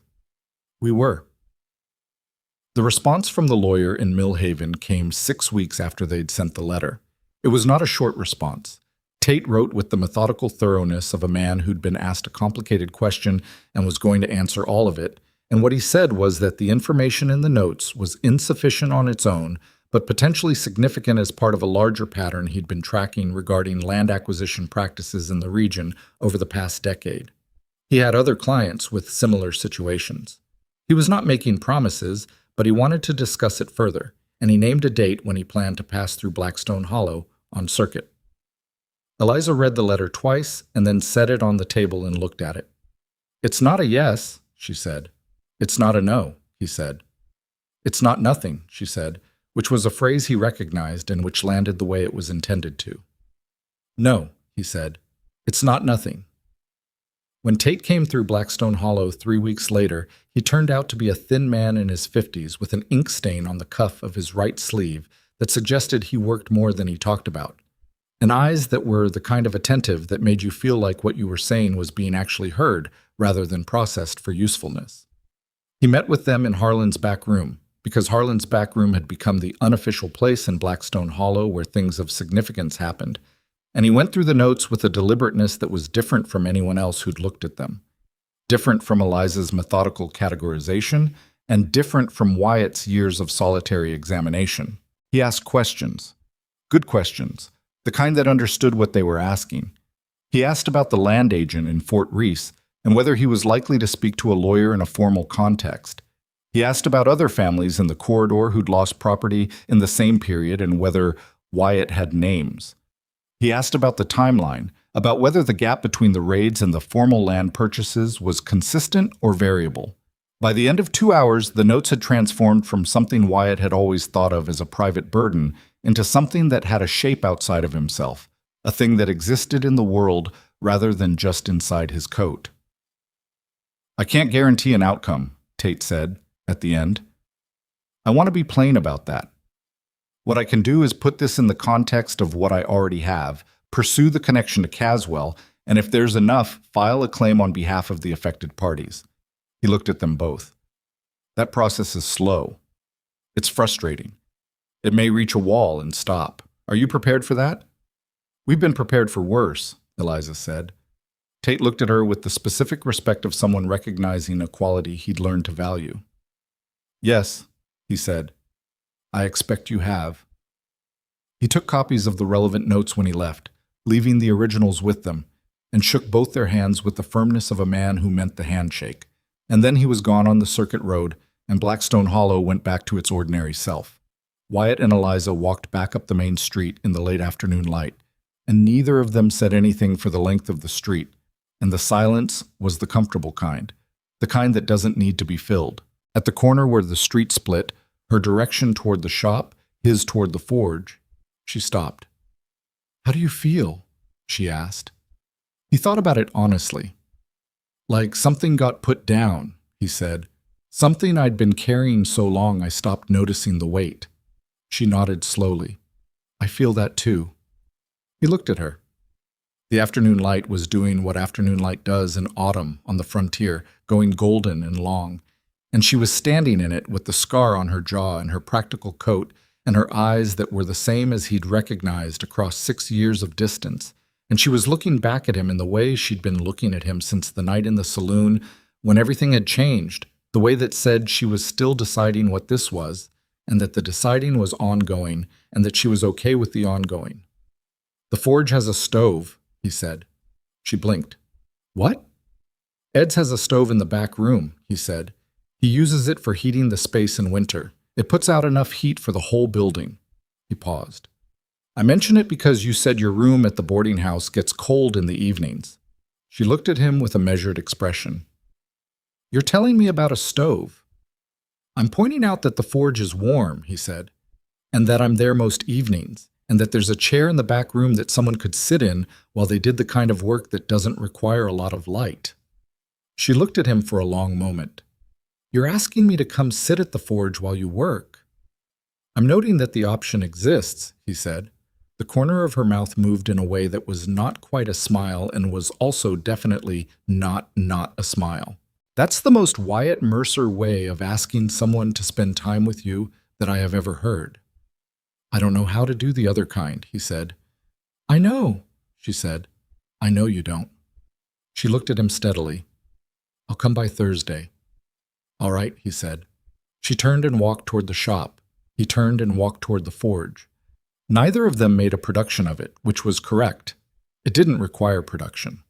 "We were." The response from the lawyer in Millhaven came 6 weeks after they'd sent the letter. It was not a short response. Tate wrote with the methodical thoroughness of a man who'd been asked a complicated question and was going to answer all of it, and what he said was that the information in the notes was insufficient on its own, but potentially significant as part of a larger pattern he'd been tracking regarding land acquisition practices in the region over the past decade. He had other clients with similar situations. He was not making promises, but he wanted to discuss it further, and he named a date when he planned to pass through Blackstone Hollow on circuit. Eliza read the letter twice and then set it on the table and looked at it. "It's not a yes," she said. "It's not a no," he said. "It's not nothing," she said, which was a phrase he recognized and which landed the way it was intended to. "No," he said. "It's not nothing." When Tate came through Blackstone Hollow 3 weeks later, he turned out to be a thin man in his 50s with an ink stain on the cuff of his right sleeve that suggested he worked more than he talked about, and eyes that were the kind of attentive that made you feel like what you were saying was being actually heard rather than processed for usefulness. He met with them in Harlan's back room, because Harlan's back room had become the unofficial place in Blackstone Hollow where things of significance happened, and he went through the notes with a deliberateness that was different from anyone else who'd looked at them, different from Eliza's methodical categorization, and different from Wyatt's years of solitary examination. He asked questions, good questions, the kind that understood what they were asking. He asked about the land agent in Fort Reese and whether he was likely to speak to a lawyer in a formal context. He asked about other families in the corridor who'd lost property in the same period and whether Wyatt had names. He asked about the timeline, about whether the gap between the raids and the formal land purchases was consistent or variable. By the end of 2 hours, the notes had transformed from something Wyatt had always thought of as a private burden into something that had a shape outside of himself, a thing that existed in the world rather than just inside his coat. "I can't guarantee an outcome," Tate said at the end. "I want to be plain about that. What I can do is put this in the context of what I already have, pursue the connection to Caswell, and if there's enough, file a claim on behalf of the affected parties." He looked at them both. "That process is slow. It's frustrating. It may reach a wall and stop. Are you prepared for that?" "We've been prepared for worse," Eliza said. Tate looked at her with the specific respect of someone recognizing a quality he'd learned to value. "Yes," he said. "I expect you have." He took copies of the relevant notes when he left, leaving the originals with them, and shook both their hands with the firmness of a man who meant the handshake. And then he was gone on the circuit road, and Blackstone Hollow went back to its ordinary self. Wyatt and Eliza walked back up the main street in the late afternoon light, and neither of them said anything for the length of the street, and the silence was the comfortable kind, the kind that doesn't need to be filled. At the corner where the street split, her direction toward the shop, his toward the forge, she stopped. "How do you feel?" she asked. He thought about it honestly. "Like something got put down," he said. "Something I'd been carrying so long I stopped noticing the weight." She nodded slowly. "I feel that too." He looked at her. The afternoon light was doing what afternoon light does in autumn on the frontier, going golden and long, and she was standing in it with the scar on her jaw and her practical coat and her eyes that were the same as he'd recognized across 6 years of distance, and she was looking back at him in the way she'd been looking at him since the night in the saloon when everything had changed, the way that said she was still deciding what this was, and that the deciding was ongoing, and that she was okay with the ongoing. "The forge has a stove," he said. She blinked. "What?" "Ed's has a stove in the back room," he said. "He uses it for heating the space in winter. It puts out enough heat for the whole building." He paused. "I mention it because you said your room at the boarding house gets cold in the evenings." She looked at him with a measured expression. "You're telling me about a stove." "I'm pointing out that the forge is warm," he said, "and that I'm there most evenings, and that there's a chair in the back room that someone could sit in while they did the kind of work that doesn't require a lot of light." She looked at him for a long moment. "You're asking me to come sit at the forge while you work." "I'm noting that the option exists," he said. The corner of her mouth moved in a way that was not quite a smile and was also definitely not a smile. "That's the most Wyatt Mercer way of asking someone to spend time with you that I have ever heard." "I don't know how to do the other kind," he said. "I know," she said. "I know you don't." She looked at him steadily. "I'll come by Thursday." "All right," he said. She turned and walked toward the shop. He turned and walked toward the forge. Neither of them made a production of it, which was correct. It didn't require production.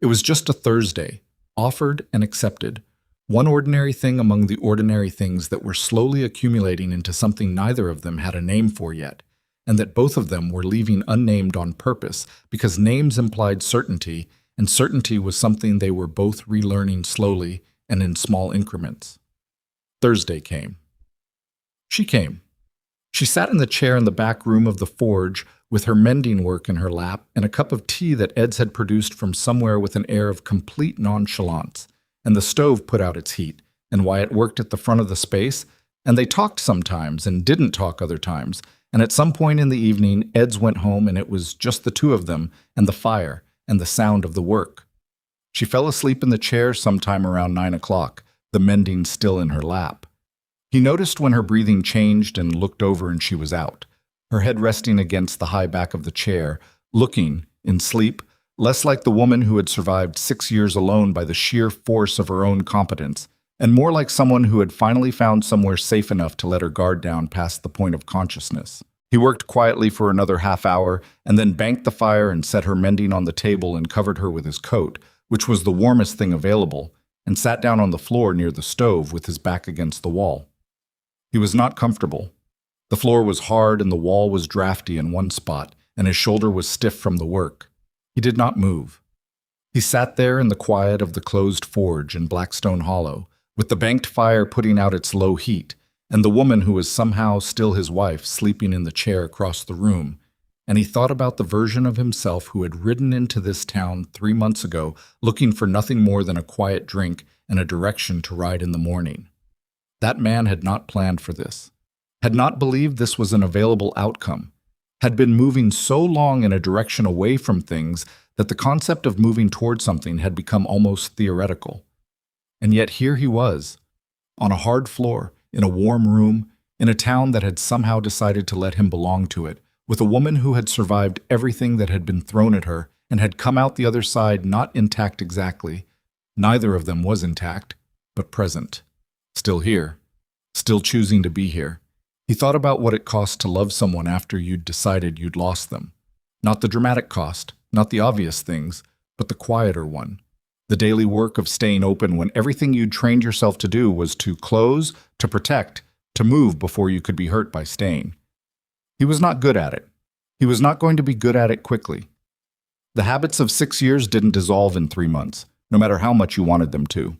It was just a Thursday, offered and accepted, one ordinary thing among the ordinary things that were slowly accumulating into something neither of them had a name for yet, and that both of them were leaving unnamed on purpose because names implied certainty, and certainty was something they were both relearning slowly and in small increments. Thursday came. She came. She sat in the chair in the back room of the forge with her mending work in her lap and a cup of tea that Ed's had produced from somewhere with an air of complete nonchalance, and the stove put out its heat, and Wyatt worked at the front of the space, and they talked sometimes and didn't talk other times, and at some point in the evening Ed's went home and it was just the two of them and the fire and the sound of the work. She fell asleep in the chair sometime around 9 o'clock, the mending still in her lap. He noticed when her breathing changed and looked over and she was out, her head resting against the high back of the chair, looking, in sleep, less like the woman who had survived 6 years alone by the sheer force of her own competence, and more like someone who had finally found somewhere safe enough to let her guard down past the point of consciousness. He worked quietly for another half hour and then banked the fire and set her mending on the table and covered her with his coat, which was the warmest thing available, and sat down on the floor near the stove with his back against the wall. He was not comfortable. The floor was hard and the wall was drafty in one spot, and his shoulder was stiff from the work. He did not move. He sat there in the quiet of the closed forge in Blackstone Hollow, with the banked fire putting out its low heat, and the woman who was somehow still his wife sleeping in the chair across the room, and he thought about the version of himself who had ridden into this town 3 months ago looking for nothing more than a quiet drink and a direction to ride in the morning. That man had not planned for this, had not believed this was an available outcome, had been moving so long in a direction away from things that the concept of moving toward something had become almost theoretical. And yet here he was, on a hard floor, in a warm room, in a town that had somehow decided to let him belong to it, with a woman who had survived everything that had been thrown at her and had come out the other side not intact exactly. Neither of them was intact, but present. Still here, still choosing to be here. He thought about what it cost to love someone after you'd decided you'd lost them. Not the dramatic cost, not the obvious things, but the quieter one. The daily work of staying open when everything you'd trained yourself to do was to close, to protect, to move before you could be hurt by staying. He was not good at it. He was not going to be good at it quickly. The habits of 6 years didn't dissolve in 3 months, no matter how much you wanted them to.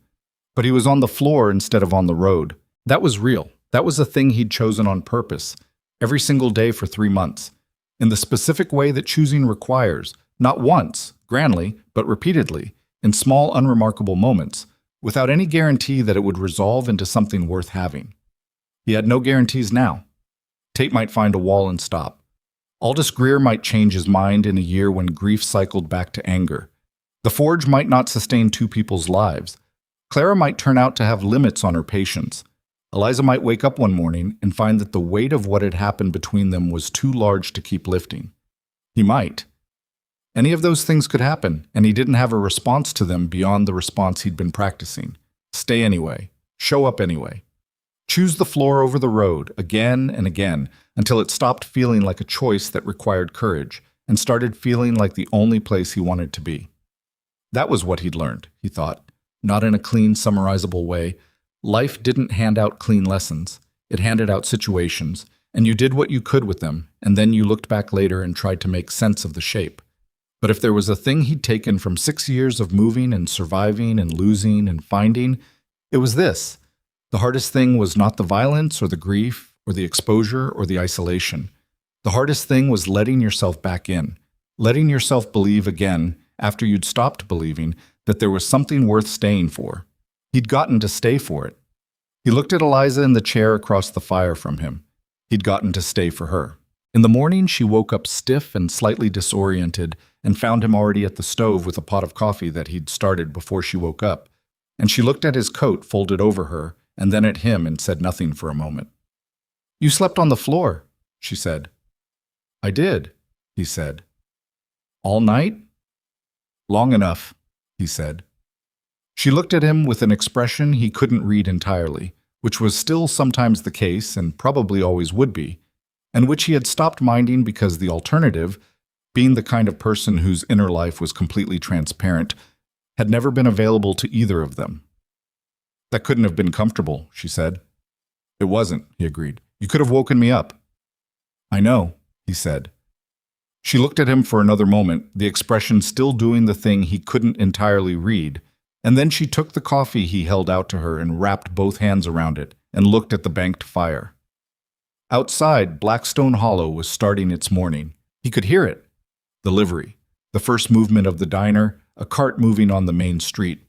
But he was on the floor instead of on the road. That was real. That was a thing he'd chosen on purpose, every single day for 3 months, in the specific way that choosing requires, not once, grandly, but repeatedly, in small, unremarkable moments, without any guarantee that it would resolve into something worth having. He had no guarantees now. Tate might find a wall and stop. Aldous Greer might change his mind in a year when grief cycled back to anger. The forge might not sustain 2 people's lives. Clara might turn out to have limits on her patience. Eliza might wake up one morning and find that the weight of what had happened between them was too large to keep lifting. He might. Any of those things could happen, and he didn't have a response to them beyond the response he'd been practicing. Stay anyway. Show up anyway. Choose the floor over the road, again and again, until it stopped feeling like a choice that required courage, and started feeling like the only place he wanted to be. That was what he'd learned, he thought, not in a clean, summarizable way. Life didn't hand out clean lessons. It handed out situations, and you did what you could with them, and then you looked back later and tried to make sense of the shape. But if there was a thing he'd taken from 6 years of moving and surviving and losing and finding, it was this. The hardest thing was not the violence or the grief or the exposure or the isolation. The hardest thing was letting yourself back in, letting yourself believe again after you'd stopped believing that there was something worth staying for. He'd gotten to stay for it. He looked at Eliza in the chair across the fire from him. He'd gotten to stay for her. In the morning, she woke up stiff and slightly disoriented and found him already at the stove with a pot of coffee that he'd started before she woke up. And she looked at his coat folded over her and then at him and said nothing for a moment. "You slept on the floor," she said. "I did," he said. "All night?" "Long enough," he said. She looked at him with an expression he couldn't read entirely, which was still sometimes the case and probably always would be, and which he had stopped minding because the alternative, being the kind of person whose inner life was completely transparent, had never been available to either of them. "That couldn't have been comfortable," she said. "It wasn't," he agreed. "You could have woken me up." "I know," he said. She looked at him for another moment, the expression still doing the thing he couldn't entirely read, and then she took the coffee he held out to her and wrapped both hands around it and looked at the banked fire. Outside, Blackstone Hollow was starting its morning. He could hear it. The livery, the first movement of the diner, a cart moving on the main street.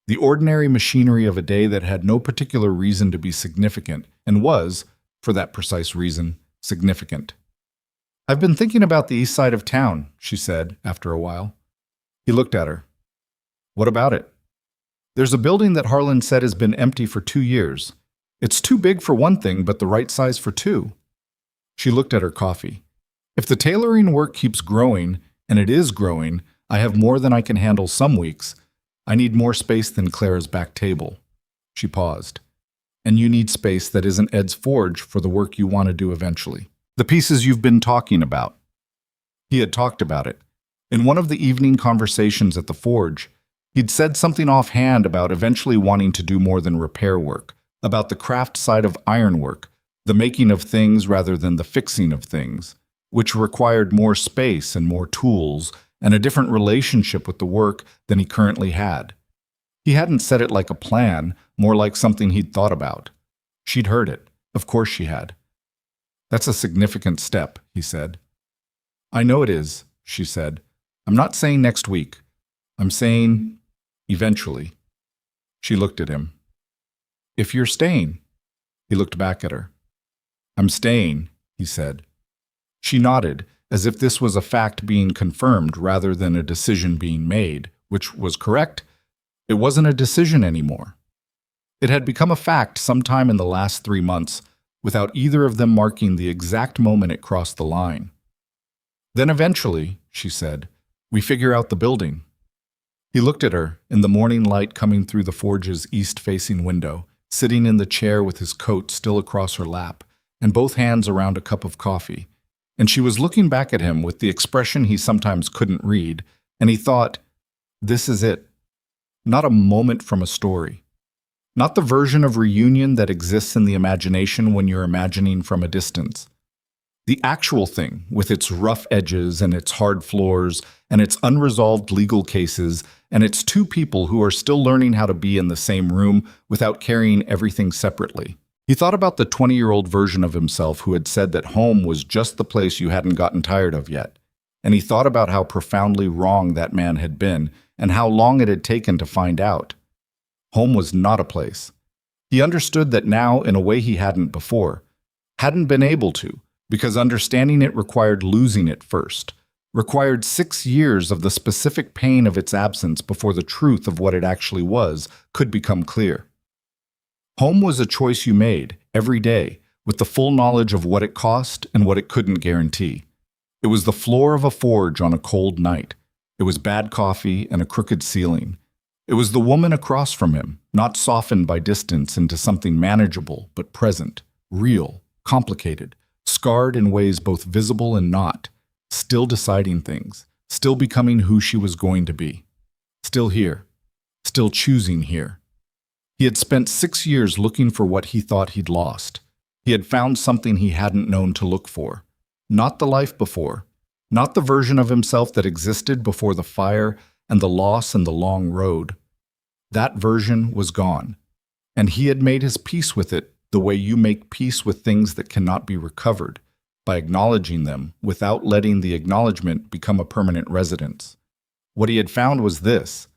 The ordinary machinery of a day that had no particular reason to be significant, and was, for that precise reason, significant. "I've been thinking about the east side of town," she said, after a while. He looked at her. "What about it?" "There's a building that Harlan said has been empty for 2 years. It's too big for one thing, but the right size for 2. She looked at her coffee. "If the tailoring work keeps growing, and it is growing, I have more than I can handle some weeks. I need more space than Clara's back table." She paused. "And you need space that isn't Ed's forge for the work you want to do eventually. The pieces you've been talking about." He had talked about it. In one of the evening conversations at the forge, he'd said something offhand about eventually wanting to do more than repair work, about the craft side of ironwork, the making of things rather than the fixing of things, which required more space and more tools and a different relationship with the work than he currently had. He hadn't said it like a plan, more like something he'd thought about. She'd heard it. Of course she had. "That's a significant step," he said. "I know it is," she said. "I'm not saying next week. I'm saying eventually." She looked at him. "If you're staying." He looked back at her. "I'm staying," he said. She nodded, as if this was a fact being confirmed rather than a decision being made, which was correct. It wasn't a decision anymore. It had become a fact sometime in the last 3 months, without either of them marking the exact moment it crossed the line. "Then eventually," she said, "we figure out the building." He looked at her, in the morning light coming through the forge's east-facing window, sitting in the chair with his coat still across her lap, and both hands around a cup of coffee. And she was looking back at him with the expression he sometimes couldn't read, and he thought, "This is it. not a moment from a story. Not the version of reunion that exists in the imagination when you're imagining from a distance. The actual thing, with its rough edges and its hard floors and its unresolved legal cases and its two people who are still learning how to be in the same room without carrying everything separately. He thought about the 20-year-old version of himself who had said that home was just the place you hadn't gotten tired of yet. And he thought about how profoundly wrong that man had been and how long it had taken to find out. Home was not a place. He understood that now in a way he hadn't before, hadn't been able to, because understanding it required losing it first, required 6 years of the specific pain of its absence before the truth of what it actually was could become clear. Home was a choice you made, every day, with the full knowledge of what it cost and what it couldn't guarantee. It was the floor of a forge on a cold night. It was bad coffee and a crooked ceiling. It was the woman across from him, not softened by distance into something manageable, but present, real, complicated, scarred in ways both visible and not, still deciding things, still becoming who she was going to be. Still here, still choosing here. He had spent 6 years looking for what he thought he'd lost. He had found something he hadn't known to look for. Not the life before, not the version of himself that existed before the fire and the loss and the long road. That version was gone, and he had made his peace with it the way you make peace with things that cannot be recovered, by acknowledging them without letting the acknowledgement become a permanent residence. What he had found was this: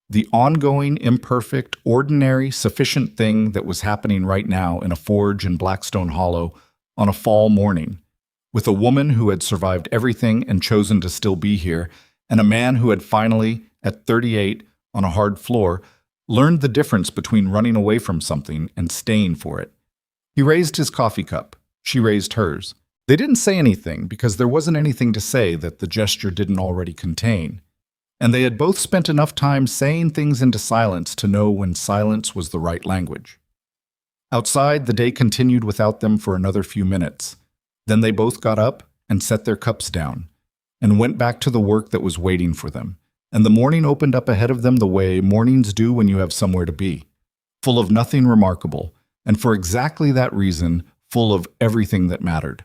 the ongoing, imperfect, ordinary, sufficient thing that was happening right now in a forge in Blackstone Hollow on a fall morning, with a woman who had survived everything and chosen to still be here, and a man who had finally, at 38, on a hard floor, learned the difference between running away from something and staying for it. He raised his coffee cup. She raised hers. They didn't say anything because there wasn't anything to say that the gesture didn't already contain. And they had both spent enough time saying things into silence to know when silence was the right language. Outside, the day continued without them for another few minutes. Then they both got up and set their cups down, and went back to the work that was waiting for them. And the morning opened up ahead of them the way mornings do when you have somewhere to be, full of nothing remarkable, and for exactly that reason, full of everything that mattered.